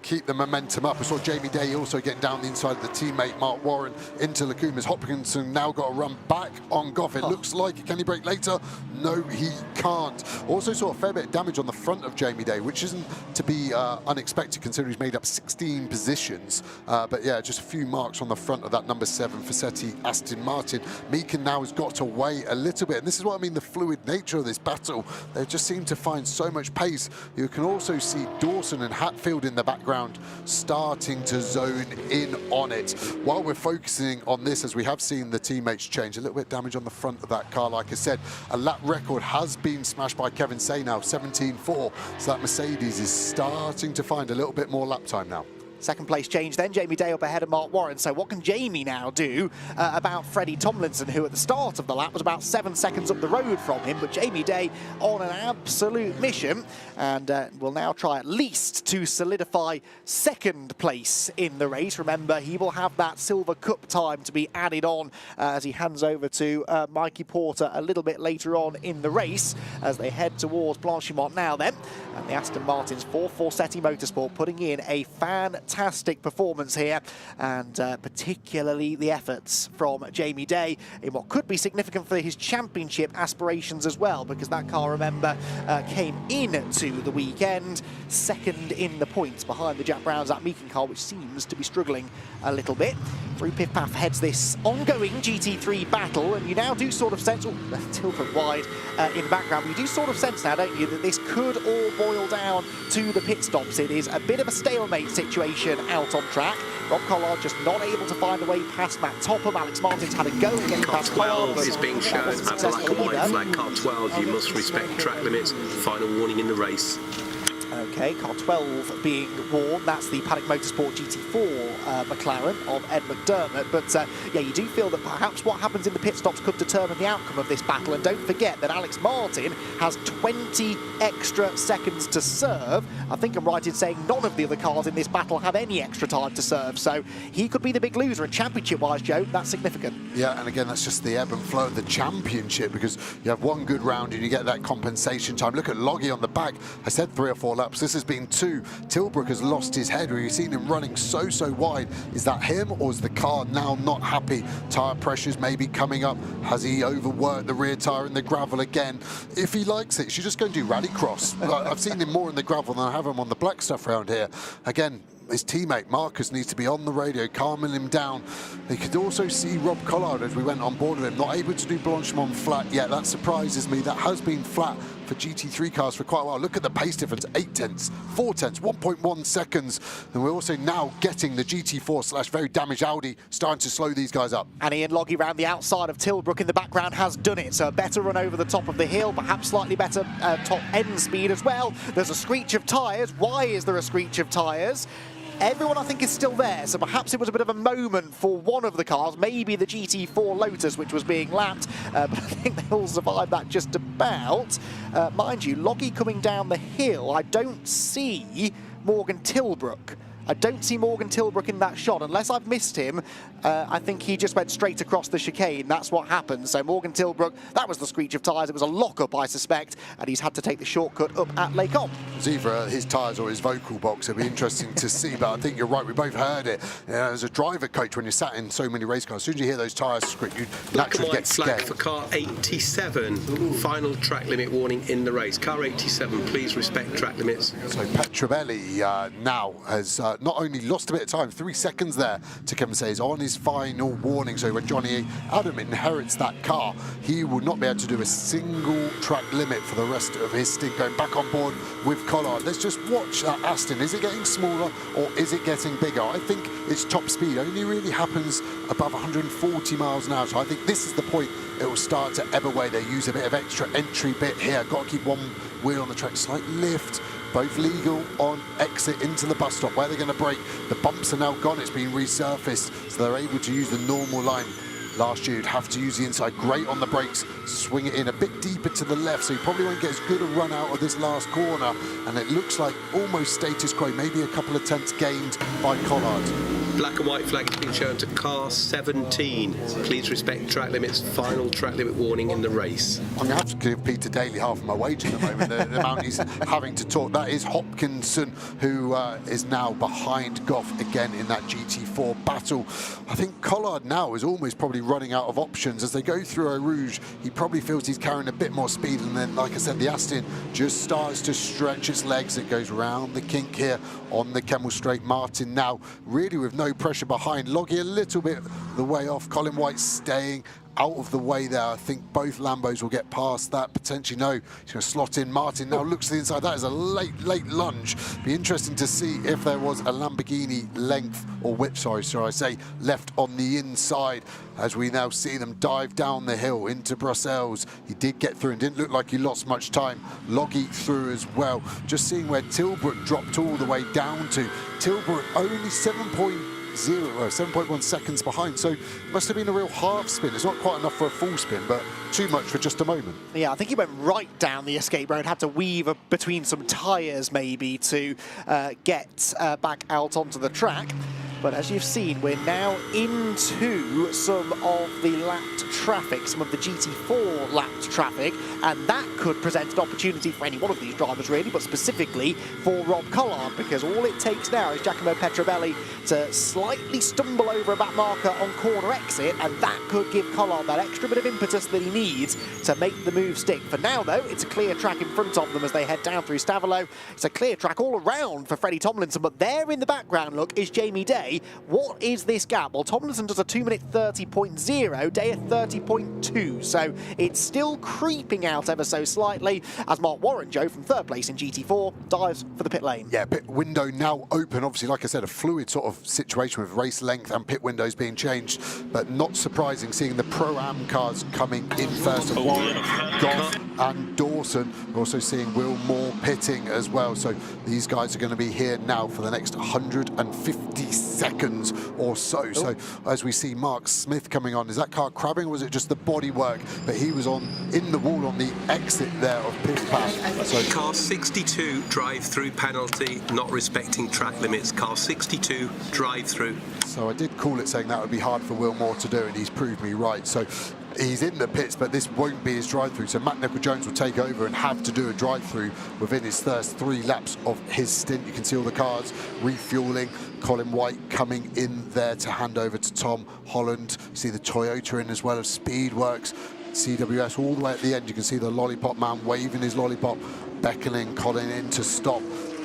keep the momentum up. I saw Jamie Day also getting down the inside of the teammate Mark Warren into Lacuma's. Hopkinson now got to run back on Goff. It looks like, can he brake later? No, he can't. Also saw a fair bit of damage on the front of Jamie Day, which isn't to be unexpected considering he's made up 16 positions. But yeah, just a few marks on the front of that number 7 Fassetti Aston Martin. Meakin now has got to wait a little bit, and this is what I mean, the fluid nature of this battle. They just seem to find so much pace. You can also see Dawson and Hatfield in the background starting to zone in on it. While we're focusing on this, as we have seen the teammates change, a little bit of damage on the front of that car. Like I said, a lap record has been smashed by Kevin Say now, 17.4. So that Mercedes is starting to find a little bit more lap time now. Second place change then, Jamie Day up ahead of Mark Warren. So what can Jamie now do about Freddie Tomlinson, who at the start of the lap was about 7 seconds up the road from him, but Jamie Day on an absolute mission and will now try at least to solidify second place in the race. Remember, he will have that Silver Cup time to be added on as he hands over to Mikey Porter a little bit later on in the race as they head towards Blanchimont now then. And the Aston Martins for Forseti Motorsport putting in a fantastic performance here, and particularly the efforts from Jamie Day in what could be significant for his championship aspirations as well, because that car, remember, came into the weekend second in the points behind the Jack Brown's Zach Meakin car, which seems to be struggling a little bit. Through Piff Paff heads this ongoing GT3 battle, and you now do sort of sense, Tilbrook wide in the background, but you do sort of sense now, don't you, that this could all boil down to the pit stops. It is a bit of a stalemate situation out on track. Rob Collard just not able to find a way past Matt Topham. Alex Martin's had a go at getting past Collard. 12 is being shown at black and white flag. Car 12, you must respect track limits. Final warning in the race. Okay, car 12 being worn, that's the Paddock Motorsport GT4 McLaren of Ed McDermott. But yeah, you do feel that perhaps what happens in the pit stops could determine the outcome of this battle. And don't forget that Alex Martin has 20 extra seconds to serve. I think I'm right in saying none of the other cars in this battle have any extra time to serve. So he could be the big loser. And championship-wise, Joe, that's significant. Yeah, and again, that's just the ebb and flow of the championship, because you have one good round and you get that compensation time. Look at Loggy on the back. I said 3 or 4 laps. This has been 2. Tilbrook has lost his head. We've seen him running so wide. Is that him, or is the car now not happy? Tyre pressures maybe coming up. Has he overworked the rear tyre in the gravel again? If he likes it, you should just go and do rallycross. I've seen him more in the gravel than I have him on the black stuff around here. Again, his teammate Marcus needs to be on the radio, calming him down. You could also see Rob Collard, as we went on board with him, not able to do Blanchimont flat yet. That surprises me. That has been flat for GT3 cars for quite a while. Look at the pace difference, 8 tenths, 4 tenths, 1.1 seconds. And we're also now getting the GT4 / very damaged Audi starting to slow these guys up. And Ian Loggy round the outside of Tilbrook in the background has done it. So a better run over the top of the hill, perhaps slightly better top end speed as well. There's a screech of tyres. Why is there a screech of tyres? Everyone, I think, is still there, so perhaps it was a bit of a moment for one of the cars, maybe the GT4 Lotus, which was being lapped, but I think they all survived that just about. Mind you, Loggy coming down the hill, I don't see Morgan Tilbrook. I don't see Morgan Tilbrook in that shot. Unless I've missed him, I think he just went straight across the chicane. That's what happened. So Morgan Tilbrook, that was the screech of tyres. It was a lock-up, I suspect, and he's had to take the shortcut up at Lake On. It's either his tyres or his vocal box. It'll be interesting to see, but I think you're right. We both heard it. As a driver coach, when you're sat in so many race cars, as soon as you hear those tyres screech, you naturally get scared. Flag for car 87. Final track limit warning in the race. Car 87, please respect track limits. So Petrovelli now has not only lost a bit of time, 3 seconds there to Kevin Sayers on his final warning. So when Johnny Adam inherits that car, he will not be able to do a single track limit for the rest of his stint going back on board with Collard. Let's just watch that Aston. Is it getting smaller or is it getting bigger? I think its top speed only really happens above 140 miles an hour. So I think this is the point it will start to ebb away. They use a bit of extra entry bit here. Got to keep one wheel on the track, slight lift. Both legal on exit into the bus stop. Where they're going to brake, the bumps are now gone. It's been resurfaced, so they're able to use the normal line. last year. You'd have to use the inside, great on the brakes, swing it in a bit deeper to the left, so you probably won't get as good a run out of this last corner. And it looks like almost status quo, maybe a couple of tenths gained by Collard. Black and white flag has been shown to car 17. Please respect track limits. Final track limit warning in the race. I'm going to have to give Peter Daly half of my wage at the moment, the amount he's having to talk. That is Hopkinson, who is now behind Goff again in that GT4 battle. I think Collard now is almost probably running out of options. As they go through Eau Rouge, he probably feels he's carrying a bit more speed, and then, like I said, the Aston just starts to stretch its legs. It goes round the kink here on the Kemmel Straight. Martin now really with no pressure behind. Loggy a little bit the way off. Colin White staying out of the way there. I think both Lambos will get past that. Potentially no. He's going to slot in. Martin now looks to the inside. That is a late lunge. Be interesting to see if there was a Lamborghini length or whip, sorry, shall I say, left on the inside, as we now see them dive down the hill into Brussels. He did get through and didn't look like he lost much time. Loggy through as well. Just seeing where Tilbrook dropped all the way down to. Tilbrook only 7.1 seconds behind, so it must have been a real half spin. It's not quite enough for a full spin, but too much for just a moment. Yeah, I think he went right down the escape road, had to weave between some tyres maybe to get back out onto the track. But as you've seen, we're now into some of the lapped traffic, some of the GT4 lapped traffic, and that could present an opportunity for any one of these drivers really, but specifically for Rob Collard, because all it takes now is Giacomo Petrobelli to slightly stumble over a back marker on corner exit, and that could give Collard that extra bit of impetus that he needs to make the move stick. For now though, it's a clear track in front of them as they head down through Stavelot. It's a clear track all around for Freddie Tomlinson, but there in the background, look, is Jamie Day. What is this gap? Well, Tomlinson does a 2-minute 30.0, Day a 30.2, so it's still creeping out ever so slightly as Mark Warren-Joe from third place in GT4 dives for the pit lane. Yeah, pit window now open. Obviously, like I said, a fluid sort of situation with race length and pit windows being changed, but not surprising seeing the Pro-Am cars coming in first. Warren, Goff and Dawson. We're also seeing Will Moore pitting as well, so these guys are going to be here now for the next 150 seconds or so. So as we see Mark Smith coming on, is that car crabbing or was it just the bodywork? But he was in the wall on the exit there of pit path. So car 62 drive-through penalty, not respecting track limits. Car 62 drive-through. So I did call it saying that would be hard for Will Moore to do, and he's proved me right. So he's in the pits, but this won't be his drive-through. So Matt Nicol-Jones will take over and have to do a drive-through within his first 3 laps of his stint. You can see all the cars refueling. Colin White coming in there to hand over to Tom Holland. You see the Toyota in as well as Speedworks. CWS all the way at the end. You can see the lollipop man waving his lollipop, beckoning Colin in to stop.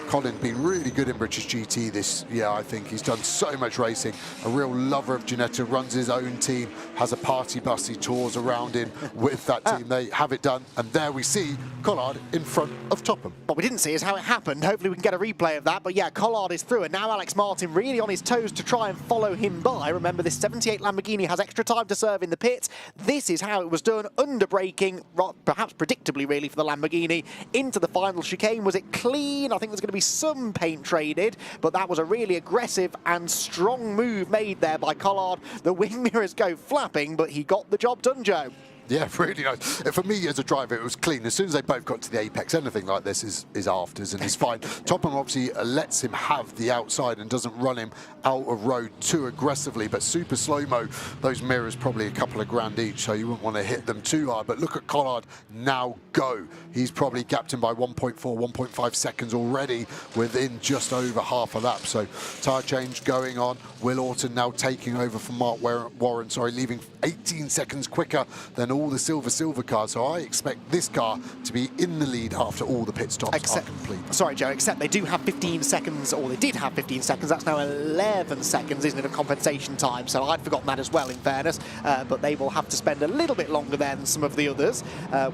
Colin been really good in British GT this year, I think. He's done so much racing. A real lover of Ginetta, runs his own team, has a party bus he tours around in with that team. They have it done, and there we see Collard in front of Topham. What we didn't see is how it happened. Hopefully we can get a replay of that. But yeah, Collard is through, and now Alex Martin really on his toes to try and follow him by. Remember, this 78 Lamborghini has extra time to serve in the pit. This is how it was done, under braking, perhaps predictably really for the Lamborghini, into the final chicane. Was it clean? I think there's going to be some paint traded, but that was a really aggressive and strong move made there by Collard. The wing mirrors go flapping, but he got the job done, Joe. Yeah, really nice. For me as a driver, it was clean. As soon as they both got to the apex, anything like this is afters and is fine. Topham obviously lets him have the outside and doesn't run him out of road too aggressively, but super slow-mo, those mirrors probably a couple of grand each, so you wouldn't want to hit them too hard. But look at Collard now go. He's probably gapped him by 1.4, 1.5 seconds already within just over half a lap. So tyre change going on. Will Orton now taking over from Mark Warren, leaving 18 seconds quicker than all the silver cars. So I expect this car to be in the lead after all the pit stops are complete. Sorry, Joe, except they do have 15 seconds, or they did have 15 seconds. That's now 11 seconds, isn't it, of compensation time? So I'd forgotten that as well, in fairness. But they will have to spend a little bit longer than some of the others,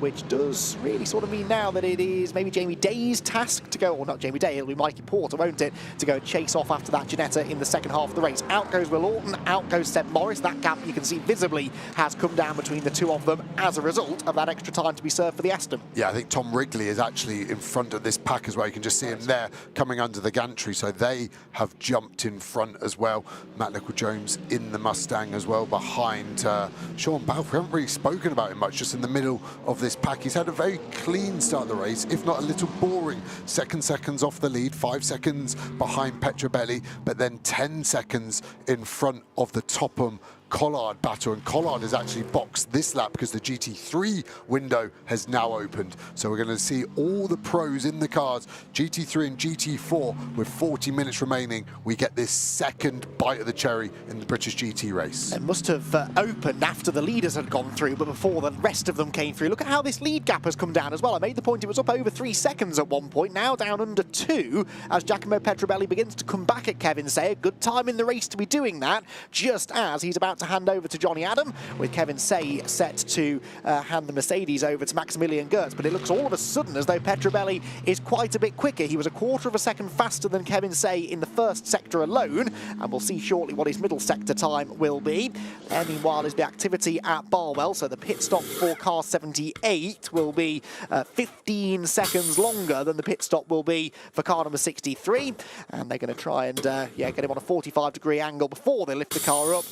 which does really sort of mean now that it is maybe Jamie Day's task to go, or not Jamie Day, it'll be Mikey Porter, won't it, to go chase off after that Ginetta in the second half of the race. Out goes Will Orton, out goes Seb Morris. That gap you can see visibly has come down between the two of them. them as a result of that extra time to be served for the Aston. Yeah, I think Tom Wrigley is actually in front of this pack as well. You can just see him there coming under the gantry, so they have jumped in front as well. Matt Nicol-Jones in the Mustang as well behind Sean Balfe. We haven't really spoken about him much, just in the middle of this pack. He's had a very clean start of the race, if not a little boring. 2 seconds off the lead, 5 seconds behind Petrobelli, but then 10 seconds in front of the Topham Collard battle, and Collard has actually boxed this lap because the GT3 window has now opened. So we're going to see all the pros in the cars, GT3 and GT4, with 40 minutes remaining. We get this second bite of the cherry in the British GT race. It must have opened after the leaders had gone through, but before the rest of them came through. Look at how this lead gap has come down as well. I made the point it was up over 3 seconds at one point, now down under 2 as Giacomo Petrobelli begins to come back at Kevin Say. A good time in the race to be doing that, just as he's about to hand over to Johnny Adam, with Kevin Say set to hand the Mercedes over to Maximilian Gertz. But it looks all of a sudden as though Petrobelli is quite a bit quicker. He was a 1/4 of a second faster than Kevin Say in the first sector alone, and we'll see shortly what his middle sector time will be. There, meanwhile, is the activity at Barwell, so the pit stop for car 78 will be 15 seconds longer than the pit stop will be for car number 63, and they're going to try and get him on a 45-degree angle before they lift the car up,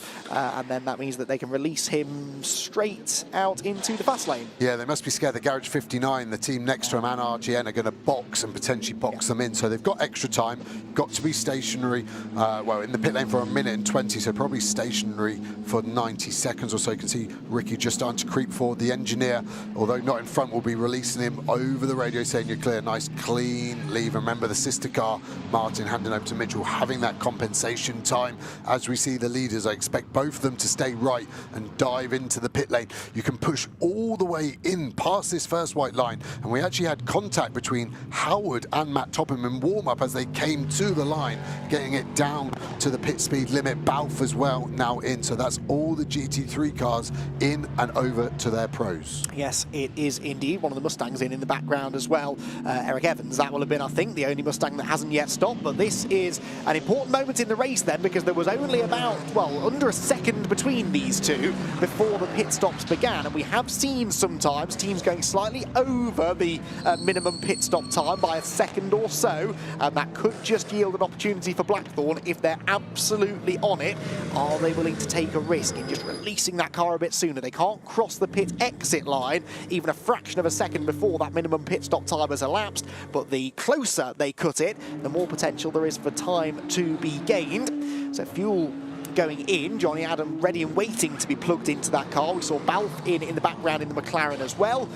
and then that means that they can release him straight out into the fast lane. Yeah, they must be scared that Garage 59, the team next to them, and RGN are going to box and potentially box them in. So they've got extra time, got to be stationary, well, in the pit lane for 1 minute and 20, so probably stationary for 90 seconds or so. You can see Ricky just starting to creep forward. The engineer, although not in front, will be releasing him over the radio saying you're clear. Nice clean leave. Remember the sister car, Martin handing over to Mitchell, having that compensation time. As we see the leaders, I expect both of them to stay right and dive into the pit lane. You can push all the way in past this first white line, and we actually had contact between Howard and Matt Topham in warm-up as they came to the line, getting it down to the pit speed limit. Balfe as well now in, so that's all the GT3 cars in and over to their pros. Yes, it is indeed. One of the Mustangs in the background as well. Eric Evans, that will have been, I think, the only Mustang that hasn't yet stopped, but this is an important moment in the race then, because there was only about, well, under a second between these two before the pit stops began, and we have seen sometimes teams going slightly over the minimum pit stop time by a second or so, and that could just yield an opportunity for Blackthorn if they're absolutely on it. Are they willing to take a risk in just releasing that car a bit sooner? They can't cross the pit exit line even a fraction of a second before that minimum pit stop time has elapsed, but the closer they cut it, the more potential there is for time to be gained. So fuel going in, Johnny Adam ready and waiting to be plugged into that car. We saw Balfe in the background in the McLaren as well.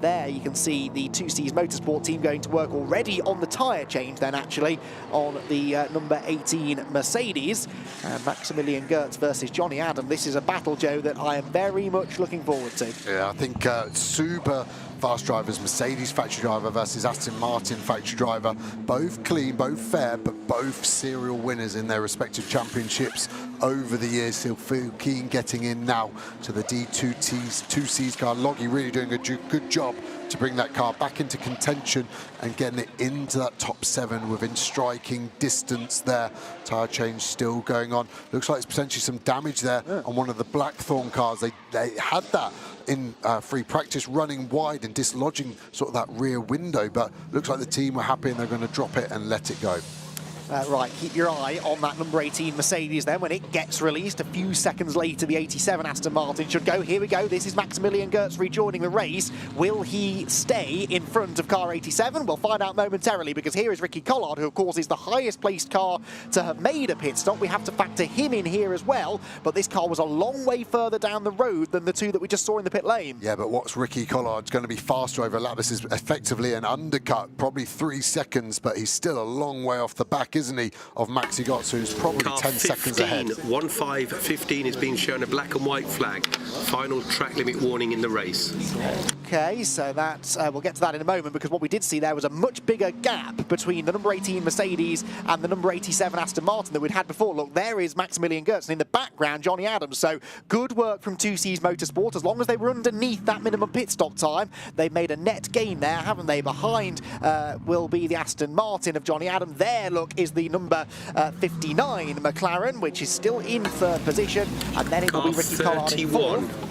There you can see the 2Cs Motorsport team going to work already on the tyre change then actually on the number 18 Mercedes. Maximilian Gertz versus Johnny Adam. This is a battle, Joe, that I am very much looking forward to. Yeah, I think super fast drivers, Mercedes factory driver versus Aston Martin factory driver, both clean, both fair, but both serial winners in their respective championships over the years. Still feel keen getting in now to the D2Cs car. Loggy really doing a good job to bring that car back into contention and getting it into that top 7 within striking distance there. Tyre change still going on. Looks like there's potentially some damage there on one of the Blackthorn cars. They had that in free practice, running wide and dislodging sort of that rear window, but looks like the team were happy and they're going to drop it and let it go. Right, keep your eye on that number 18 Mercedes then. When it gets released a few seconds later, the 87 Aston Martin should go. Here we go. This is Maximilian Gertz rejoining the race. Will he stay in front of car 87? We'll find out momentarily, because here is Ricky Collard, who of course is the highest placed car to have made a pit stop. We have to factor him in here as well, but this car was a long way further down the road than the two that we just saw in the pit lane. Yeah, but what's Ricky Collard's going to be faster over a lap? This is effectively an undercut, probably 3 seconds, but he's still a long way off the back, isn't he, of Maxi Gotts, who's probably car 10 seconds ahead. 15 is being shown a black and white flag. Final track limit warning in the race. Okay, so that's we'll get to that in a moment, because what we did see there was a much bigger gap between the number 18 Mercedes and the number 87 Aston Martin that we'd had before. Look, there is Maximilian Gertz, and in the background, Johnny Adams. So good work from 2Cs Motorsport. As long as they were underneath that minimum pit stop time, they've made a net gain there, haven't they? Behind will be the Aston Martin of Johnny Adams. There, look, is the number 59 McLaren, which is still in third position, and then it will be Ricky Collard in fourth.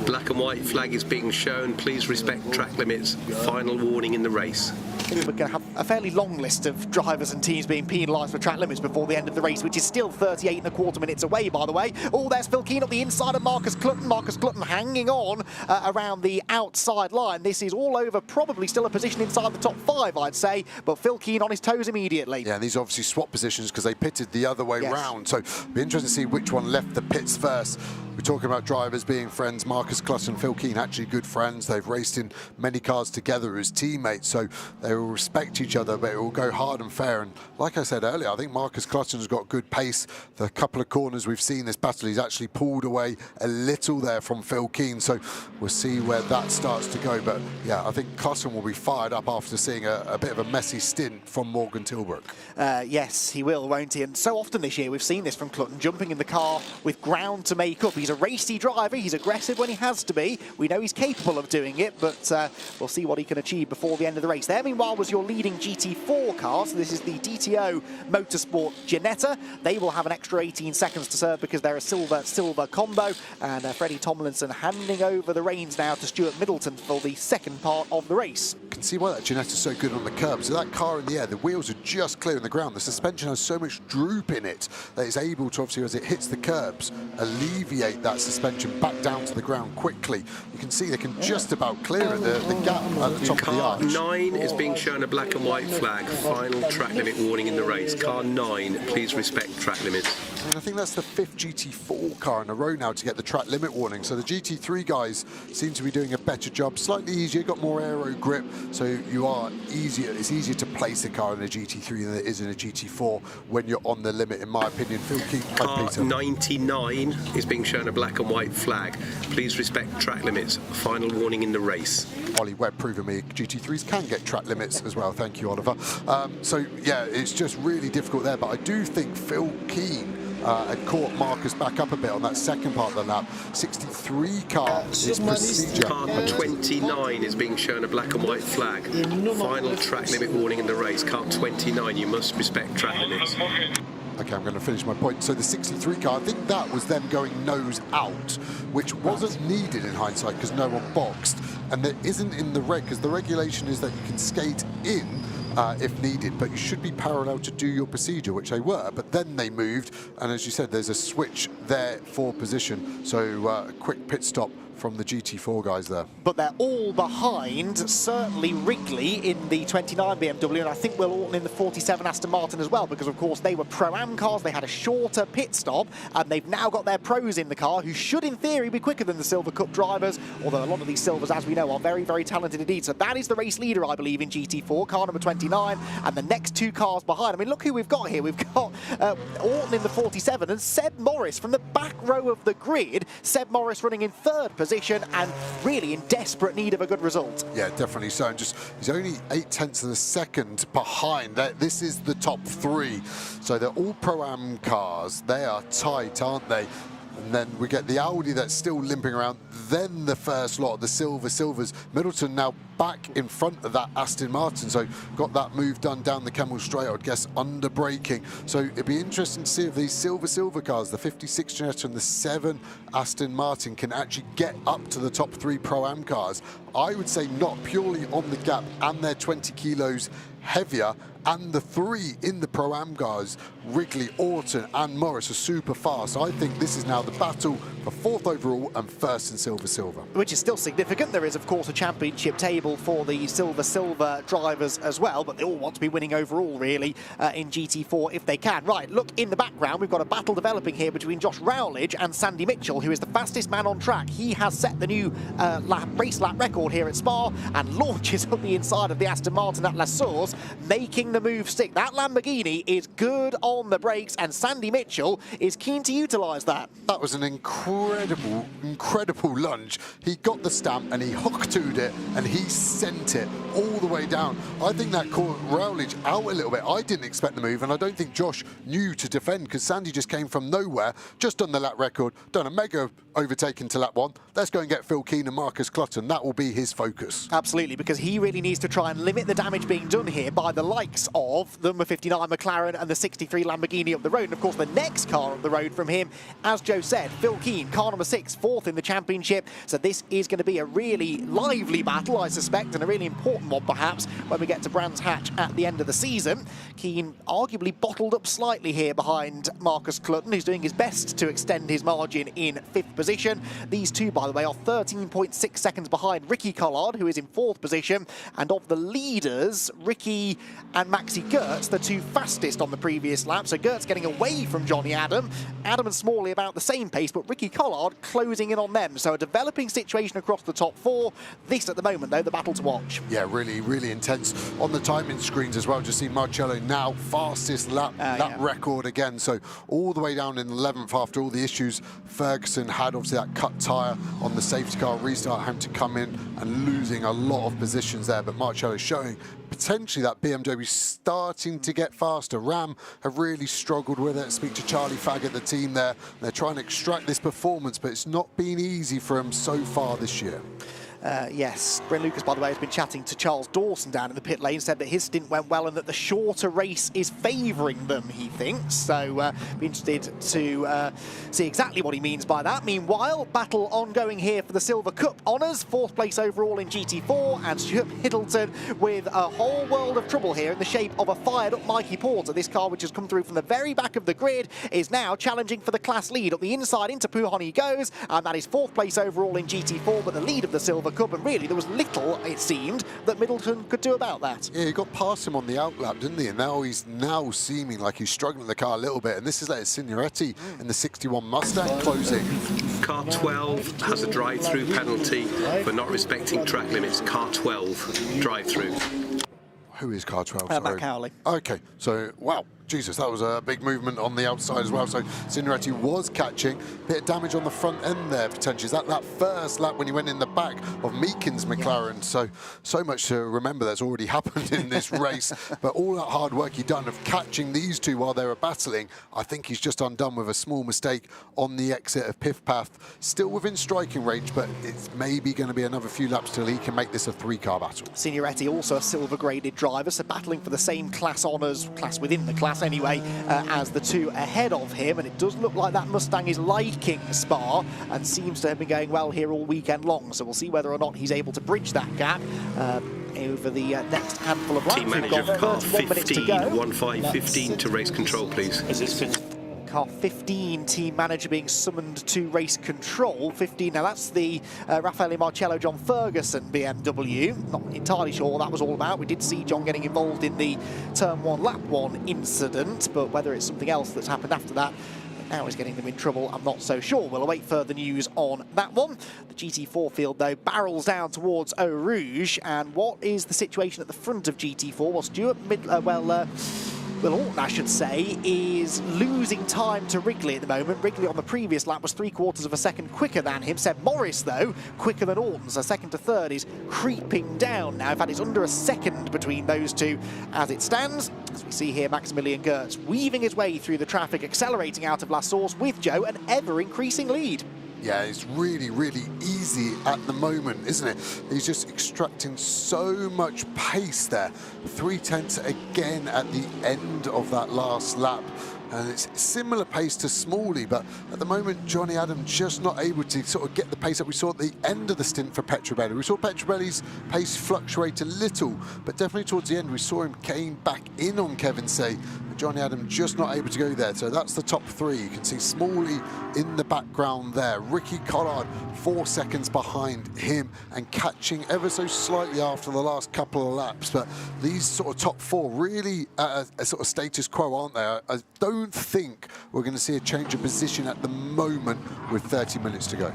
Black and white flag is being shown. Please respect track limits. Final warning in the race. I think we're going to have a fairly long list of drivers and teams being penalised for track limits before the end of the race, which is still 38.25 minutes away, by the way. Oh, there's Phil Keane on the inside of Marcus Clutton. Marcus Clutton hanging on around the outside line. This is all over, probably still a position inside the top 5, I'd say, but Phil Keane on his toes immediately. Yeah, and these obviously swap positions because they pitted the other way round. So it'll be interesting to see which one left the pits first. We're talking about drivers being friends. Marcus Clutton and Phil Keane actually good friends. They've raced in many cars together as teammates, so they will respect each other, but it will go hard and fair. And like I said earlier, I think Marcus Clutton's got good pace. The couple of corners we've seen this battle, he's actually pulled away a little there from Phil Keane, so we'll see where that starts to go. But yeah, I think Clutton will be fired up after seeing a bit of a messy stint from Morgan Tilbrook. Yes, he will, won't he? And so often this year we've seen this from Clutton, jumping in the car with ground to make up. He's a racy driver, he's aggressive when he has to be. We know he's capable of doing it, but we'll see what he can achieve before the end of the race. There, meanwhile, was your leading GT4 car. So this is the DTO Motorsport Ginetta. They will have an extra 18 seconds to serve because they're a silver combo. And Freddie Tomlinson handing over the reins now to Stuart Middleton for the second part of the race. You can see why that Ginetta's so good on the curbs. So that car in the air, the wheels are just clearing the ground. The suspension has so much droop in it that it's able to, obviously, as it hits the curbs, alleviate that suspension back down to the ground quickly. You can see they can just about clear the gap at the top of the arch. Car 9 is being shown a black and white flag. Final track limit warning in the race. Car 9, please respect track limits. And I think that's the 5th GT4 car in a row now to get the track limit warning. So the GT3 guys seem to be doing a better job, slightly easier, got more aero grip, so you are easier. It's easier to place the car in a GT3 than it is in a GT4 when you're on the limit, in my opinion. Phil Keane, Car 99 is being shown a black and white flag. Please respect track limits. Final warning in the race. Ollie Webb proving me GT3s can get track limits as well. Thank you, Oliver. So yeah, it's just really difficult there, but I do think Phil Keane had caught Marcus back up a bit on that second part of the lap. 63 car is procedure. Car 29 is being shown a black and white flag. Final track limit warning in the race. Car 29, you must respect track limits. Okay, I'm going to finish my point. So the 63 car, I think that was them going nose out, which wasn't needed in hindsight because no one boxed. And there isn't in the reg, because the regulation is that you can skate in if needed, but you should be parallel to do your procedure, which they were, but then they moved, and as you said, there's a switch there for position, so a quick pit stop from the GT4 guys there. But they're all behind, certainly Wrigley in the 29 BMW, and I think Will Orton in the 47 Aston Martin as well, because of course they were Pro-Am cars, they had a shorter pit stop, and they've now got their pros in the car, who should in theory be quicker than the Silver Cup drivers, although a lot of these Silvers, as we know, are very, very talented indeed. So that is the race leader, I believe, in GT4, car number 29, and the next two cars behind. I mean, look who we've got here. We've got Orton in the 47 and Seb Morris from the back row of the grid. Seb Morris running in third position and really in desperate need of a good result. Yeah, definitely so. And just he's only 0.8 of a second behind. This is the top 3. So they're all Pro-Am cars. They are tight, aren't they? And then we get the Audi that's still limping around. Then the first lot, the Silvers. Middleton now back in front of that Aston Martin. So got that move done down the Kemmel Straight, I would guess, under braking. So it'd be interesting to see if these Silver cars, the 56 Ginetta and the 7 Aston Martin, can actually get up to the top 3 Pro-Am cars. I would say not purely on the gap, and they're 20 kilos heavier, and the 3 in the Pro-Am cars, Wrigley, Orton and Morris, are super fast. I think this is now the battle for 4th overall and 1st in Silver. Which is still significant. There is, of course, a championship table for the Silver drivers as well, but they all want to be winning overall, really, in GT4 if they can. Right, look, in the background, we've got a battle developing here between Josh Rowledge and Sandy Mitchell, who is the fastest man on track. He has set the new race lap record here at Spa and launches on the inside of the Aston Martin at La Source, making the move stick. That Lamborghini is good on the brakes, and Sandy Mitchell is keen to utilise that. That was an incredible lunge. He got the stamp and he hook-toed it and he sent it all the way down. I think that caught Rowledge out a little bit. I didn't expect the move, and I don't think Josh knew to defend, because Sandy just came from nowhere, just done the lap record, done a mega overtake into lap 1. Let's go and get Phil Keane and Marcus Clutton. That will be his focus. Absolutely, because he really needs to try and limit the damage being done here by the likes of the number 59 McLaren and the 63 Lamborghini up the road. And of course, the next car up the road from him, as Joe said, Phil Keane, car number 6, 4th in the championship. So this is going to be a really lively battle, I suspect, and a really important one perhaps when we get to Brands Hatch at the end of the season. Keane arguably bottled up slightly here behind Marcus Clutton, who's doing his best to extend his margin in 5th position. These two, by the way, are 13.6 seconds behind Ricky Collard, who is in 4th position. And of the leaders, Ricky and Maxi Gertz, the two fastest on the previous lap. So Gertz getting away from Johnny Adam. Adam and Smalley about the same pace, but Ricky Collard closing in on them. So a developing situation across the top 4. This, at the moment, though, the battle to watch. Yeah, really, really intense. On the timing screens as well, just see Marcello now fastest lap record again. So all the way down in 11th after all the issues Ferguson had. Obviously that cut tyre on the safety car restart, having to come in and losing a lot of positions there. But Marcello showing potentially that BMW starting to get faster. Ram have really struggled with it. Speak to Charlie Faggett, the team there. They're trying to extract this performance, but it's not been easy for them so far this year. Yes, Bryn Lucas, by the way, has been chatting to Charles Dawson down in the pit lane, said that his stint went well and that the shorter race is favouring them, he thinks. So be interested to see exactly what he means by that. Meanwhile, battle ongoing here for the Silver Cup honours. 4th place overall in GT4, and Stuart Middleton with a whole world of trouble here in the shape of a fired-up Mikey Porter. This car, which has come through from the very back of the grid, is now challenging for the class lead. Up the inside into Pujon he goes, and that is 4th place overall in GT4, but the lead of the Silver Cup, and really there was little, it seemed, that Middleton could do about that. Yeah, he got past him on the outlap, didn't he? And now he's seeming like he's struggling with the car a little bit, and this is like Signoretti in the 61 Mustang closing. Car 12 has a drive-through penalty for not respecting track limits. Car 12, drive-through. Who is car 12? Matt Cowley. Okay, so, wow. Jesus, that was a big movement on the outside as well. So Signoretti was catching. Bit of damage on the front end there, potentially. Is that first lap when he went in the back of Meakin's McLaren? So much to remember that's already happened in this race. But all that hard work he done of catching these two while they were battling, I think he's just undone with a small mistake on the exit of Piff Path. Still within striking range, but it's maybe going to be another few laps till he can make this a 3-car battle. Signoretti, also a silver-graded driver, so battling for the same class honours, class within the class anyway, as the two ahead of him. And it does look like that Mustang is liking Spa and seems to have been going well here all weekend long. So we'll see whether or not he's able to bridge that gap over the next handful of laps. Team manager of car 15, 15 to race control, please. Car 15 team manager being summoned to race control. 15, now that's the Raffaele Marcello John Ferguson BMW. Not entirely sure what that was all about. We did see John getting involved in the turn 1 lap 1 incident, but whether it's something else that's happened after that, now he's getting them in trouble, I'm not so sure. We'll await further news on that one. The GT4 field, though, barrels down towards Eau Rouge. And what is the situation at the front of GT4? Well, Stuart Will Orton, I should say, is losing time to Wrigley at the moment. Wrigley on the previous lap was 3/4 of a second quicker than him. Seb Morris, though, quicker than Orton, so 2nd to 3rd is creeping down now. In fact, it's under a second between those two as it stands. As we see here, Maximilian Gertz weaving his way through the traffic, accelerating out of La Source with Joe, an ever-increasing lead. Yeah, it's really, really easy at the moment, isn't it? He's just extracting so much pace there. 3/10 again at the end of that last lap. And it's similar pace to Smalley, but at the moment, Johnny Adam just not able to sort of get the pace that we saw at the end of the stint for Petrobelli. We saw Petrobelli's pace fluctuate a little, but definitely towards the end, we saw him came back in on Kevin Say, but Johnny Adam just not able to go there. So that's the top 3. You can see Smalley in the background there. Ricky Collard 4 seconds behind him and catching ever so slightly after the last couple of laps. But these sort of top 4 really a sort of status quo, aren't they? I don't think we're going to see a change of position at the moment with 30 minutes to go.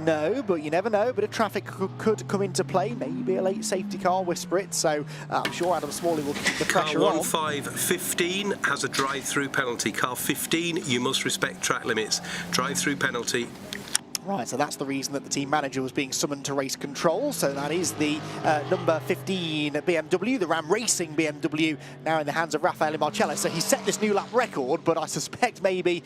No, but you never know. A bit of traffic could come into play. Maybe a late safety car, whisper it. So I'm sure Adam Smalley will keep the pressure on. Car 15 has a drive-through penalty. Car 15, you must respect track limits. Drive-through penalty. Right, so that's the reason that the team manager was being summoned to race control. So that is the number 15 BMW, the Ram Racing BMW, now in the hands of Raffaele Marcella. So he set this new lap record, but I suspect maybe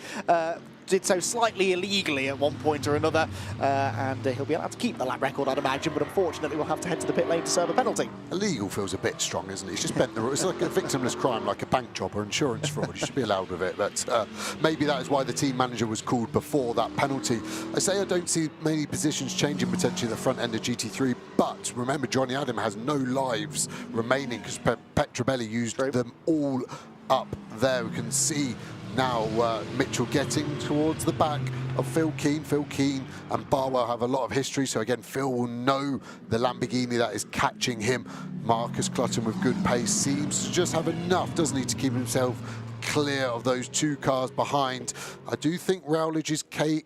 did so slightly illegally at one point or another, and he'll be allowed to keep the lap record, I'd imagine, but unfortunately we'll have to head to the pit lane to serve a penalty. Illegal feels a bit strong, isn't it? He's just bent the rules. It's like a victimless crime, like a bank job or insurance fraud. You should be allowed with it, but maybe that is why the team manager was called before that penalty. I say I don't see many positions changing potentially at the front end of GT3, but remember Johnny Adam has no lives remaining because Petrobelli used them all up there. We can see now Mitchell getting towards the back of Phil Keane. Phil Keane and Barwell have a lot of history, so again Phil will know the Lamborghini that is catching him. Marcus Clutton with good pace seems to just have enough, doesn't he, to keep himself clear of those two cars behind. I do think Rowledge is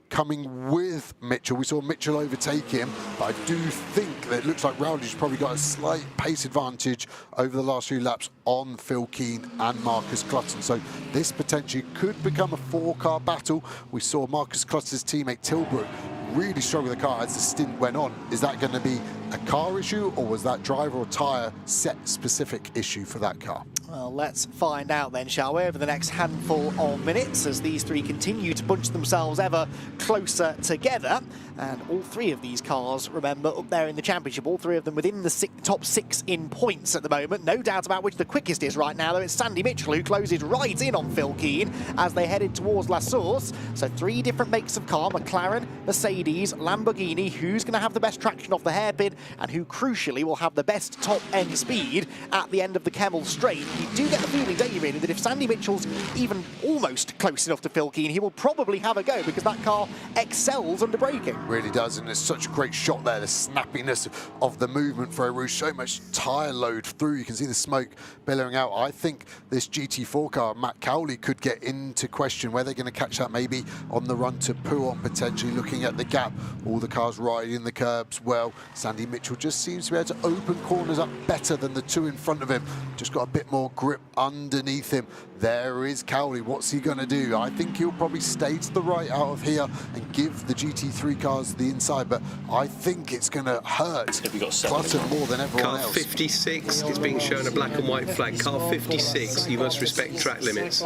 coming with Mitchell. We saw Mitchell overtake him, but I do think that it looks like Rowledge has probably got a slight pace advantage over the last few laps on Phil Keane and Marcus Clutton. So this potentially could become a four-car battle. We saw Marcus Clutton's teammate Tilbrook really struggle with the car as the stint went on. Is that going to be a car issue, or was that driver or tyre set specific issue for that car? Well, let's find out then, shall we, over the next handful of minutes as these three continue to punch themselves ever closer together. And all three of these cars, remember, up there in the championship, all three of them within the top 6 in points at the moment. No doubt about which the quickest is right now, though. It's Sandy Mitchell who closes right in on Phil Keane as they headed towards La Source. So 3 different makes of car: McLaren, Mercedes, Lamborghini. Who's going to have the best traction off the hairpin, and who crucially will have the best top-end speed at the end of the Kemmel Straight? You do get the feeling, don't you, really, that if Sandy Mitchell's even almost close enough to Phil Keane, he will probably have a go, because that car excels under braking. Really does, and there's such a great shot there, the snappiness of the movement for Rouge, so much tyre load through. You can see the smoke billowing out. I think this GT4 car, Matt Cowley, could get into question where they're going to catch that, maybe on the run to Pouhon, potentially looking at the gap. All the cars riding the curbs well. Sandy Mitchell just seems to be able to open corners up better than the two in front of him. Just got a bit more grip underneath him. There is Cowley. What's he going to do? I think he'll probably stay to the right out of here and give the GT3 cars the inside, but I think it's going to hurt Clutton more than everyone else. Car 56 is being shown a black and white flag. Car 56, you must respect track limits.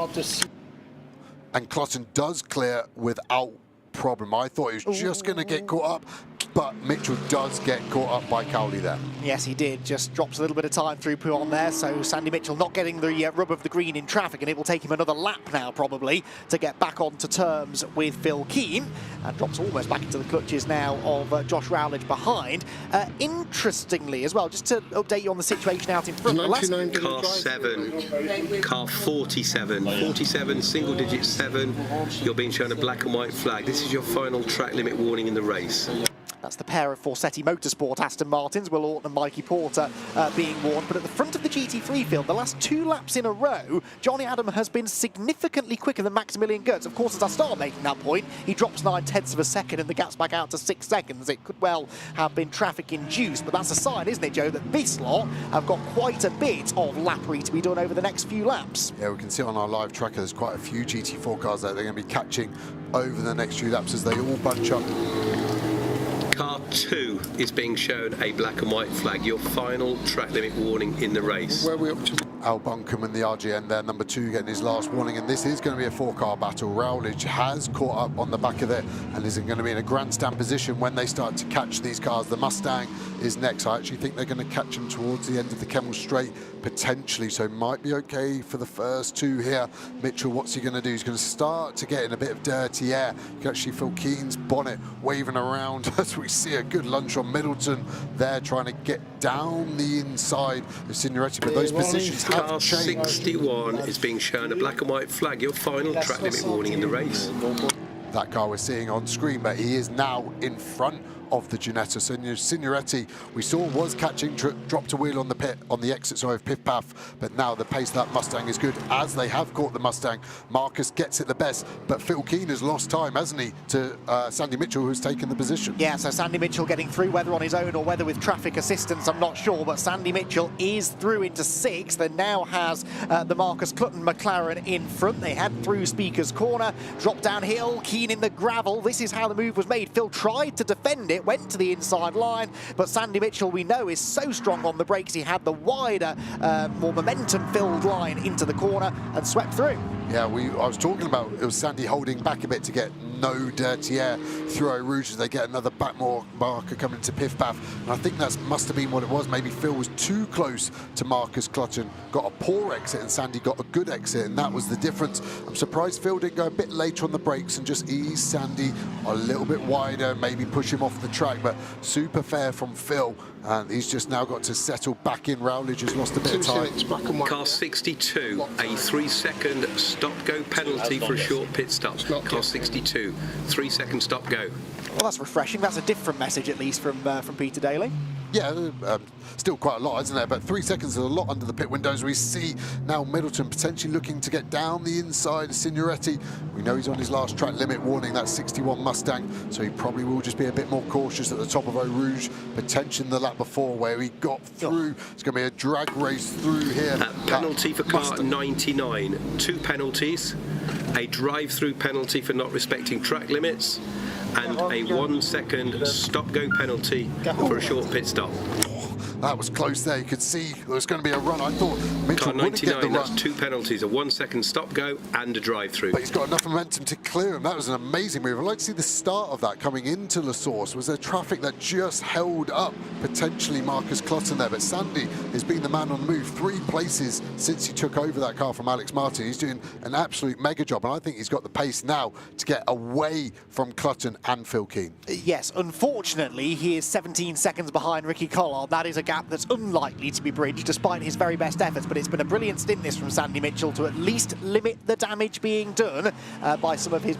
And Clutton does clear without problem. I thought he was just going to get caught up, but Mitchell does get caught up by Cowley there. Yes, he did. Just drops a little bit of time through Pouhon there, so Sandy Mitchell not getting the rub of the green in traffic, and it will take him another lap now probably to get back onto terms with Phil Keane, and drops almost back into the clutches now of Josh Rowledge behind. Interestingly as well, just to update you on the situation out in front. Car 7, car 47, 47, single digit 7, you're being shown a black and white flag. This is your final track limit warning in the race. That's the pair of Forseti Motorsport Aston Martins, Will Orton and Mikey Porter, being warned. But at the front of the GT3 field, the last 2 laps in a row, Johnny Adam has been significantly quicker than Maximilian Goetz. Of course, as I start making that point, he drops 9/10 of a second and the gap's back out to 6 seconds. It could well have been traffic-induced, but that's a sign, isn't it, Joe, that this lot have got quite a bit of lappery to be done over the next few laps. Yeah, we can see on our live tracker there's quite a few GT4 cars that they're going to be catching over the next few laps as they all bunch up. Car 2 is being shown a black and white flag, your final track limit warning in the race. Where are we up to? Al Buncombe and the RGN there, number 2, getting his last warning, and this is going to be a 4-car battle. Rowledge has caught up on the back of it and is going to be in a grandstand position when they start to catch these cars. The Mustang is next. I actually think they're going to catch him towards the end of the Kemmel Straight, potentially, so might be okay for the first 2 here. Mitchell, what's he going to do? He's going to start to get in a bit of dirty air. You can actually feel Keane's bonnet waving around as we see a good lunge on Middleton there, trying to get down the inside of Signoretti, but those positions have changed. 61 is being shown a black and white flag, your final track limit warning in the race. That car we're seeing on screen, but he is now in front of the Ginetta. So Signoretti, we saw, was catching, dropped a wheel on the exit, sorry, of Piff Paff, but now the pace of that Mustang is good, as they have caught the Mustang. Marcus gets it the best, but Phil Keane has lost time, hasn't he, to Sandy Mitchell, who's taken the position. Yeah, so Sandy Mitchell getting through, whether on his own or whether with traffic assistance, I'm not sure, but Sandy Mitchell is through into 6th and now has the Marcus Clutton McLaren in front. They head through Speaker's Corner, drop downhill, Keane in the gravel. This is how the move was made. Phil tried to defend it, went to the inside line, but Sandy Mitchell, we know, is so strong on the brakes. He had the wider, more momentum-filled line into the corner and swept through. Yeah, I was talking about, it was Sandy holding back a bit to get no dirty air through Eau Rouge as they get another back marker coming to Piff Paff. And I think that must have been what it was. Maybe Phil was too close to Marcus Clutton, got a poor exit, and Sandy got a good exit, and that was the difference. I'm surprised Phil didn't go a bit later on the brakes and just ease Sandy a little bit wider, maybe push him off the track, but super fair from Phil. And he's just now got to settle back in. Rowledge has lost a bit of time. Car 62, a 3-second stop-go penalty for a short pit stop. Car 62, 3-second stop-go. Well, that's refreshing. That's a different message, at least, from Peter Daly. Yeah, still quite a lot, isn't there? But 3 seconds is a lot under the pit windows. We see now Middleton potentially looking to get down the inside of Signoretti. We know he's on his last track limit warning, that 61 Mustang, so he probably will just be a bit more cautious at the top of Eau Rouge, potentially the lap before where he got through. It's going to be a drag race through here. Penalty for car 99. 2 penalties, a drive-through penalty for not respecting track limits, and a 1-second stop-go penalty for a short pit stop. That was close there. You could see there was going to be a run. I thought Mitchell wouldn't get the run. That's 2 penalties, a 1-second stop-go and a drive-through. But he's got enough momentum to clear him. That was an amazing move. I'd like to see the start of that coming into La Source. Was there traffic that just held up potentially Marcus Clutton there? But Sandy has been the man on the move 3 places since he took over that car from Alex Martin. He's doing an absolute mega job, and I think he's got the pace now to get away from Clutton and Phil Keane. Yes, unfortunately, he is 17 seconds behind Ricky Collard. That is a gap that's unlikely to be bridged despite his very best efforts, but it's been a brilliant stint this from Sandy Mitchell to at least limit the damage being done by some of his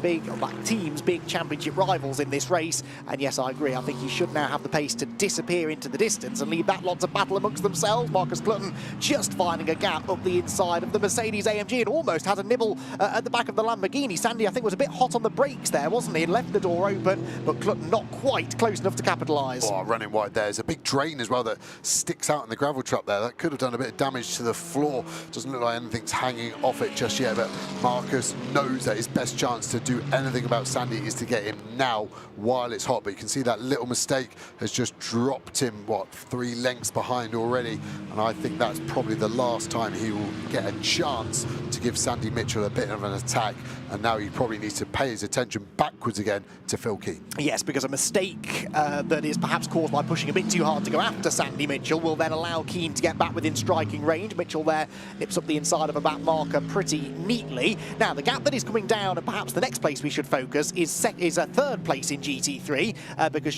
team's big championship rivals in this race. And yes, I agree, I think he should now have the pace to disappear into the distance and leave that lot to battle amongst themselves. Marcus Clutton just finding a gap up the inside of the Mercedes AMG and almost had a nibble at the back of the Lamborghini. Sandy, I think, was a bit hot on the brakes there, wasn't he? He left the door open, but Clutton not quite close enough to capitalise. Oh, running wide there. There's a big drain as well that sticks out in the gravel trap there. That could have done a bit of damage to the floor. Doesn't look like anything's hanging off it just yet, but Marcus knows that his best chance to do anything about Sandy is to get him now while it's hot. But you can see that little mistake has just dropped him, what, 3 lengths behind already. And I think that's probably the last time he will get a chance to give Sandy Mitchell a bit of an attack. And now he probably needs to pay his attention backwards again to Phil Keane. Yes, because a mistake that is perhaps caused by pushing a bit too hard to go after Sandy Mitchell will then allow Keane to get back within striking range. Mitchell there nips up the inside of a back marker pretty neatly. Now, the gap that is coming down, and perhaps the next place we should focus, is a 3rd place in GT3, because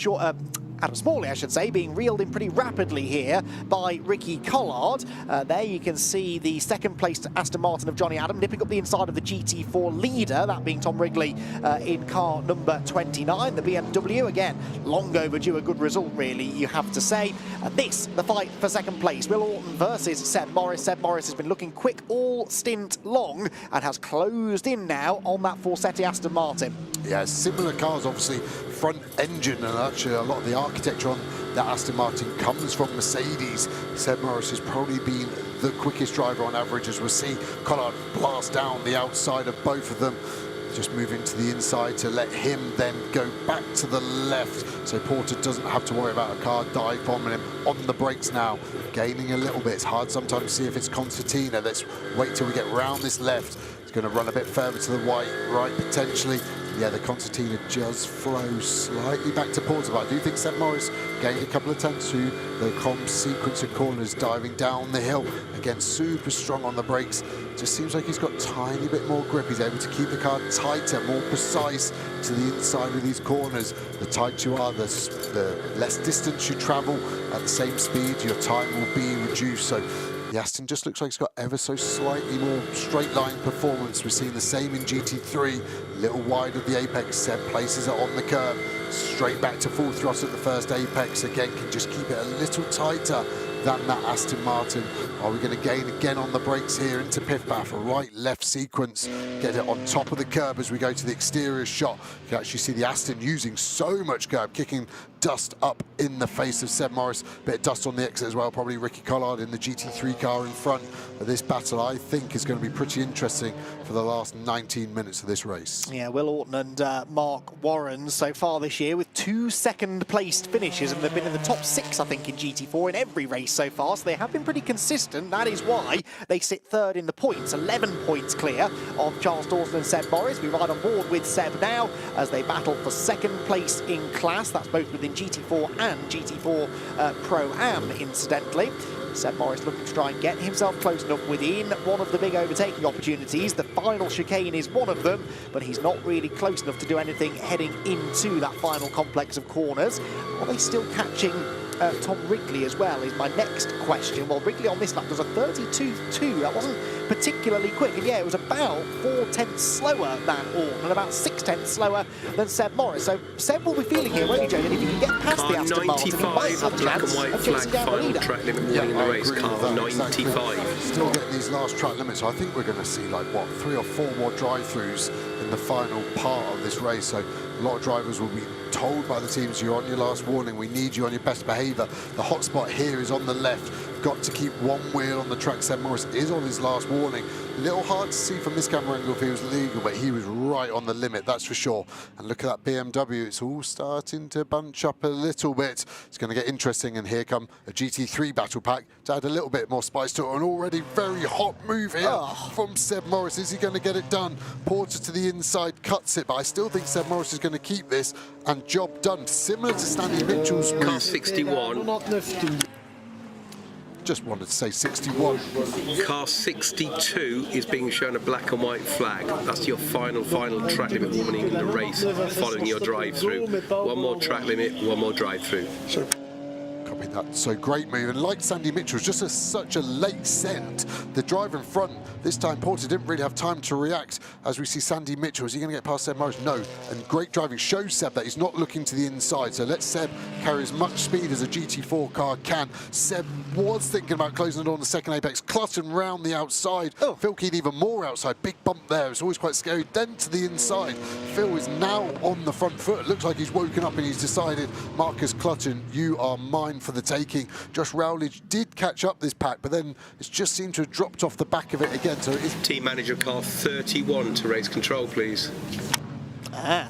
Adam Smalley, I should say, being reeled in pretty rapidly here by Ricky Collard. There you can see the 2nd place to Aston Martin of Johnny Adam nipping up the inside of the GT4 leader, that being Tom Wrigley in car number 29. The BMW, again, long overdue, a good result, really, you have to say. And this, the fight for 2nd place, Will Orton versus Seb Morris. Seb Morris has been looking quick all stint long and has closed in now on that Forsetti Aston Martin. Yeah, similar cars, obviously, front engine, and actually a lot of the architecture on that Aston Martin comes from Mercedes. Seb Morris has probably been the quickest driver on average, as we'll see Collard blast down the outside of both of them. Just moving to the inside to let him then go back to the left, so Porter doesn't have to worry about a car dive bombing him on the brakes now. Gaining a little bit. It's hard sometimes to see if it's Concertina. Let's wait till we get round this left. It's going to run a bit further to the right potentially. Yeah, the Concertina just flows slightly back to Porter, but I do think Seb Morris gained a couple of tenths through the sequence of corners, diving down the hill. Again, super strong on the brakes. Just seems like he's got a tiny bit more grip. He's able to keep the car tighter, more precise to the inside of these corners. The tighter you are, the less distance you travel at the same speed, your time will be reduced. So The Aston just looks like it's got ever so slightly more straight line performance. We're seeing the same in GT3, a little wide of the apex. Seb places it on the curb, straight back to full throttle at the first apex. Again, can just keep it a little tighter than that Aston Martin. Are we going to gain again on the brakes here into Piff-Paff? A right-left sequence. Get it on top of the curb as we go to the exterior shot. You can actually see the Aston using so much curb, kicking dust up in the face of Seb Morris. Bit of dust on the exit as well. Probably Ricky Collard in the GT3 car in front. But this battle, I think, is going to be pretty interesting for the last 19 minutes of this race. Yeah, Will Orton and Mark Warren so far this year with 2 second-placed finishes, and they've been in the top 6, I think, in GT4 in every race so far, so they have been pretty consistent. That is why they sit third in the points, 11 points clear of Charles Dawson and Seb Morris. We ride on board with Seb now as they battle for second place in class. That's both within GT4 and GT4 Pro-Am, incidentally. Seb Morris looking to try and get himself close enough within one of the big overtaking opportunities. The final chicane is one of them, but he's not really close enough to do anything heading into that final complex of corners. Are they still catching Tom Wrigley as well, is my next question. Well, Wrigley on this lap does a 32.2. That wasn't particularly quick, and yeah, it was about 4 tenths slower than Orton and about 6 tenths slower than Seb Morris. So Seb will be feeling here, won't he, Joe, that if he can get past the Aston Martin, he might have a chance of chasing down the leader. Track limit warning in the race, car 95. Still getting these last track limits. I think we're going to see, like, what, 3 or 4 more drive-throughs in the final part of this race. So a lot of drivers will be told by the teams, you're on your last warning, we need you on your best behaviour. The hot spot here is on the left. Got to keep one wheel on the track. Seb Morris is on his last warning. A little hard to see from this camera angle if he was legal, but he was right on the limit, that's for sure. And look at that BMW, it's all starting to bunch up a little bit. It's going to get interesting, and here come a GT3 battle pack to add a little bit more spice to it. An already very hot move here from Seb Morris. Is he going to get it done? Porter to the inside, cuts it, but I still think Seb Morris is going to keep this, and job done. Similar to Stanley Mitchell's move. Car 61. Just wanted to say 61. Car 62 is being shown a black and white flag. That's your final track limit warning in the race following your drive-through. One more track limit, one more drive-through. Copy that. So great move. And like Sandy Mitchell, just such a late send. The driver in front, this time Porter didn't really have time to react. As we see Sandy Mitchell, is he going to get past Seb Morris? No. And great driving shows Seb that he's not looking to the inside. So let Seb carry as much speed as a GT4 car can. Seb was thinking about closing it on the second apex, clutching round the outside. Phil Keane even more outside. Big bump there. It's always quite scary. Then to the inside. Phil is now on the front foot. It looks like he's woken up and he's decided, Marcus Clutton, you are mine for the taking. Josh Rowledge did catch up this pack, but then it's just seemed to have dropped off the back of it again. So it's Team manager car 31 to race control, please.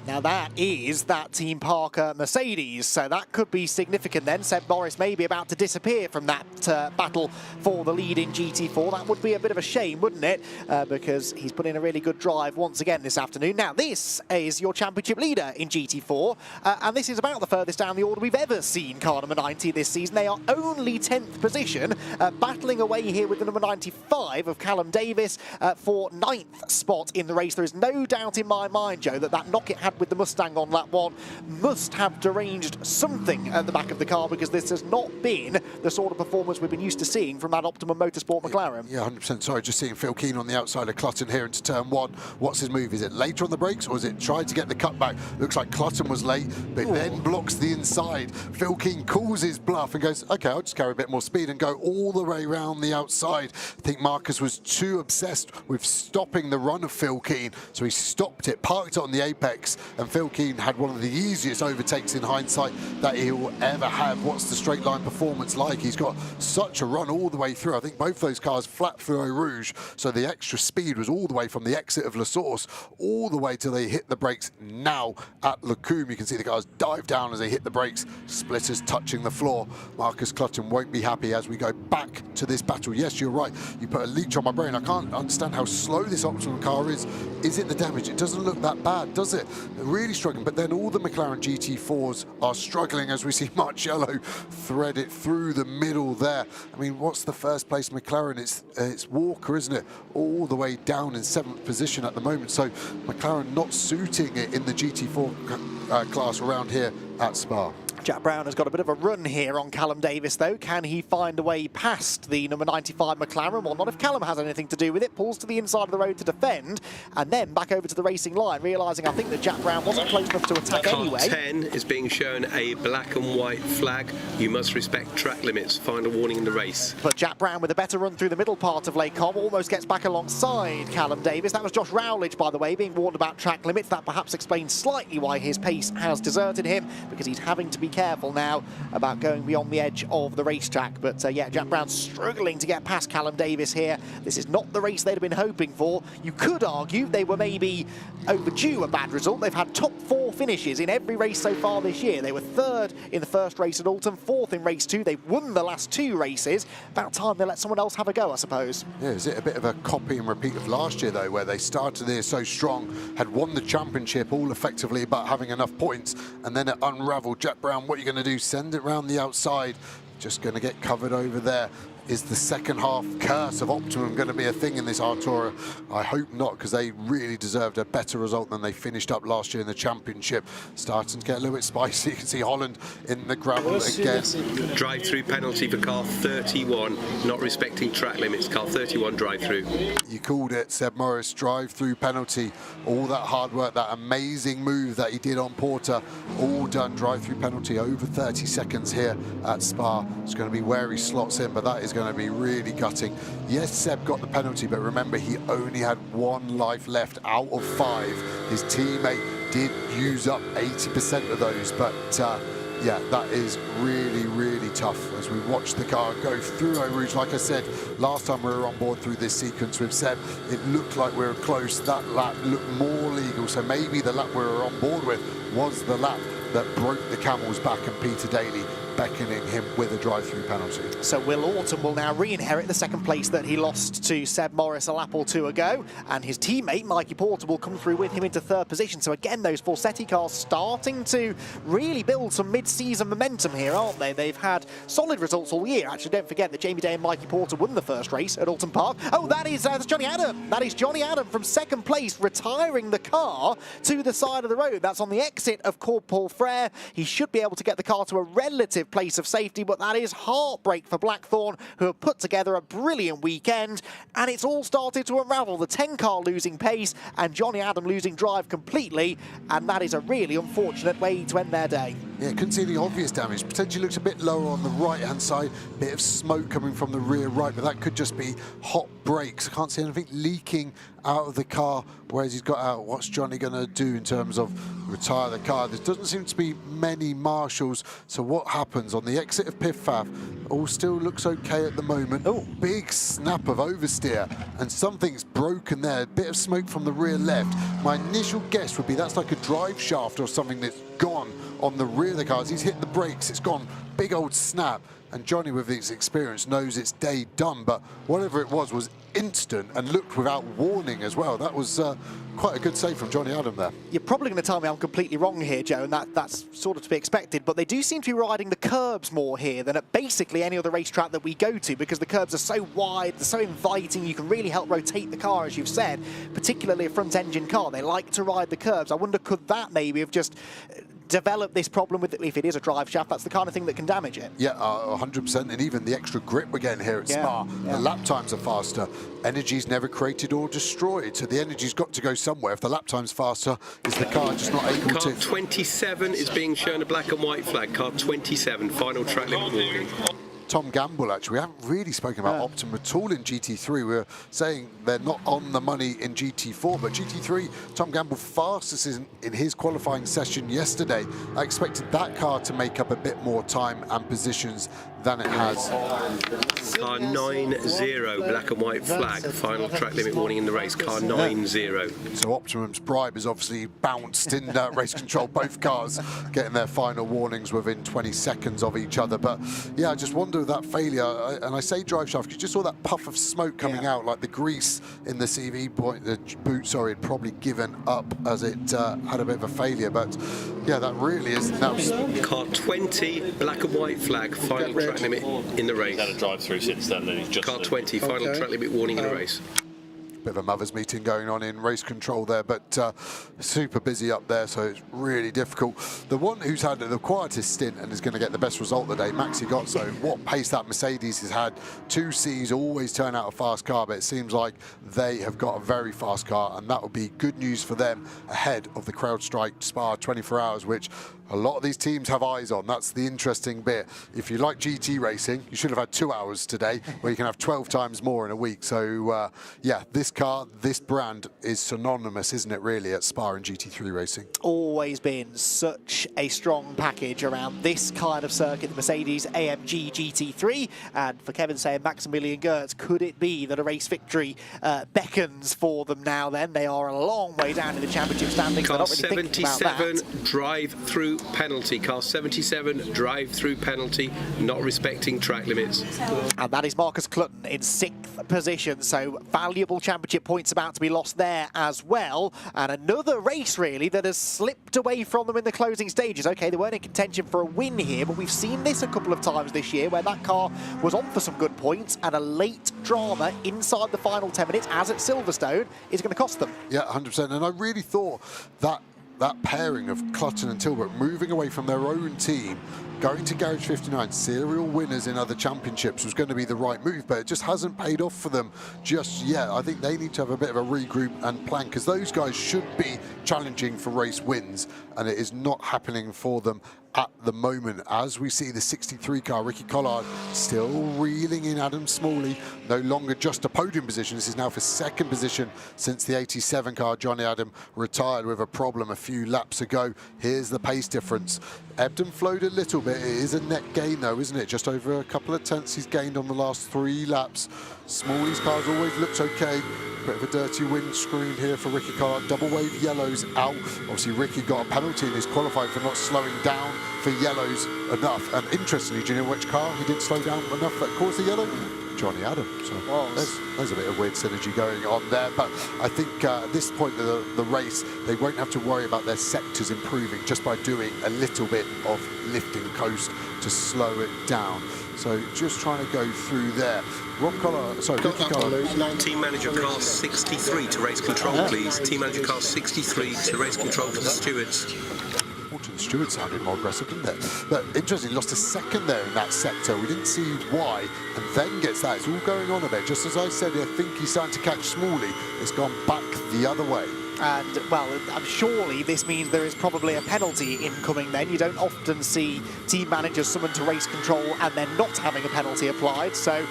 Now that is that Team Parker Mercedes, so that could be significant then. Seb Morris may be about to disappear from that battle for the lead in GT4. That would be a bit of a shame, wouldn't it? Because he's put in a really good drive once again this afternoon. Now this is your championship leader in GT4, and this is about the furthest down the order we've ever seen car number 90 this season. They are only 10th position, battling away here with the number 95 of Callum Davis for 9th spot in the race. There is no doubt in my mind, Joe, that knock it had with the Mustang on lap 1 must have deranged something at the back of the car, because this has not been the sort of performance we've been used to seeing from that Optimum Motorsport McLaren. Yeah, 100%. Sorry, just seeing Phil Keane on the outside of Clutton here into turn 1. What's his move? Is it later on the brakes, or is it trying to get the cutback? Looks like Clutton was late, but then blocks the inside. Phil Keane calls his bluff and goes, okay, I'll just carry a bit more speed and go all the way around the outside. I think Marcus was too obsessed with stopping the run of Phil Keane, so he stopped it, parked it on the apex, and Phil Keane had one of the easiest overtakes in hindsight that he will ever have. What's the straight line performance like? He's got such a run all the way through. I think both those cars flat through Eau Rouge, so the extra speed was all the way from the exit of La Source all the way till they hit the brakes now at Lacombe. You can see the cars dive down as they hit the brakes, splitters touching the floor. Marcus Clutton won't be happy as we go back to this battle. Yes, you're right, you put a leech on my brain. I can't understand how slow this Optimum car is. Is it the damage? It doesn't look that bad, does it? Really struggling, but then all the McLaren GT4s are struggling as we see Marcello thread it through the middle there. I mean, what's the first place McLaren? It's Walker, isn't it? All the way down in 7th position at the moment. So McLaren not suiting it in the GT4 class around here at Spa. Jack Brown has got a bit of a run here on Callum Davis, though. Can he find a way past the number 95 McLaren? Well, not if Callum has anything to do with it. Pulls to the inside of the road to defend, and then back over to the racing line, realising I think that Jack Brown wasn't close enough to attack Car anyway. 10 is being shown a black and white flag. You must respect track limits. Final warning in the race. But Jack Brown with a better run through the middle part of Lake Cobb almost gets back alongside Callum Davis. That was Josh Rowledge, by the way, being warned about track limits. That perhaps explains slightly why his pace has deserted him, because he's having to be careful now about going beyond the edge of the racetrack. But yeah, Jack Brown struggling to get past Callum Davis here. This is not the race they'd have been hoping for. You could argue they were maybe overdue a bad result. They've had top 4 finishes in every race so far this year. They were 3rd in the first race at Alton, 4th in race 2. They've won the last 2 races. About time they let someone else have a go, I suppose. Yeah, is it a bit of a copy and repeat of last year, though, where they started there so strong, had won the championship all effectively about having enough points, and then it unravelled. Jack Brown, what are you going to do? Send it round the outside. Just going to get covered over there. Is the second half curse of Optimum going to be a thing in this Artura? I hope not, because they really deserved a better result than they finished up last year in the championship. Starting to get a little bit spicy. You can see Holland in the gravel again. Drive-through penalty for car 31, not respecting track limits. Car 31 drive-through. You called it, Seb Morris, drive-through penalty. All that hard work, that amazing move that he did on Porter, all done. Drive-through penalty over 30 seconds here at Spa. It's going to be where he slots in, but that is going to be really gutting. Yes, Seb got the penalty, but remember, he only had 1 life left out of 5. His teammate did use up 80% of those, but yeah, that is really, really tough as we watch the car go through Eau Rouge. Like I said, last time we were on board through this sequence with Seb, it looked like we were close. That lap looked more legal, so maybe the lap we were on board with was the lap that broke the camel's back, and Peter Daly beckoning him with a drive-through penalty. So Will Autumn will now re-inherit the second place that he lost to Seb Morris a lap or 2 ago, and his teammate Mikey Porter will come through with him into 3rd position. So again, those Forsetti cars starting to really build some mid-season momentum here, aren't they? They've had solid results all year. Actually, don't forget that Jamie Day and Mikey Porter won the first race at Alton Park. Oh, that's Johnny Adam. That is Johnny Adam from 2nd place, retiring the car to the side of the road. That's on the exit of Court Paul Frere. He should be able to get the car to a relative place of safety, but that is heartbreak for Blackthorn, who have put together a brilliant weekend, and it's all started to unravel. The 10 car losing pace and Johnny Adam losing drive completely, and that is a really unfortunate way to end their day. Yeah, couldn't see any obvious damage. Potentially looks a bit lower on the right-hand side, bit of smoke coming from the rear right, but that could just be hot brakes. I can't see anything leaking out of the car, whereas he's got out. What's Johnny going to do in terms of retire the car? There doesn't seem to be many marshals, so what happens on the exit of Piffaf? All still looks okay at the moment. Oh, big snap of oversteer, and something's broken there. A bit of smoke from the rear left. My initial guess would be that's like a drive shaft or something that's gone on the rear of the cars. He's hit the brakes, it's gone, big old snap. And Johnny, with his experience, knows it's day done, but whatever it was instant and looked without warning as well. That was quite a good save from Johnny Adam there. You're probably going to tell me I'm completely wrong here, Joe, and that's sort of to be expected, but they do seem to be riding the curbs more here than at basically any other racetrack that we go to, because the curbs are so wide, they're so inviting, you can really help rotate the car, as you've said, particularly a front-engine car. They like to ride the curbs. I wonder, could that maybe have just develop this problem with, if it is a drive shaft, that's the kind of thing that can damage it. Yeah, 100%, and even the extra grip we're getting here at Spa. Yeah. The lap times are faster. Energy's never created or destroyed, so the energy's got to go somewhere. If the lap time's faster, is the car just not able to... Car 27 is being shown a black and white flag. Car 27, final track limit warning. Tom Gamble, actually. We haven't really spoken about Optimum at all in GT3. We were saying they're not on the money in GT4, but GT3, Tom Gamble fastest in his qualifying session yesterday. I expected that car to make up a bit more time and positions than it has. Car 9-0, black and white flag, final track limit warning in the race. Car 9-0. So Optimum's bribe is obviously bounced in race control. Both cars getting their final warnings within 20 seconds of each other. But yeah, I just wonder that failure, and I say drive shaft because you just saw that puff of smoke coming out, like the grease in the CV point, the boot, sorry, had probably given up as it had a bit of a failure. But yeah, that really is now. Car 20, black and white flag, final track limit in the race. He's had a drive through since then, and he's just... Car 20, final track limit warning in the race. bit of a mother's meeting going on in race control there, but super busy up there, so it's really difficult. The one who's had the quietest stint and is going to get the best result today, Maxi Gozzo. What pace that Mercedes has had. 2 Cs always turn out a fast car, but it seems like they have got a very fast car, and that will be good news for them ahead of the CrowdStrike Spa 24 hours, which a lot of these teams have eyes on. That's the interesting bit. If you like GT racing, you should have had 2 hours today, where you can have 12 times more in a week. So, yeah, this car, this brand is synonymous, isn't it, really, at Spa and GT3 racing? Always been such a strong package around this kind of circuit, the Mercedes AMG GT3. And for Kevin saying Maximilian Gertz, could it be that a race victory beckons for them now then? They are a long way down in the championship standings. Car They're not really thinking about that. 77, drive-through penalty. Car 77, drive-through penalty, not respecting track limits. And that is Marcus Clutton in 6th position, so valuable championship points about to be lost there as well. And another race, really, that has slipped away from them in the closing stages. Okay, they weren't in contention for a win here, but we've seen this a couple of times this year, where that car was on for some good points, and a late drama inside the final 10 minutes, as at Silverstone, is going to cost them. Yeah, 100%. And I really thought that pairing of Clutton and Tilbrook moving away from their own team, going to Garage 59, serial winners in other championships, was going to be the right move, but it just hasn't paid off for them just yet. I think they need to have a bit of a regroup and plan, because those guys should be challenging for race wins, and it is not happening for them at the moment. As we see the 63 car, Ricky Collard still reeling in Adam Smalley, no longer just a podium position. This is now for 2nd position since the 87 car. Johnny Adam retired with a problem a few laps ago. Here's the pace difference. Ebbed and flowed a little bit. It is a net gain though, isn't it? Just over a couple of tenths he's gained on the last 3 laps. Smalley's car's always looked okay. Bit of a dirty windscreen here for Ricky Collard. Double wave yellows out. Obviously Ricky got a penalty in his qualifying for not slowing down for yellows enough. And interestingly, do you know which car he didn't slow down enough that caused the yellow? Johnny Adam. So there's a bit of weird synergy going on there. But I think at this point of the race, they won't have to worry about their sectors improving just by doing a little bit of lifting coast to slow it down. So just trying to go through there. Rob Collard, sorry, Ricky Collard. Team manager car 63 to race control, please. Team manager car 63 to race control for the stewards. Stewart sounded more aggressive, didn't it? But interestingly, lost a 2nd there in that sector. We didn't see why, and then gets that. It's all going on a bit. Just as I said, I think he's starting to catch Smalley. It's gone back the other way. And, well, surely this means there is probably a penalty incoming then. You don't often see team managers summoned to race control and then not having a penalty applied. So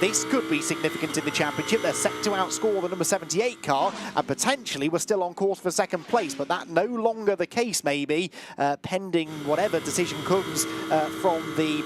this could be significant in the championship. They're set to outscore the number 78 car, and potentially we're still on course for 2nd place. But that no longer the case, maybe, pending whatever decision comes from the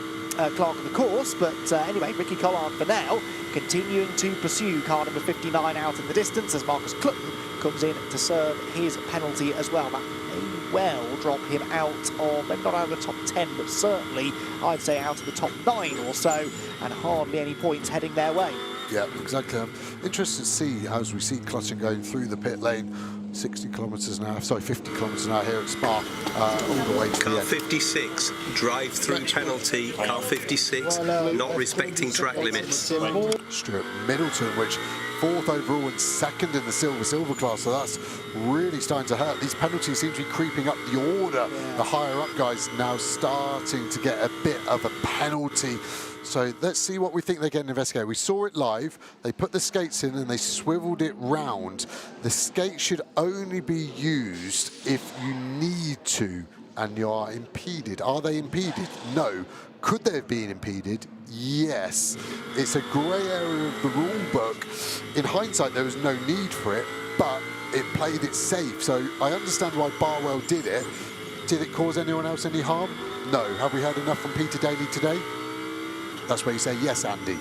clerk of the course. But anyway, Ricky Collard for now, continuing to pursue car number 59 out in the distance as Marcus Clutton comes in to serve his penalty as well. That may well drop him out of, maybe not out of the top 10, but certainly I'd say out of the top 9 or so, and hardly any points heading their way. Yeah, exactly. I'm interested to see, as we see Clutton going through the pit lane, 60 kilometres an hour, sorry, 50 kilometres an hour here at Spa, all the way to car 56, drive-through penalty. Car 56, not respecting track limits. Stuart Middleton, which 4th overall and 2nd in the silver class, so that's really starting to hurt. These penalties seem to be creeping up the order. The higher up guys now starting to get a bit of a penalty. So let's see what we think they're getting investigated. We saw it live. They put the skates in and they swiveled it round. The skate should only be used if you need to and you are impeded. Are they impeded? No. Could they have been impeded? Yes. It's a grey area of the rule book. In hindsight, there was no need for it, but it played it safe. So I understand why Barwell did it. Did it cause anyone else any harm? No. Have we heard enough from Peter Daly today? That's where you say yes, Andy.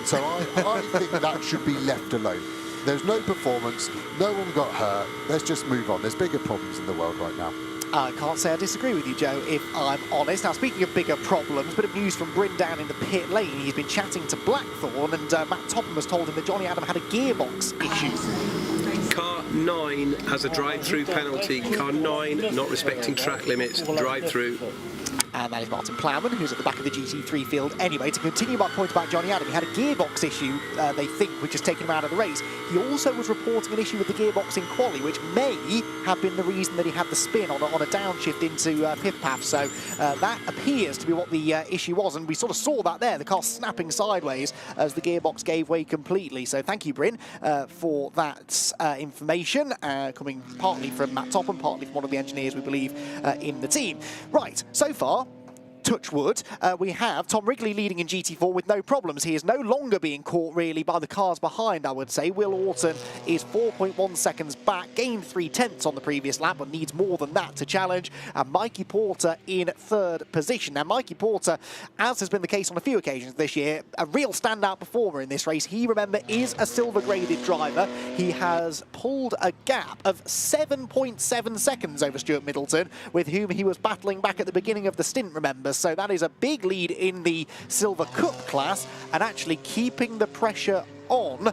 So I think that should be left alone. There's no performance, no one got hurt. Let's just move on. There's bigger problems in the world right now. I can't say I disagree with you, Joe, if I'm honest. Now, speaking of bigger problems, bit of news from Bryn down in the pit lane. He's been chatting to Blackthorn, and Matt Topham has told him that Johnny Adam had a gearbox issue. Car 9 has a drive-through penalty. Car 9 not respecting track limits, drive-through. and that is Martin Plowman, who's at the back of the GT3 field anyway. To continue my point about Johnny Adam, he had a gearbox issue, they think, which has taken him out of the race. He also was reporting an issue with the gearbox in quali, which may have been the reason that he had the spin on a downshift into pit path. So that appears to be what the issue was, and we sort of saw that there, the car snapping sideways as the gearbox gave way completely. So thank you, Bryn, for that information, coming partly from Matt Topham, partly from one of the engineers, we believe, in the team. Right, so far, touch wood, we have Tom Wrigley leading in GT4 with no problems. He is no longer being caught really by the cars behind, I would say. Will Orton is 4.1 seconds back, gained 3/10 on the previous lap, but needs more than that to challenge. And Mikey Porter in third position. Now, Mikey Porter, as has been the case on a few occasions this year, a real standout performer in this race. He, remember, is a silver-graded driver. He has pulled a gap of 7.7 seconds over Stuart Middleton, with whom he was battling back at the beginning of the stint, remember. So that is a big lead in the Silver Cup class, and actually keeping the pressure on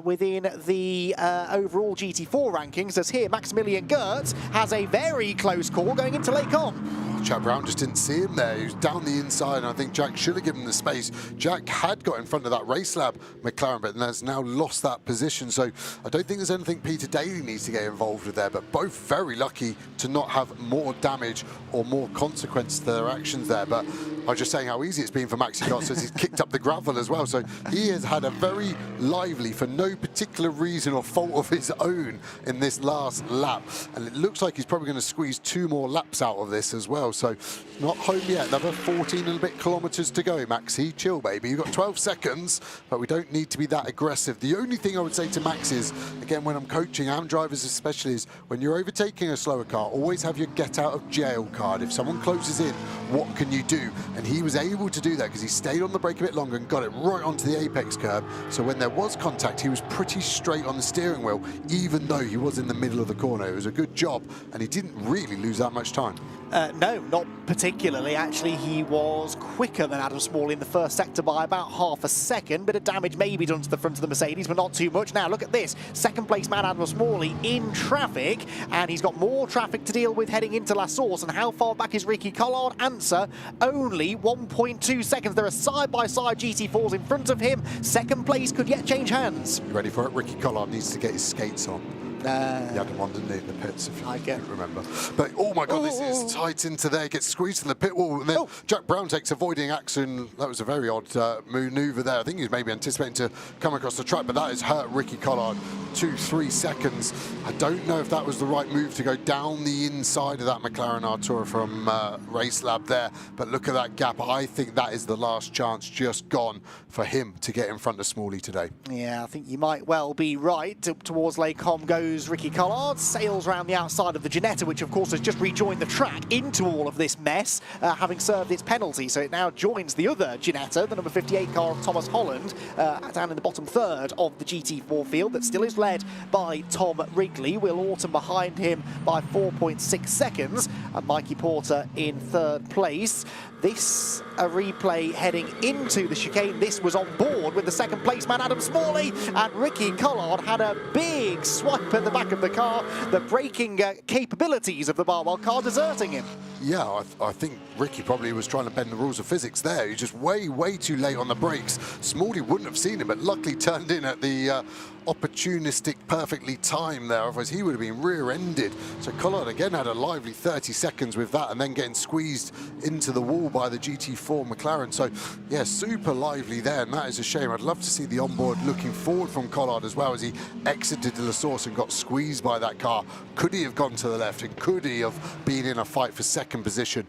within the overall GT4 rankings, as here Maximilian Gertz has a very close call going into Lake Com. Jack Brown just didn't see him there. He was down the inside, and I think Jack should have given him the space. Jack had got in front of that Race Lab McLaren, but has now lost that position. So I don't think there's anything Peter Daly needs to get involved with there, but both very lucky to not have more damage or more consequence to their actions there. But I was just saying how easy it's been for Maxi Gertz as he's kicked up the gravel as well. So he has had a very lively, for no particular reason or fault of his own, in this last lap. And it looks like he's probably going to squeeze 2 more laps out of this as well. So not home yet. Another 14 and a bit kilometres to go, Maxi. Chill, baby. You've got 12 seconds, but we don't need to be that aggressive. The only thing I would say to Max is, again, when I'm coaching, and drivers especially, is when you're overtaking a slower car, always have your get out of jail card. If someone closes in, what can you do? And he was able to do that because he stayed on the brake a bit longer and got it right onto the apex curb. So when there was contact, he was pretty straight on the steering wheel, even though he was in the middle of the corner. It was a good job, and he didn't really lose that much time. No, not particularly. Actually, he was quicker than Adam Smalley in the first sector by about half a second. Bit of damage maybe done to the front of the Mercedes, but not too much. Now, look at this. Second place man Adam Smalley in traffic, and he's got more traffic to deal with heading into La Source. And how far back is Ricky Collard? Answer, only 1.2 seconds. There are side-by-side GT4s in front of him. Second place could yet change hands. You ready for it? Ricky Collard needs to get his skates on. He had them on, didn't he, in the pits, if you remember. But, oh my God, this is tight into there. Gets squeezed in the pit wall. And then Jack Brown takes avoiding action. That was a very odd manoeuvre there. I think he was maybe anticipating to come across the track, but that has hurt Ricky Collard 2-3 seconds. I don't know if that was the right move to go down the inside of that McLaren Artura from Race Lab there. But look at that gap. I think that is the last chance just gone for him to get in front of Smalley today. Yeah, I think you might well be right. Towards Lake Com goes Ricky Collard, sails around the outside of the Ginetta, which of course has just rejoined the track into all of this mess, having served its penalty. So it now joins the other Ginetta, the number 58 car of Thomas Holland, down in the bottom third of the GT4 field that still is led by Tom Wrigley. Will Orton behind him by 4.6 seconds, and Mikey Porter in third place. This a replay heading into the chicane. This was on board with the second place man Adam Smalley, and Ricky Collard had a big swipe at the back of the car. The braking capabilities of the Barwell car deserting him. Yeah, I think Ricky probably was trying to bend the rules of physics there. He was just way too late on the brakes. Smalley wouldn't have seen him, but luckily turned in at the opportunistic, perfectly timed there. Otherwise, he would have been rear-ended. So Collard again had a lively 30 seconds with that, and then getting squeezed into the wall by the GT4 McLaren. So, yeah, super lively there, and that is a shame. I'd love to see the onboard looking forward from Collard as well as he exited the Source and got squeezed by that car. Could he have gone to the left, and could he have been in a fight for second position?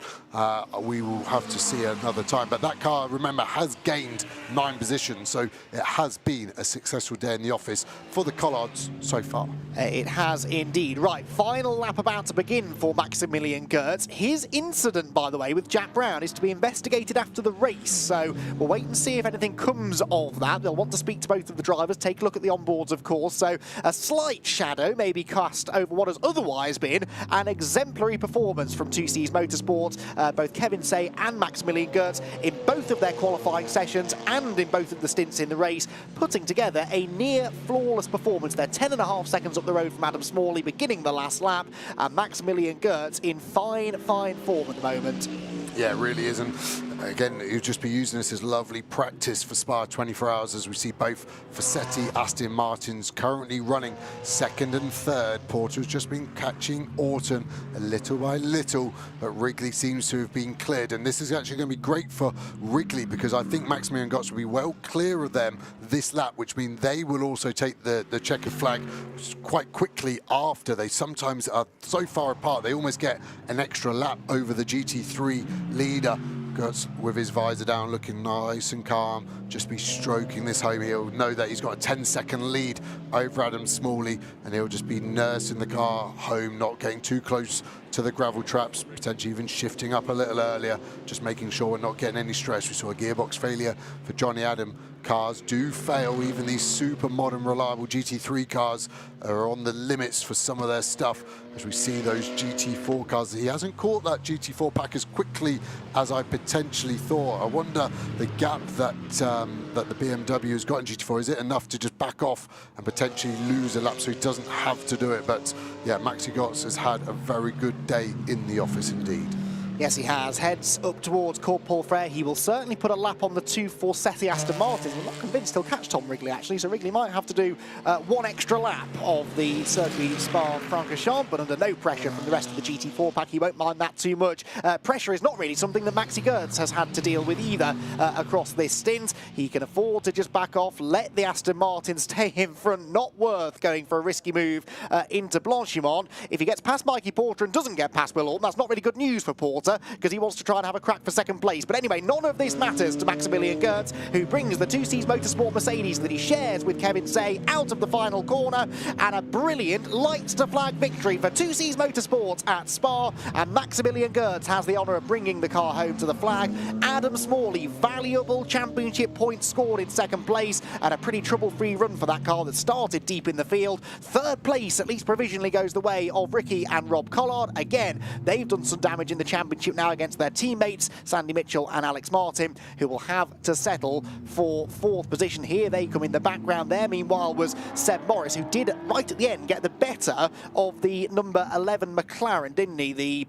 We will have to see another time. But that car, remember, has gained 9 positions, so it has been a successful day in the office for the Collards so far. It has indeed. Right, final lap about to begin for Maximilian Gertz. His incident, by the way, with Jack Brown is to be investigated after the race, so we'll wait and see if anything comes of that. They'll want to speak to both of the drivers, take a look at the onboards, of course, so a slight shadow may be cast over what has otherwise been an exemplary performance from 2C's Motorsports. Both Kevin Say and Maximilian Gertz in both of their qualifying sessions and in both of the stints in the race, putting together a near flawless performance. They're 10.5 seconds up the road from Adam Smalley beginning the last lap, and Maximilian Gertz in fine form at the moment. Yeah, it really is. And again, you'll just be using this as lovely practice for Spa 24 Hours, as we see both Fassetti, Aston Martins currently running second and third. Porter has just been catching Orton little by little, but Wrigley seems to have been cleared. And this is actually going to be great for Wrigley, because I think Maximilian Götz will be well clear of them this lap, which means they will also take the checkered flag quite quickly after. They sometimes are so far apart, they almost get an extra lap over the GT3 leader. Götz with his visor down, looking nice and calm, just be stroking this home. He'll know that he's got a 10-second lead over Adam Smalley, and he'll just be nursing the car home, not getting too close to the gravel traps, potentially even shifting up a little earlier, just making sure we're not getting any stress. We saw a gearbox failure for Johnny Adam. Cars do fail, even these super modern reliable GT3 cars are on the limits for some of their stuff, as we see those GT4 cars. He hasn't caught that GT4 pack as quickly as I potentially thought. I wonder the gap that that the BMW has got in GT4, is it enough to just back off and potentially lose a lap so he doesn't have to do it? But yeah, Maxi Götz has had a very good day in the office indeed. Yes, he has. Heads up towards Court Paul Frere. He will certainly put a lap on the 2 Fassetti Aston Martins. I'm not convinced he'll catch Tom Wrigley, actually, so Wrigley might have to do one extra lap of the Circuit Spa-Francorchamps, but under no pressure from the rest of the GT4 pack. He won't mind that too much. Pressure is not really something that Maxi Götz has had to deal with either across this stint. He can afford to just back off, let the Aston Martins stay in front. Not worth going for a risky move into Blanchimont. If he gets past Mikey Porter and doesn't get past Will Orton, that's not really good news for Porter, because he wants to try and have a crack for second place. But anyway, none of this matters to Maximilian Götz, who brings the 2Cs Motorsport Mercedes that he shares with Kevin Say out of the final corner, and a brilliant lights to flag victory for 2Cs Motorsports at Spa, and Maximilian Götz has the honour of bringing the car home to the flag. Adam Smalley, valuable championship points scored in second place, and a pretty trouble-free run for that car that started deep in the field. Third place, at least provisionally, goes the way of Ricky and Rob Collard. Again, they've done some damage in the championship now against their teammates, Sandy Mitchell and Alex Martin, who will have to settle for fourth position. Here they come in the background. There, meanwhile, was Seb Morris, who did, right at the end, get the better of the number 11 McLaren, didn't he? The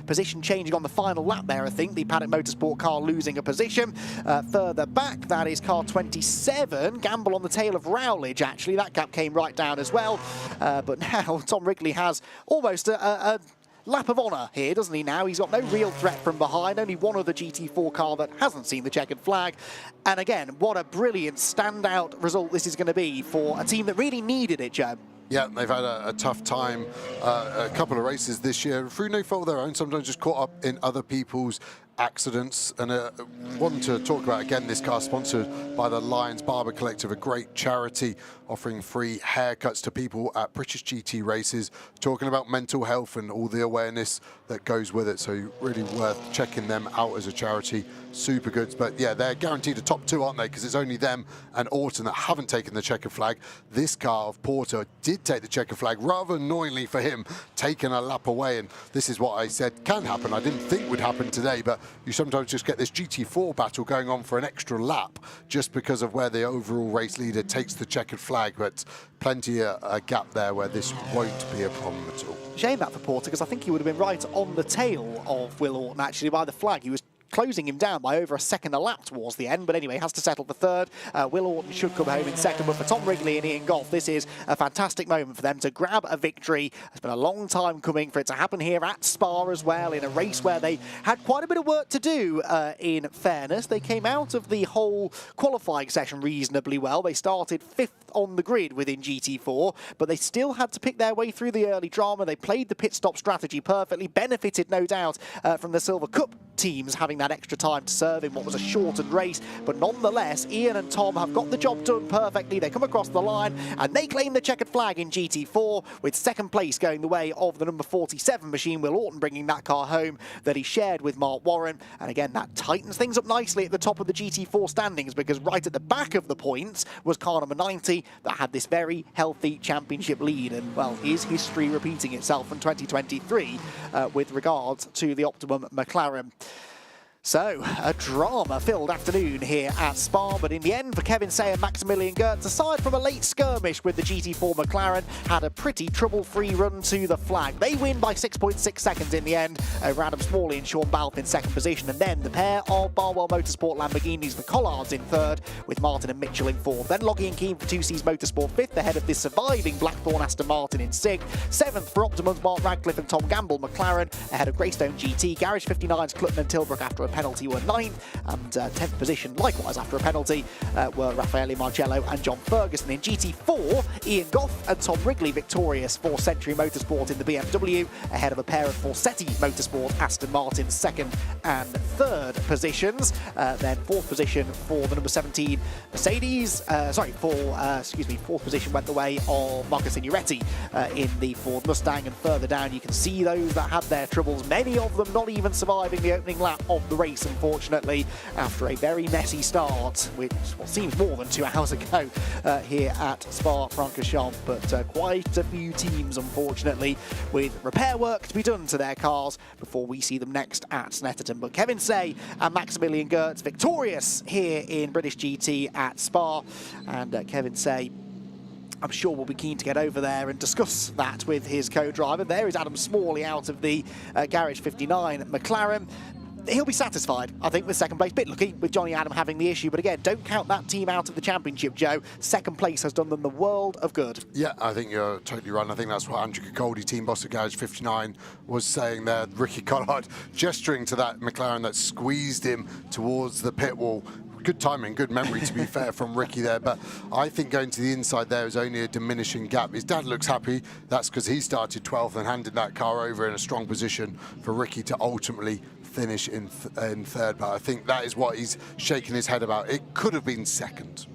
position changing on the final lap there, I think. The Paddock Motorsport car losing a position. Further back, that is car 27. Gamble on the tail of Rowledge, actually. That gap came right down as well. But now Tom Wrigley has almost a lap of honour here, doesn't he now? He's got no real threat from behind, only one other GT4 car that hasn't seen the checkered flag. And again, what a brilliant standout result this is going to be for a team that really needed it, Joe. Yeah, they've had a tough time, a couple of races this year, through no fault of their own, sometimes just caught up in other people's accidents. And one to talk about again, this car sponsored by the Lions Barber Collective, a great charity offering free haircuts to people at British GT races, talking about mental health and all the awareness that goes with it. So really worth checking them out as a charity. Super good. But yeah, they're guaranteed a top two, aren't they? Because it's only them and Orton that haven't taken the checkered flag. This car of Porter did take the checkered flag, rather annoyingly for him, taking a lap away. And this is what I said can happen. I didn't think would happen today, but you sometimes just get this GT4 battle going on for an extra lap just because of where the overall race leader takes the checkered flag. But plenty a gap there where this won't be a problem at all. Shame that for Porter, because I think he would have been right on the tail of Will Orton, actually, by the flag. He was closing him down by over a second a lap towards the end, but anyway, has to settle for third. Will Orton should come home in second, but for Tom Wrigley and Ian Goff, this is a fantastic moment for them to grab a victory. It's been a long time coming for it to happen here at Spa as well, in a race where they had quite a bit of work to do, in fairness. They came out of the whole qualifying session reasonably well. They started 5th on the grid within GT4, but they still had to pick their way through the early drama. They played the pit stop strategy perfectly, benefited no doubt from the Silver Cup teams having that extra time to serve in what was a shortened race, but nonetheless, Ian and Tom have got the job done perfectly. They come across the line and they claim the checkered flag in GT4, with second place going the way of the number 47 machine, Will Orton bringing that car home that he shared with Mark Warren. And again, that tightens things up nicely at the top of the GT4 standings, because right at the back of the points was car number 90 that had this very healthy championship lead. And well, is history repeating itself from 2023 with regards to the Optimum McLaren? So, a drama-filled afternoon here at Spa, but in the end, for Kevin Say and Maximilian Gertz, aside from a late skirmish with the GT4 McLaren, had a pretty trouble-free run to the flag. They win by 6.6 seconds in the end over Adam Smalley and Sean Balfe in second position, and then the pair of Barwell Motorsport Lamborghinis, the Collards, in third, with Martin and Mitchell in fourth. Then Loggie and Keane for 2C's Motorsport fifth, ahead of the surviving Blackthorn Aston Martin in sixth. Seventh for Optimum's Mark Radcliffe and Tom Gamble McLaren, ahead of Greystone GT. Garage 59's Clutton and Tilbrook after a penalty were 9th, and 10th position, likewise after a penalty, were Raffaele Margello and John Ferguson. In GT4, Ian Goff and Tom Wrigley victorious for Century Motorsport in the BMW, ahead of a pair of Forsetti Motorsport Aston Martin second and third positions. Then fourth position for the number 17 Mercedes, fourth position went the way of Marcus Ignoretti in the Ford Mustang, and further down you can see those that had their troubles, many of them not even surviving the opening lap of the race, unfortunately, after a very messy start, which what seems more than 2 hours ago here at Spa-Francorchamps, but quite a few teams, unfortunately, with repair work to be done to their cars before we see them next at Snetterton. But Kevin Say and Maximilian Gertz victorious here in British GT at Spa, and Kevin Say, I'm sure we'll be keen to get over there and discuss that with his co-driver. There is Adam Smalley out of the Garage 59 McLaren. He'll be satisfied, I think, with second place. Bit lucky with Johnny Adam having the issue, but again, don't count that team out of the championship, Joe. Second place has done them the world of good. Yeah, I think you're totally right. I think that's what Andrew Cacoldi, team boss at Garage 59, was saying there. Ricky Collard gesturing to that McLaren that squeezed him towards the pit wall. Good timing, good memory, to be fair, from Ricky there. But I think going to the inside there is only a diminishing gap. His dad looks happy. That's because he started 12th and handed that car over in a strong position for Ricky to ultimately finish in third. But I think that is what he's shaking his head about. It could have been second.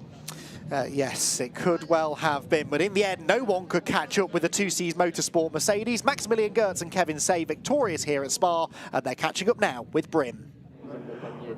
Yes, it could well have been, but in the end, no one could catch up with the 2C's Motorsport Mercedes. Maximilian Gertz and Kevin Say victorious here at Spa, and they're catching up now with Brim.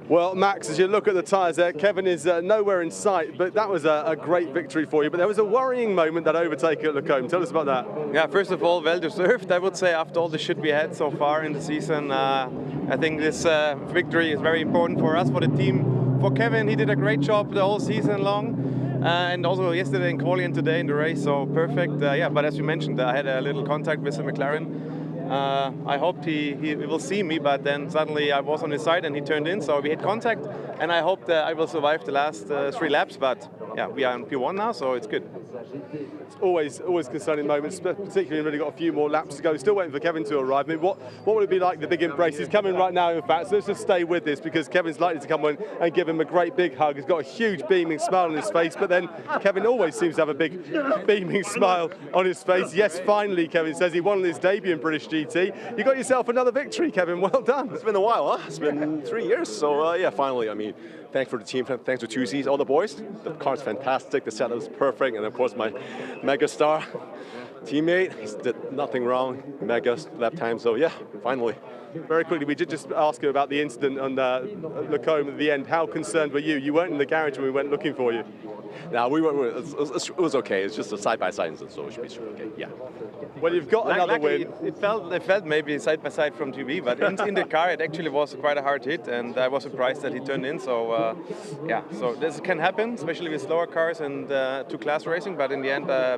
Well, Max, as you look at the tyres there, Kevin is nowhere in sight, but that was a great victory for you. But there was a worrying moment, that overtake at Lacombe. Tell us about that. Yeah, first of all, well deserved, I would say, after all the shit we had so far in the season. I think this victory is very important for us, for the team. For Kevin, he did a great job the whole season long. And also yesterday in quali and today in the race, so perfect. Yeah, but as you mentioned, I had a little contact with the McLaren. I hoped he will see me, but then suddenly I was on his side and he turned in, so we had contact, and I hoped that I will survive the last 3 laps, but yeah, we are in P1 now, so it's good. It's always concerning moments, particularly when we've really got a few more laps to go. Still waiting for Kevin to arrive. I mean, what would it be like, the big embrace? He's coming right now, in fact, so let's just stay with this, because Kevin's likely to come in and give him a great big hug. He's got a huge beaming smile on his face, but then Kevin always seems to have a big beaming smile on his face. Yes, finally, Kevin says he won his debut in British GT. You got yourself another victory, Kevin. Well done. It's been a while, huh? It's been 3 years, so yeah, finally. I mean, thanks for the team, thanks to 2Cs, all the boys. The car's fantastic, the setup is perfect, and of course my megastar teammate, he did nothing wrong, mega lap time, so yeah, finally. Very quickly, we did just ask you about the incident on Lacombe at the end. How concerned were you? You weren't in the garage when we went looking for you. No, we were. It was okay. It's just a side-by-side incident, so it should be okay. Yeah. Well, you've got another win. It felt maybe side by side from TV, but in the car it actually was quite a hard hit, and I was surprised that he turned in. So yeah, so this can happen, especially with slower cars and 2-class racing. But in the end, I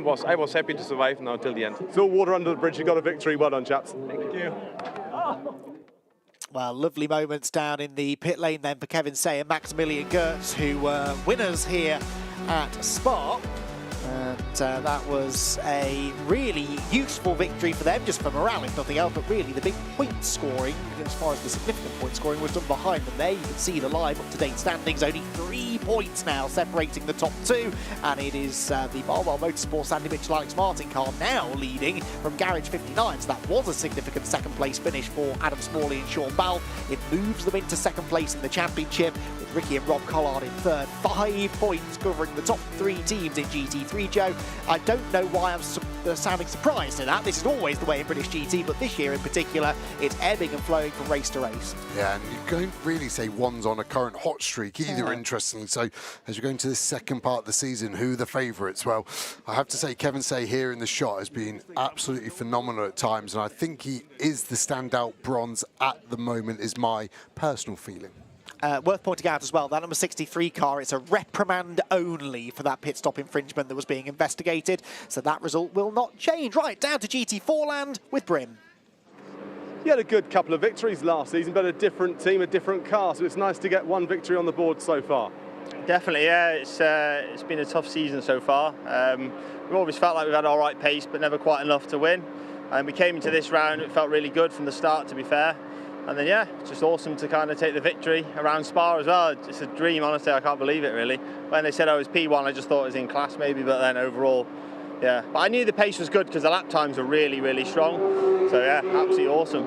was happy to survive now till the end. It's all water under the bridge. You got a victory. Well done, chaps. Thank you. Well, lovely moments down in the pit lane then for Kevin Say and Maximilian Gertz, who were winners here at Spa. And that was a really useful victory for them, just for morale if nothing else, but really the big point scoring, as far as the significant point scoring, was done behind them there. You can see the live up-to-date standings, only 3 points now separating the top 2, and it is the Barwell Motorsports Andy Mitchell Alex Martin car now leading from Garage 59, so that was a significant second place finish for Adam Smalley and Sean Balfe. It moves them into second place in the championship, with Ricky and Rob Collard in third. 5 points covering the top 3 teams in GT3, Joe, I don't know why I'm sounding surprised at that. This is always the way in British GT, but this year in particular, it's ebbing and flowing from race to race. Yeah, and you can't really say one's on a current hot streak either, interestingly. So as you're going to the second part of the season, who are the favourites? Well, I have to say Kevin Say here in the shot has been absolutely phenomenal at times, and I think he is the standout bronze at the moment, is my personal feeling. Worth pointing out as well, that number 63 car, it's a reprimand only for that pit stop infringement that was being investigated, so that result will not change. Right, down to GT4 land with Brim. He had a good couple of victories last season, but a different team, a different car, so it's nice to get one victory on the board so far. Definitely, yeah. It's been a tough season so far. We've always felt like we've had all right pace, but never quite enough to win. And we came into this round, it felt really good from the start, to be fair. And then, yeah, it's just awesome to kind of take the victory around Spa as well. It's a dream, honestly. I can't believe it, really. When they said I was P1, I just thought it was in class, maybe, but then overall, yeah. But I knew the pace was good because the lap times were really, really strong. So, yeah, absolutely awesome.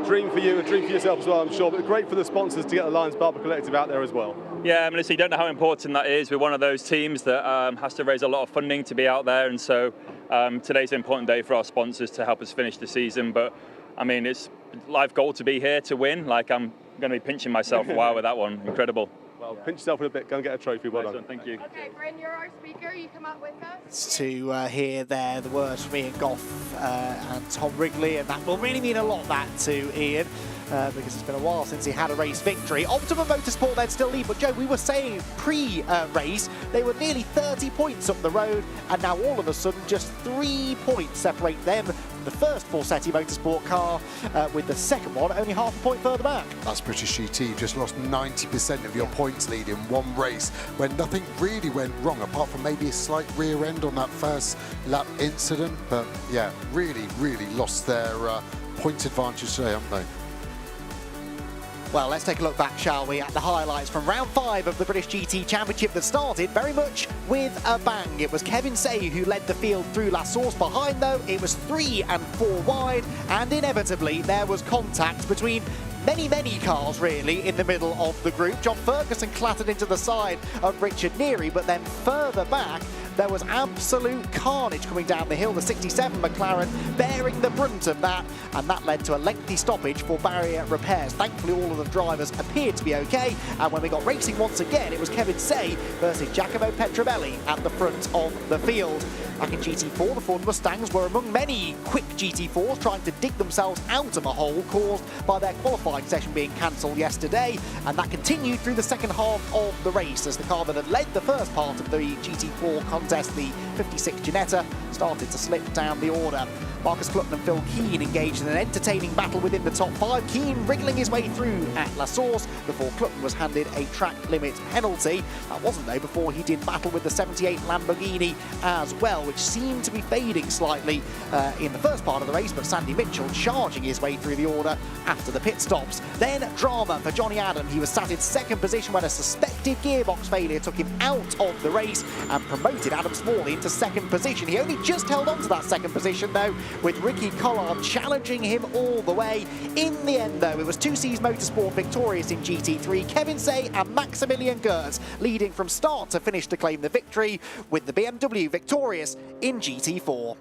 A dream for you, a dream for yourself as well, I'm sure, but great for the sponsors to get the Lions Barber Collective out there as well. Yeah, Melissa, you don't know how important that is. We're one of those teams that has to raise a lot of funding to be out there, and so today's an important day for our sponsors to help us finish the season. But I mean, it's life goal to be here to win. Like, I'm going to be pinching myself a while with that one. Incredible. Well, pinch yourself in a bit. Go and get a trophy. Well done. Thank you. Okay, Bryn, you're our speaker. You come up with us. To hear there the words from Ian Goff and Tom Wrigley, and that will really mean a lot, that to Ian. Because it's been a while since he had a race victory. Optimum Motorsport then still lead, but Joe, we were saying pre-race they were nearly 30 points up the road, and now all of a sudden just 3 points separate them from the first Forsetti Motorsport car, with the second one only half a point further back. That's British GT. You've just lost 90% of your points lead in one race when nothing really went wrong, apart from maybe a slight rear end on that first lap incident. But yeah, really lost their point advantage today, haven't they? Well, let's take a look back, shall we, at the highlights from round 5 of the British GT Championship that started very much with a bang. It was Kevin Say who led the field through La Source. Behind, though, it was 3 and 4 wide, and inevitably there was contact between many cars, really, in the middle of the group. John Ferguson clattered into the side of Richard Neary, but then further back, there was absolute carnage coming down the hill. The 67 McLaren bearing the brunt of that, and that led to a lengthy stoppage for barrier repairs. Thankfully, all of the drivers appeared to be okay, and when we got racing once again, it was Kevin Say versus Giacomo Petrobelli at the front of the field. Back in GT4, the Ford Mustangs were among many quick GT4s trying to dig themselves out of a hole caused by their qualifying session being cancelled yesterday, and that continued through the second half of the race as the car that had led the first part of the GT4 contest, the 56 Ginetta, started to slip down the order. Marcus Clutton and Phil Keane engaged in an entertaining battle within the top 5. Keane wriggling his way through at La Source before Clutton was handed a track limit penalty. That wasn't, though, before he did battle with the 78 Lamborghini as well, which seemed to be fading slightly in the first part of the race, but Sandy Mitchell charging his way through the order after the pit stops. Then drama for Johnny Adam. He was sat in second position when a suspected gearbox failure took him out of the race and promoted Adam Smalley into second position. He only just held on to that second position, though, with Ricky Collard challenging him all the way. In the end, though, it was 2C's Motorsport victorious in GT3. Kevin Say and Maximilian Gertz leading from start to finish to claim the victory, with the BMW victorious in GT4.